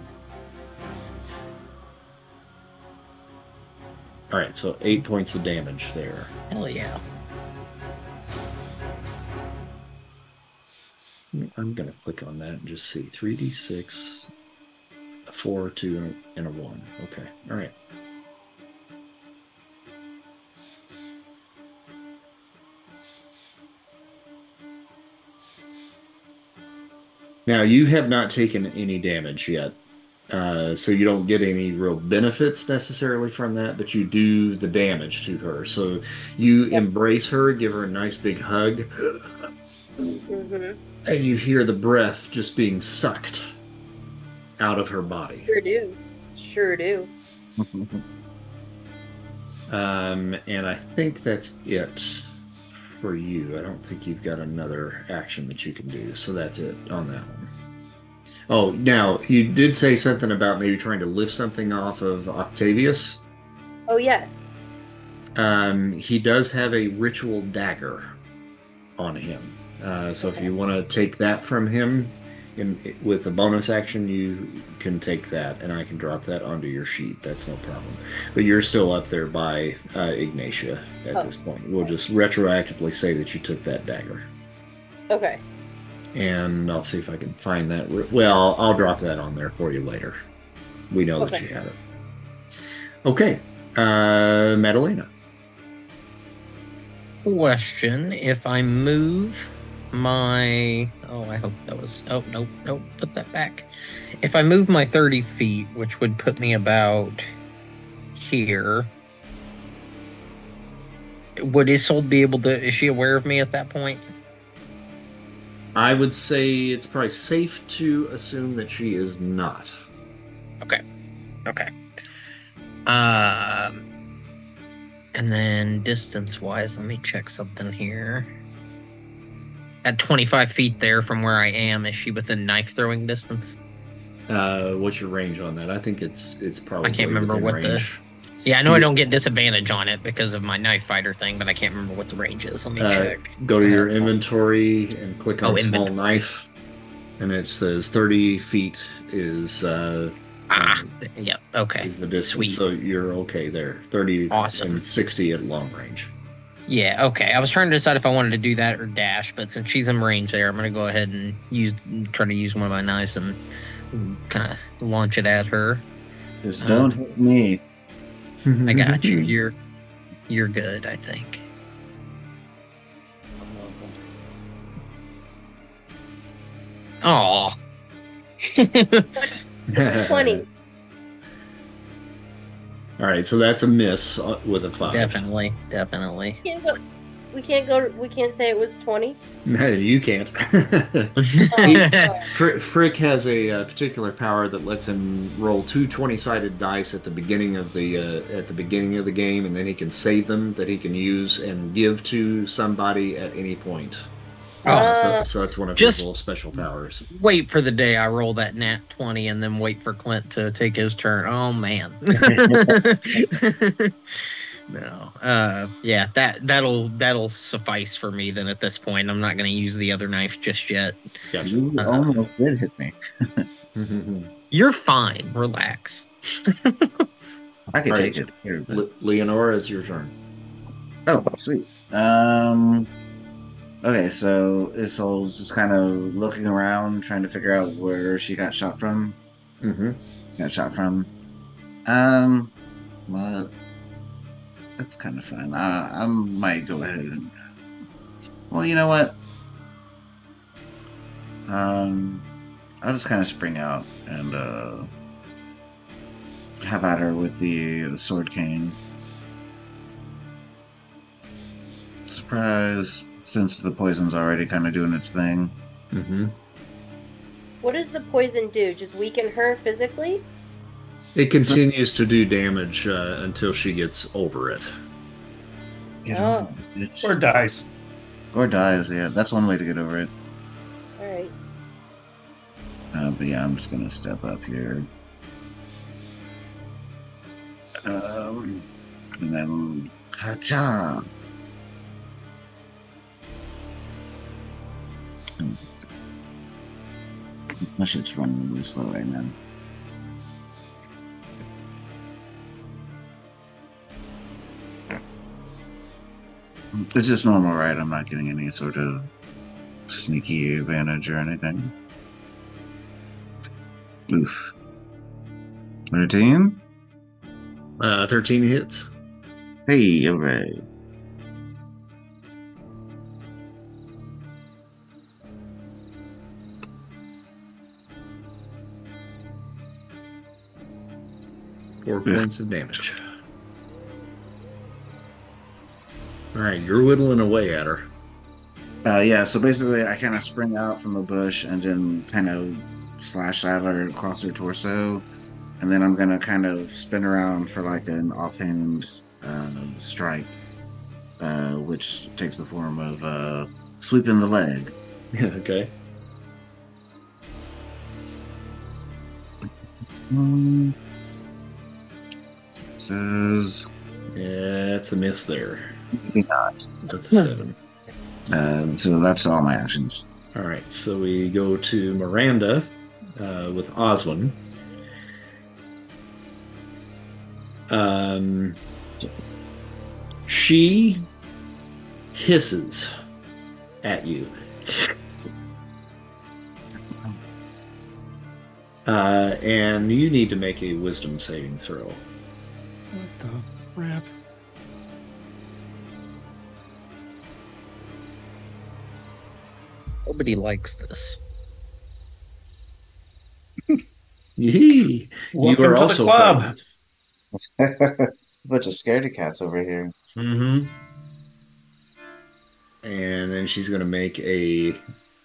All right, so 8 points of damage there. Hell yeah. I'm going to click on that and just see 3d6, a 4, 2, and a 1. Okay, all right. Now, you have not taken any damage yet, so you don't get any real benefits necessarily from that, but you do the damage to her. So you embrace her, give her a nice big hug, and you hear the breath just being sucked out of her body. Sure do. Sure do. And I think that's it for you. I don't think you've got another action that you can do, so that's it on that one. Oh, now you did say something about maybe trying to lift something off of Octavius. Oh yes. He does have a ritual dagger on him, so if you want to take that from him with a bonus action, you can take that, and I can drop that onto your sheet. That's no problem. But you're still up there by Ignatia at this point. We'll just retroactively say that you took that dagger. Okay. And I'll see if I can find that. Well, I'll drop that on there for you later. We know that you have it. Okay. Madalena. Question: if I move my... Oh, I hope that was... Oh, nope, put that back. If I move my 30 feet, which would put me about here, would Isolde be able to... Is she aware of me at that point? I would say it's probably safe to assume that she is not. Okay. And then distance-wise, let me check something here. At 25 feet there from where I am, is she within knife-throwing distance? What's your range on that? I think it's probably. I can't remember what range. Yeah, I know I don't get disadvantage on it because of my knife fighter thing, but I can't remember what the range is. Let me check. Go to your inventory and click on small knife, and it says 30 feet is Yep. Okay. Is the distance. Sweet. So you're okay there. 30 Awesome. and 60 at long range. Yeah, okay. I was trying to decide if I wanted to do that or dash, but since she's in range there, I'm gonna go ahead and try to use one of my knives and kind of launch it at her. Just don't hit me. I got you. You're good, I think. Oh. 20. All right, so that's a miss with a 5. Definitely. We can't say it was 20. No, you can't. Frick has a particular power that lets him roll 2 20-sided dice at the beginning of the game, and then he can save them that he can use and give to somebody at any point. So that's one of his little special powers. Wait for the day I roll that nat 20 and then wait for Clint to take his turn. Oh man. No. Yeah, that'll suffice for me then at this point. I'm not gonna use the other knife just yet. Gotcha. You almost did hit me. You're fine. Relax. I can take it. Here, Leonora, it's your turn. Oh, sweet. Okay, so Isol's just kind of looking around, trying to figure out where she got shot from. Well, that's kind of fun. I might go ahead and. Well, you know what? I'll just kind of spring out and have at her with the sword cane. Surprise! Since the poison's already kind of doing its thing. What does the poison do? Just weaken her physically? It continues to do damage until she gets over it. Or dies. Or dies, yeah. That's one way to get over it. Alright. But yeah, I'm just gonna step up here. And then... Ha-cha! My shit's running really slow right now. It's just normal, right? I'm not getting any sort of sneaky advantage or anything. Oof. 13? 13 hits. Hey, alright. Four points of damage. All right, you're whittling away at her. Yeah, so basically I kind of spring out from a bush and then kind of slash at her across her torso. And then I'm going to kind of spin around for like an offhand strike, which takes the form of sweeping the leg. Okay. Says... Yeah, it's a miss there. Maybe not. That's a 7. So that's all my actions. All right, so we go to Miranda with Oswin. She hisses at you. And you need to make a wisdom saving throw. What the crap? Nobody likes this. Yee. You are also the club. A bunch of scaredy cats over here. And then she's going to make a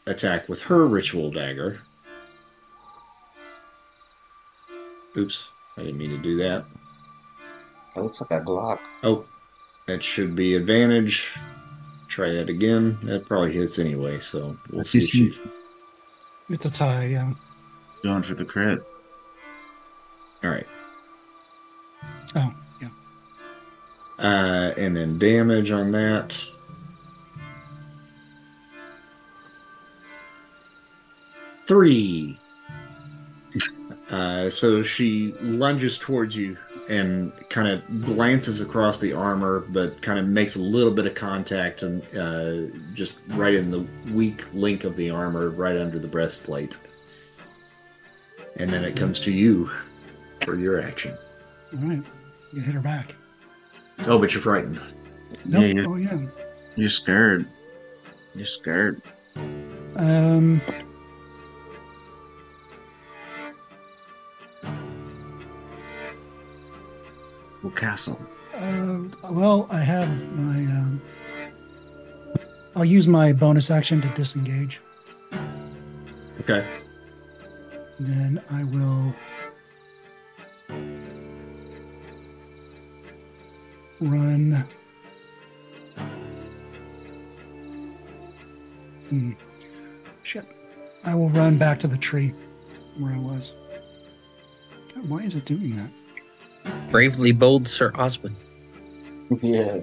attack with her ritual dagger. Oops, I didn't mean to do that. That looks like a Glock. Oh, that should be advantage. Try that again. That probably hits anyway, so we'll see if she... It's a tie, yeah. Going for the crit. All right. Oh, yeah. And then damage on that. 3. So she lunges towards you and kind of glances across the armor, but kind of makes a little bit of contact and just right in the weak link of the armor, right under the breastplate. And then it comes to you for your action. All right. You hit her back. Oh, but you're frightened. Nope. Yeah, Oh, yeah. You're scared. You're scared. Well, castle. Well, I have my. I'll use my bonus action to disengage. Okay. Then I will run. Shit. I will run back to the tree where I was. God, why is it doing that? Bravely bold Sir Oswin. Yeah.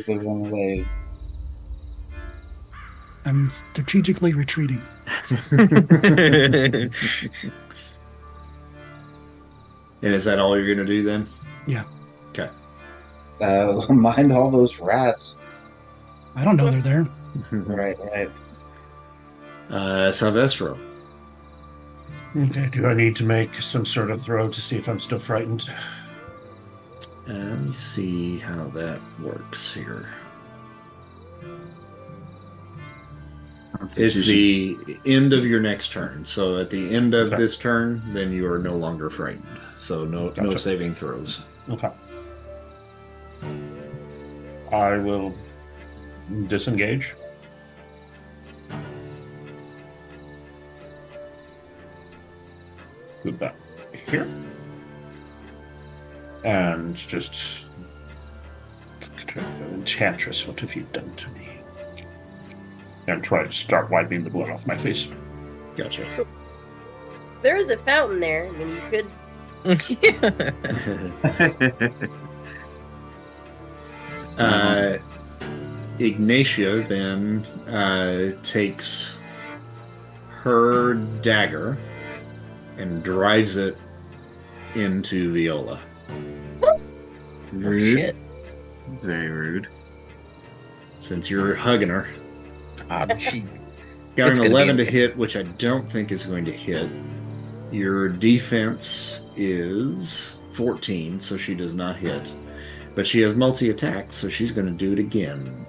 They run away. I'm strategically retreating. And is that all you're going to do then? Yeah. Okay. Mind all those rats. I don't know they're there. Right. Silvestro. Okay, do I need to make some sort of throw to see if I'm still frightened? Let me see how that works here. It's the end of your next turn. So at the end of this turn, then you are no longer frightened. So no saving throws. Okay. I will disengage. Put that here. And just... Enchantress, what have you done to me? And try to start wiping the blood off my face. Gotcha. There is a fountain there. I mean, you could. Ignatia then takes her dagger and drives it into Viola. Rude. Shit. Very rude. Since you're hugging her. She Got It's an gonna be 11 to okay. hit, which I don't think is going to hit. Your defense is 14, so she does not hit. But she has multi-attack, so she's going to do it again.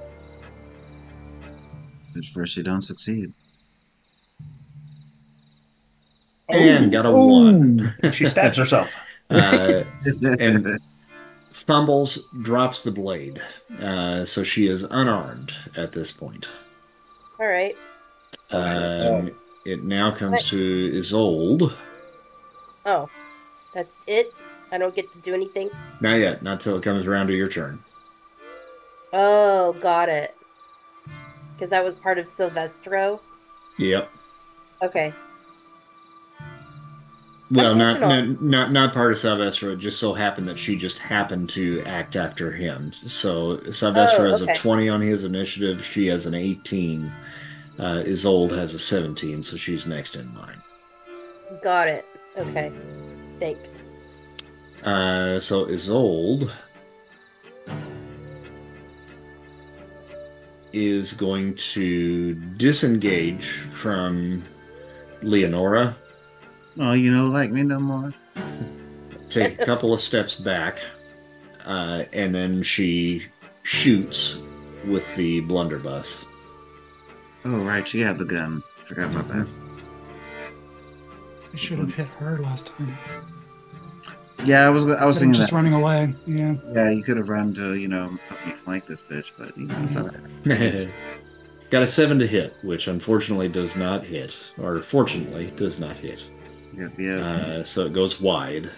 At first, you don't succeed. And got a 1. She stabs herself. And fumbles, drops the blade. So she is unarmed at this point. All right. It now comes to Isolde. Oh, that's it? I don't get to do anything? Not yet, not till it comes around to your turn. Oh, got it. Because that was part of Silvestro? Yep. Okay. Well, Unintentional. not part of Silvestro. It just so happened that she just happened to act after him. So Silvestro has a okay. 20 on his initiative. She has an 18. Isolde has a 17, so she's next in line. Got it. Okay. Thanks. So Isolde is going to disengage from Leonora. Oh, you don't like me no more? Take a couple of steps back, and then she shoots with the blunderbuss. Oh, right. You have the gun. Forgot about that. I should have hit her last time. Yeah, I was But I'm thinking just that. running away. Yeah. Yeah, you could have run to, help me flank this bitch, but, it's all right. Got a 7 to hit, which unfortunately does not hit, or fortunately does not hit. Yeah. So it goes wide,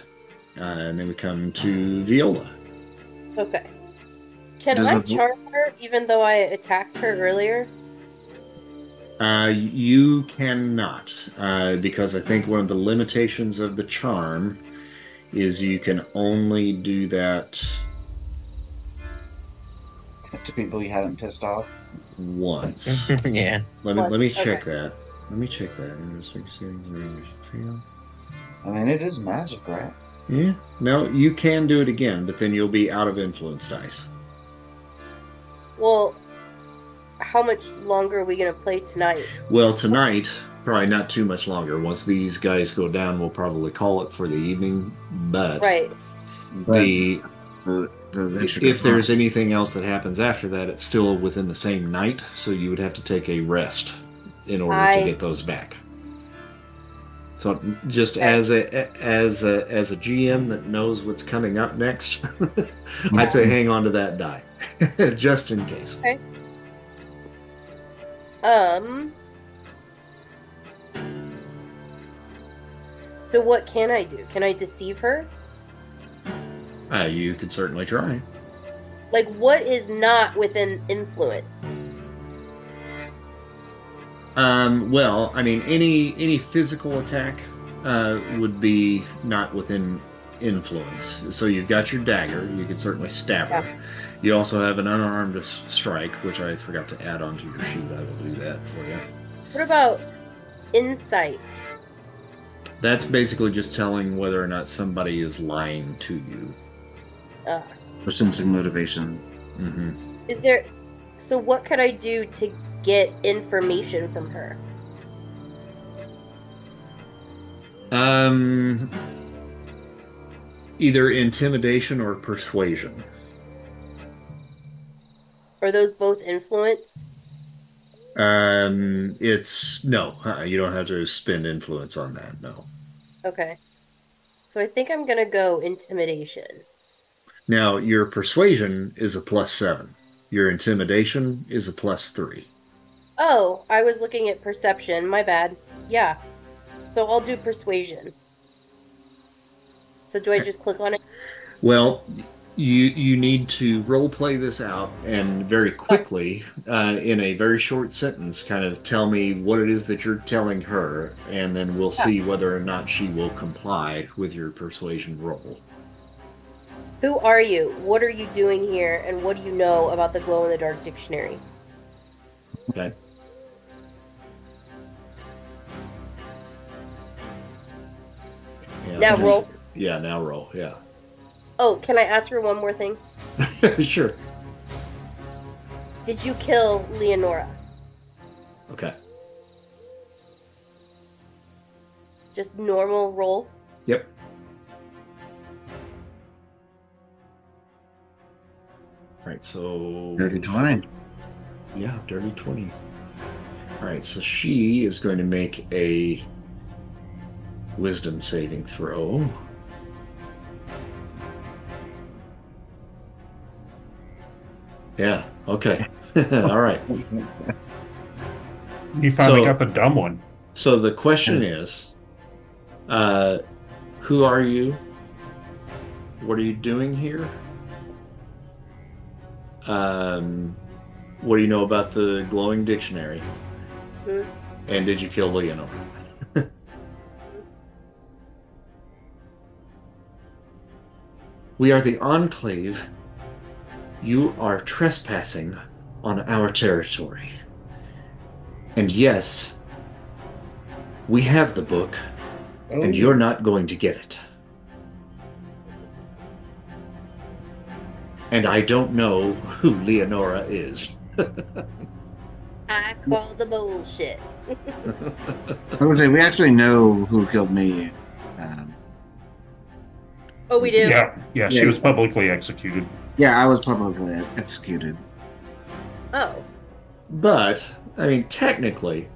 and then we come to Viola. Okay. Can Does I the- charm her even though I attacked her earlier? You cannot, because I think one of the limitations of the charm is you can only do that To people you haven't pissed off. once. Yeah. Let me Once, check okay. that. Let me check that. I mean, it is magic, right? Yeah. No, you can do it again, but then you'll be out of influence dice. Well, how much longer are we going to play tonight? Well, tonight, probably not too much longer. Once these guys go down, we'll probably call it for the evening. But Right. if there's anything else that happens after that, it's still within the same night, so you would have to take a rest in order to get those back. So just as a GM that knows what's coming up next, I'd say hang on to that die, just in case. Okay. So what can I do? Can I deceive her? You could certainly try. Like, what is not within influence? Well, I mean, any physical attack would be not within influence. So you've got your dagger. You could certainly stab her. You also have an unarmed strike, which I forgot to add onto your sheet. I will do that for you. What about insight? That's basically just telling whether or not somebody is lying to you. Or sensing motivation. Mm-hmm. Is there... So what could I do to get information from her? Either intimidation or persuasion. Are those both influence? It's no. You don't have to spend influence on that. No. Okay. So I think I'm gonna go intimidation. Now your persuasion is a +7. Your intimidation is a +3. Oh, I was looking at perception. My bad. Yeah. So I'll do persuasion. So do I just click on it? Well, you need to role play this out and very quickly, in a very short sentence, kind of tell me what it is that you're telling her, and then we'll see whether or not she will comply with your persuasion roll. Who are you? What are you doing here? And what do you know about the glow-in-the-dark dictionary? Okay. Yeah. Now roll. Yeah, now roll. Yeah. Oh, can I ask her one more thing? Sure. Did you kill Leonora? Okay. Just normal roll? Yep. All right, so... Dirty 20. Yeah, dirty 20. All right, so she is going to make a wisdom saving throw. Yeah, okay. All right. You finally got the dumb one. So the question is, who are you? What are you doing here? What do you know about the glowing dictionary? Mm-hmm. And did you kill Leonora? We are the Enclave. You are trespassing on our territory. And yes, we have the book, and you're not going to get it. And I don't know who Leonora is. I call the bullshit. I would say we actually know who killed me. Oh, we do? Yeah, she was publicly executed. Yeah, I was publicly executed. Oh. But, I mean, technically,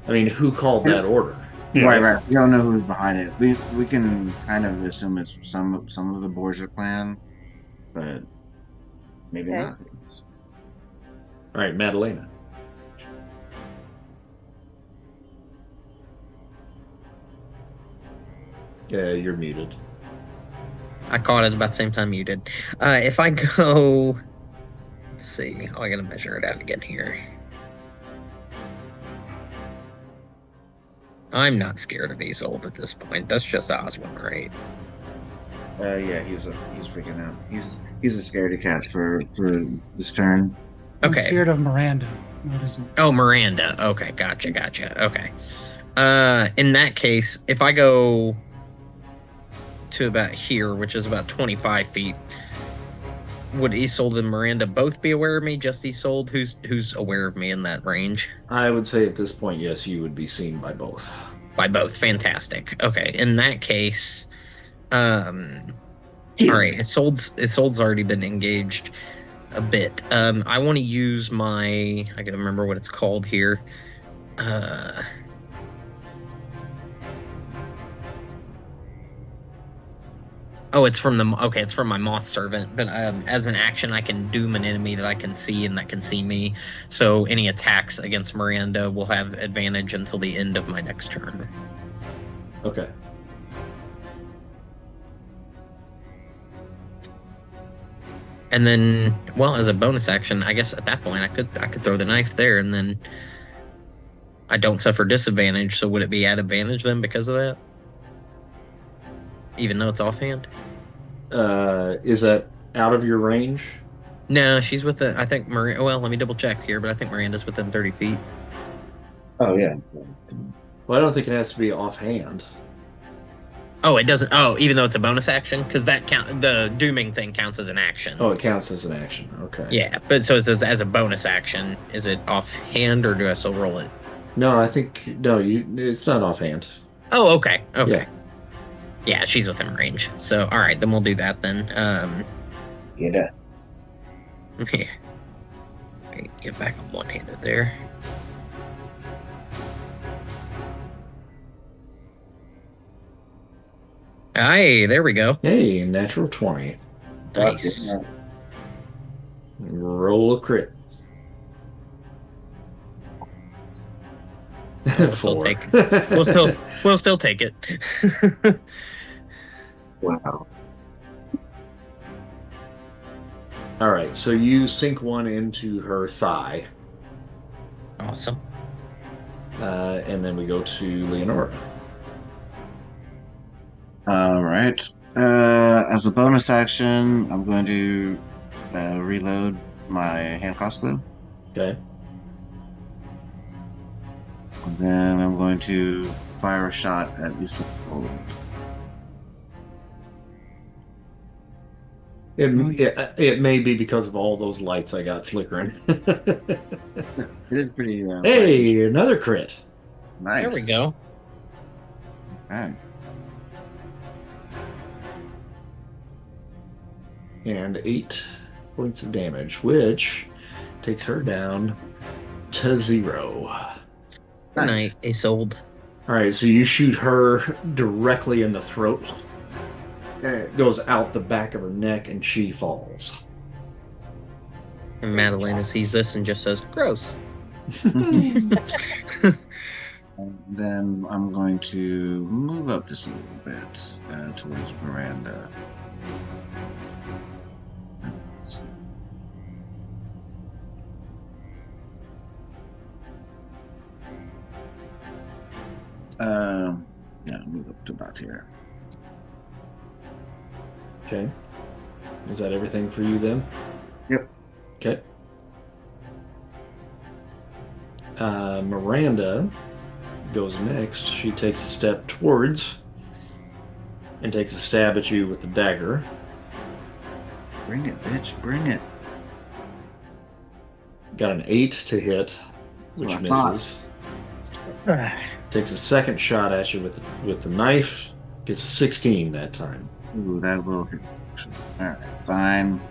who called that order? Yeah. Right. We don't know who's behind it. We can kind of assume it's some of the Borgia clan, but maybe not. All right, Madalena. Yeah, you're muted. I caught it about the same time you did. If I go... Let's see. Oh, I gotta measure it out again here. I'm not scared of Isolde at this point. That's just Oswin, right? Yeah, he's freaking out. He's a scaredy cat for this turn. I'm Okay. scared of Miranda. That isn't. Oh, Miranda. Okay, gotcha. Okay. In that case, if I go to about here, which is about 25 feet. Would Isolde and Miranda both be aware of me? Just Isolde? Who's aware of me in that range? I would say at this point, yes, you would be seen by both. By both. Fantastic. Okay, in that case, all right, Isolde's already been engaged a bit. I want to use I gotta remember what it's called here. Oh, it's from it's from my moth servant. But as an action, I can doom an enemy that I can see and that can see me. So any attacks against Miranda will have advantage until the end of my next turn. Okay. And then, well, as a bonus action, I guess at that point I could throw the knife there, and then I don't suffer disadvantage. So would it be at advantage then because of that? Even though it's offhand? Is that out of your range? No, she's within, I think, well, let me double check here, but I think Miranda's within 30 feet. Oh, yeah. Well, I don't think it has to be offhand. Oh, it doesn't. Oh, even though it's a bonus action? Because the dooming thing counts as an action. Oh, it counts as an action. Okay. Yeah, but so it says as a bonus action. Is it offhand or do I still roll it? No, I think, it's not offhand. Oh, okay. Okay. Yeah. Yeah, she's within range. So, all right, then we'll do that then. Yeah. Yeah. Get back on one-handed there. Hey, there we go. Hey, natural 20. Nice. Roll a crit. We'll still take. We'll still take it. Wow. All right, so you sink one into her thigh. Awesome. And then we go to Leonora. All right. As a bonus action, I'm going to reload my hand crossbow. Okay. And then I'm going to fire a shot at Isolde. It may be because of all those lights I got flickering. It is pretty. Hey, another crit. Nice. There we go. Okay. And 8 points of damage, which takes her down to 0. Good night, Isolde. All right, so you shoot her directly in the throat. And it goes out the back of her neck, and she falls. And Madalena sees this and just says, "Gross." And then I'm going to move up just a little bit towards Miranda. Let's see. Yeah, move up to about here. Okay. Is that everything for you then? Yep. Okay. Miranda goes next. She takes a step towards and takes a stab at you with the dagger. Bring it, bitch. Bring it. Got an 8 to hit, which misses. Takes a second shot at you with the knife. Gets a 16 that time. Ooh, that will hit. Alright, fine.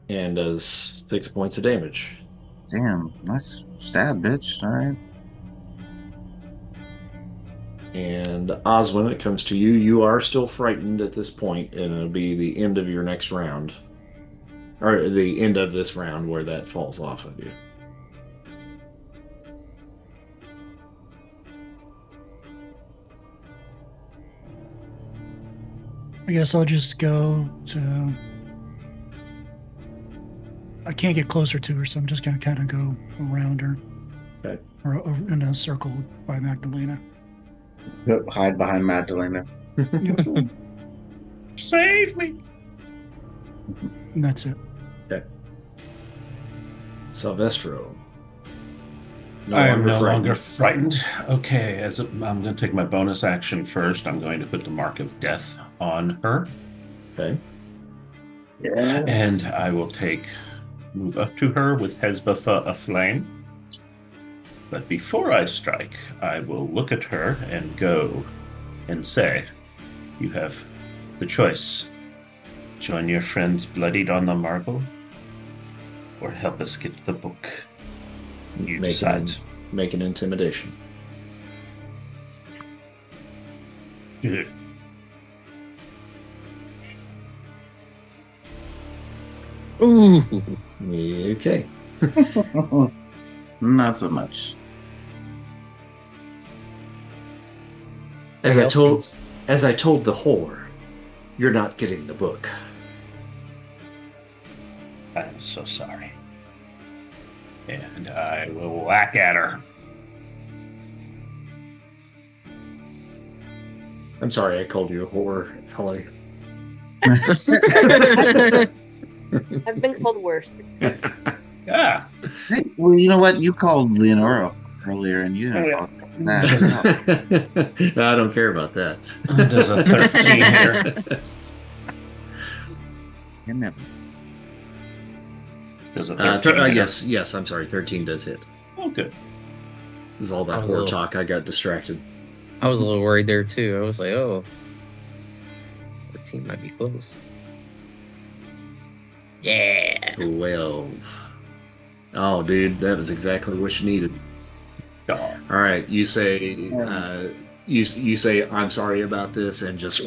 And does 6 points of damage. Damn, nice stab, bitch. Alright. And Oswin, it comes to you. You are still frightened at this point, and it'll be the end of your next round. Or the end of this round where that falls off of you. I guess I'll just go to... I can't get closer to her, so I'm just going to kind of go around her. Okay. Or in a circle by Magdalena. Yep, hide behind Magdalena. Save me! And that's it. Okay. Silvestro. I am no longer frightened. Okay, I'm going to take my bonus action first. I'm going to put the mark of death on her. Okay. Yeah. And I will move up to her with Hezbollah aflame. But before I strike, I will look at her and go and say, you have the choice. Join your friends bloodied on the marble, or help us get the book. You decide. Make an intimidation. Yeah. Ooh. Okay. Not so much. As I told the whore, you're not getting the book. I am so sorry. And I will whack at her. I'm sorry I called you a whore, Holly. I've been called worse. Yeah. Hey, well, you know what? You called Leonora earlier, and you didn't call that. I don't care about that. Does a 13 here? You never. Does a 13 yes, I'm sorry. 13 does hit. Oh, good. This is all that whore talk. I got distracted. I was a little worried there, too. I was like, oh, 14 might be close. Yeah. 12. Oh, dude, that was exactly what you needed. All right, you say, you say, I'm sorry about this, and just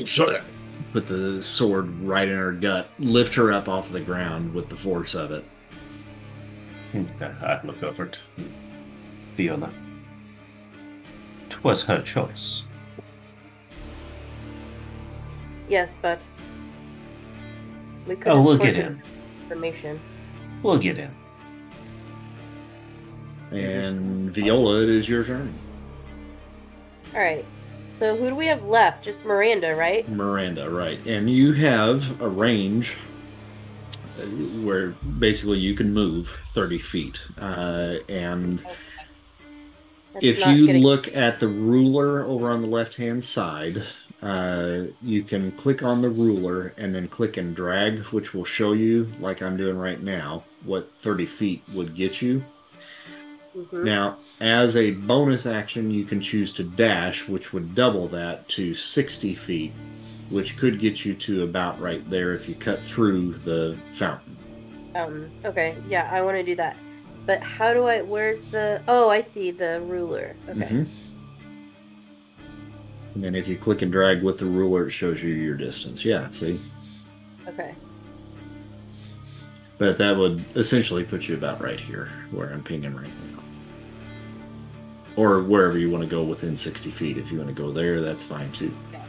put the sword right in her gut, lift her up off the ground with the force of it. I look over to Viola. 'Twas her choice. Yes, but we could. Oh, we'll get in. Information. We'll get in. And Viola, it is your turn. All right. So who do we have left? Just Miranda, right? Miranda, right. And you have a range where basically you can move 30 feet. And if you look at the ruler over on the left-hand side, you can click on the ruler and then click and drag, which will show you, like I'm doing right now, what 30 feet would get you. Mm-hmm. Now, as a bonus action, you can choose to dash, which would double that to 60 feet, which could get you to about right there if you cut through the fountain. Okay, yeah, I want to do that. But how do where's the, oh, I see the ruler. Okay. Mm-hmm. And then if you click and drag with the ruler, it shows you your distance. Yeah, see? Okay. But that would essentially put you about right here, where I'm pinging right now. Or wherever you want to go within 60 feet. If you want to go there, that's fine too. Okay.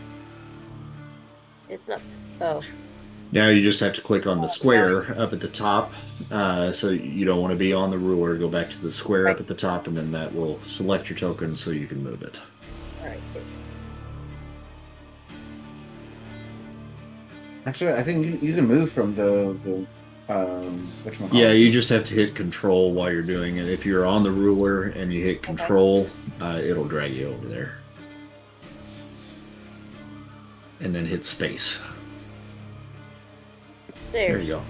It's not, oh. Now you just have to click on the square up at the top. So you don't want to be on the ruler. Go back to the square up at the top, and then that will select your token so you can move it. All right, thanks. Actually, I think you can move from the whatchamacallit. Yeah, you just have to hit control while you're doing it. If you're on the ruler and you hit control, it'll drag you over there. And then hit space. There you go.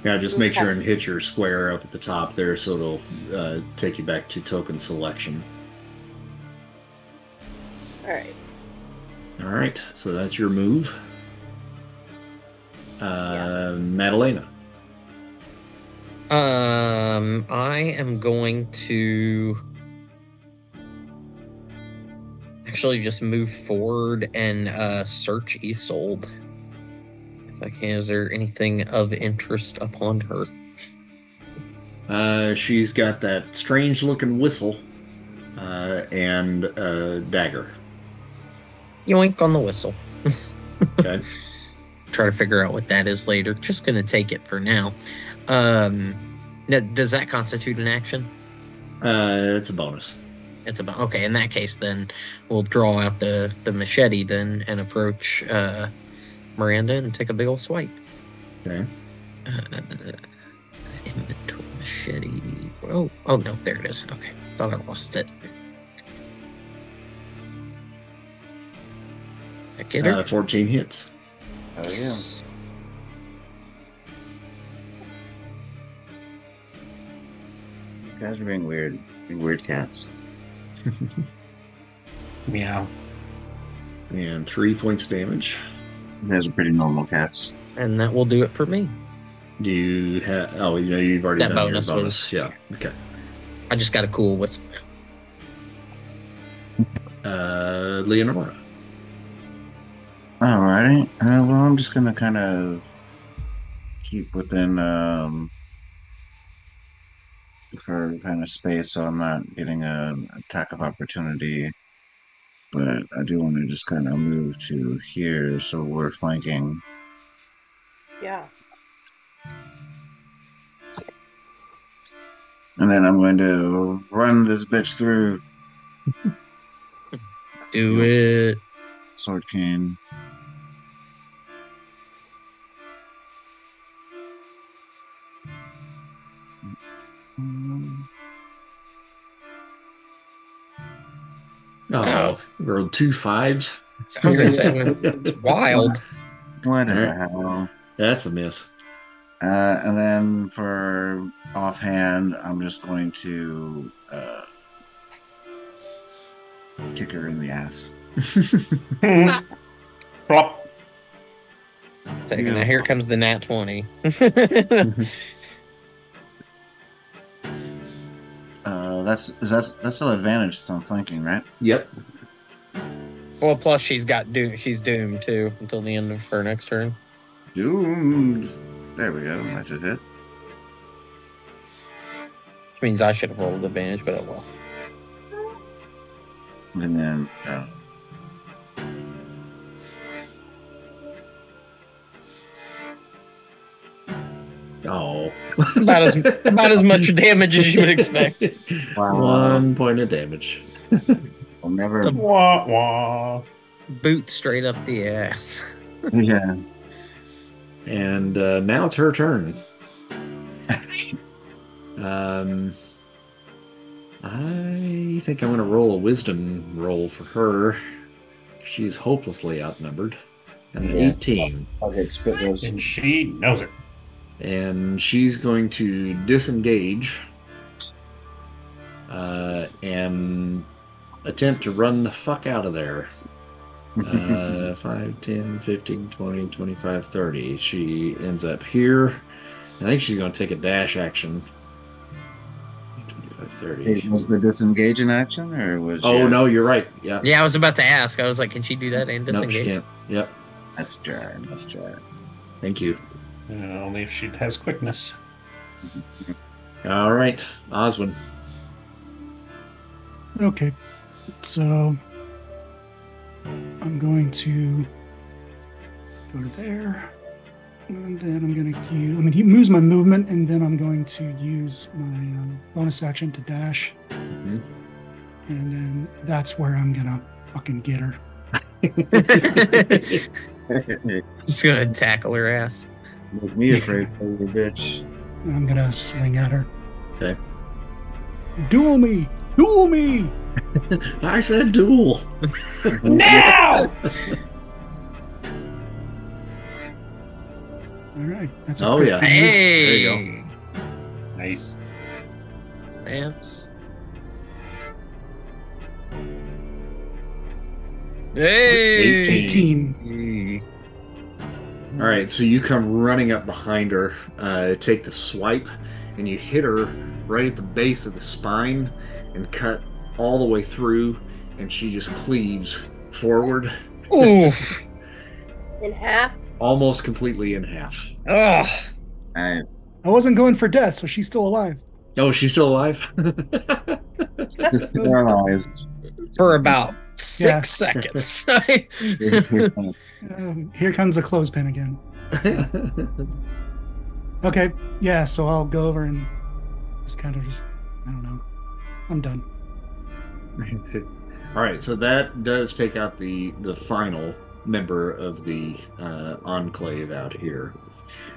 Yeah, just make sure and hit your square up at the top there so it'll take you back to token selection. Alright. Alright, so that's your move. Madalena. I am going to actually just move forward and search Isolde. If I can, is there anything of interest upon her? She's got that strange looking whistle and a dagger. Yoink on the whistle. Okay. Try to figure out what that is later. Just gonna take it for now. Does that constitute an action? It's a bonus. It's about okay. In that case, then we'll draw out the machete then and approach Miranda and take a big old swipe. Okay. Inventory machete. Oh no, there it is. Okay, thought I lost it. I get her. 14 hits. Oh, yeah. Yes. These guys are being weird. Being weird cats. Meow. And 3 points damage. You guys are pretty normal cats. And that will do it for me. Do you have? Oh, you've already That done bonus your bonus. was- Yeah. Okay. I just got a cool wisp. Leonora. Alrighty. Well, I'm just gonna kind of keep within her kind of space, so I'm not getting an attack of opportunity. But I do want to just kind of move to here, so we're flanking. Yeah. And then I'm going to run this bitch through. Do it. Sword cane. Oh, rolled 2 5s. I was gonna say, it's wild. What the Alright. hell? That's a miss. And then for offhand, I'm just going to kick her in the ass. Plop. Second, now here comes the nat 20. That's still advantage still flanking, right? Yep. Well, plus she's doomed too until the end of her next turn. Doomed. There we go. That's a hit. Which means I should have rolled advantage, but oh well. And then Oh. About as much damage as you would expect. wow. 1 point of damage. I'll never. The- Wah, wah. Boot straight up the ass. Yeah. And now it's her turn. I think I'm going to roll a wisdom roll for her. She's hopelessly outnumbered. And an Yeah. 18. I'll get spit roast. And she knows it. And she's going to disengage and attempt to run the fuck out of there. 5, 10, 15, 20, 25, 30. She ends up here. I think she's going to take a dash action. 25, 30. Was the disengage in action, or was? Oh, no, you're right. Yeah. Yeah, I was about to ask. I was like, can she do that and No, disengage? she can't. Yep. Let's try. Let's try. Thank you. Only if she has quickness. All right. Oswin. Okay, so I'm going to go to there, and then I'm going to use. I mean, he moves my movement, and then I'm going to use my bonus action to dash, Mhm. and then that's where I'm gonna fucking get her. Just gonna tackle her ass. Make me afraid of the bitch. And I'm gonna swing at her. Okay. Duel me! Duel me! I said duel. Now! All right, that's a Oh, crit yeah. for me. Hey! There you Nice. Ramps. Hey! 18. All right, so you come running up behind her, take the swipe, and you hit her right at the base of the spine and cut all the way through, and she just cleaves forward, Oof. In half. almost completely in half. Ugh. Nice. I wasn't going for death, so she's still alive. Oh, she's still alive? Paralyzed. For about Yeah. 6 seconds. Here comes a clothespin again. Okay, yeah, so I'll go over and just I don't know. I'm done. All right, so that does take out the final member of the Enclave out here.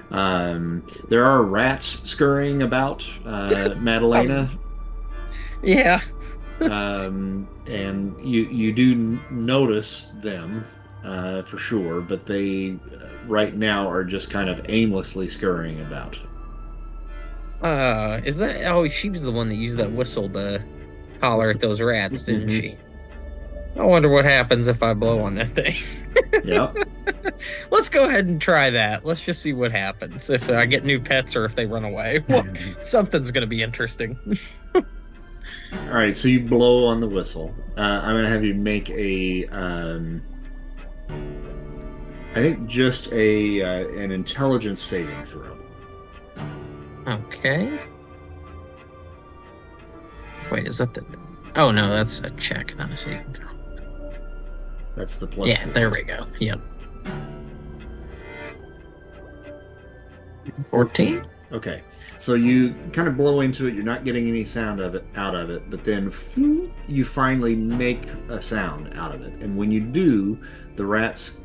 There are rats scurrying about, Madalena. Yeah. And you do notice them for sure, but they right now are just kind of aimlessly scurrying about. Is that? Oh, she was the one that used that whistle to holler at those rats, didn't she? I wonder what happens if I blow on that thing. Yep. Let's go ahead and try that. Let's just see what happens if I get new pets or if they run away. Well, something's going to be interesting. All right, so you blow on the whistle. I'm going to have you make a, I think just an intelligence saving throw. Okay. Wait, is that the... Oh, no, that's a check, not a saving throw. That's the plus. Yeah, there we go. Yep. 14? Okay, so you kind of blow into it. You're not getting any sound out of it, but then you finally make a sound out of it. And when you do, the rats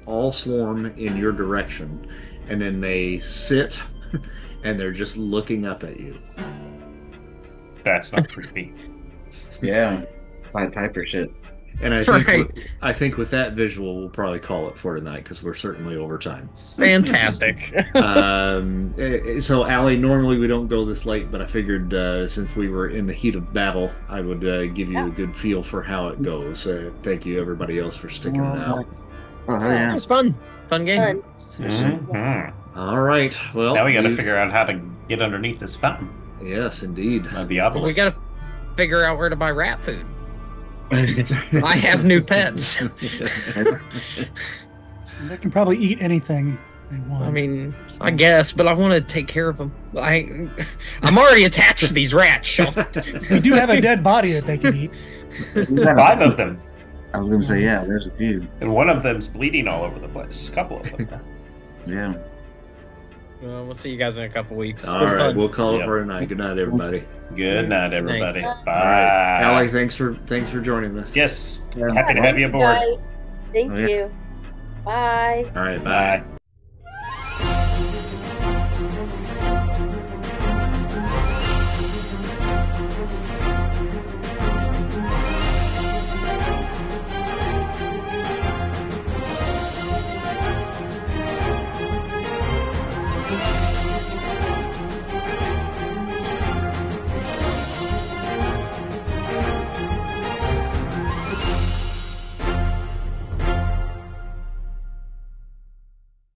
all swarm in your direction, and then they sit, and they're just looking up at you. That's not creepy. Yeah, Pied Piper shit. And I think with that visual, we'll probably call it for tonight because we're certainly over time. Fantastic. So, Allie, normally we don't go this late, but I figured since we were in the heat of battle, I would give you a good feel for how it goes. Thank you, everybody else, for sticking it out. Oh, yeah. It was fun. Fun game. Mm-hmm. All right. Well, Now we got to figure out how to get underneath this fountain. Yes, indeed. The obelisk. We got to figure out where to buy rat food. I have new pets. They can probably eat anything they want. I mean, I guess, but I want to take care of them. I'm already attached to these rats, Sean. We do have a dead body that they can eat. 5 of them. I was gonna say, yeah, there's a few. And one of them's bleeding all over the place. A couple of them. Yeah. Well, we'll see you guys in a couple weeks. All right, we'll call it for tonight. Good night, everybody. Good night, everybody. Night. Bye. All right. Allie, thanks for joining us. Yes, happy to have you aboard. Thank you. Bye. All right, bye. Bye.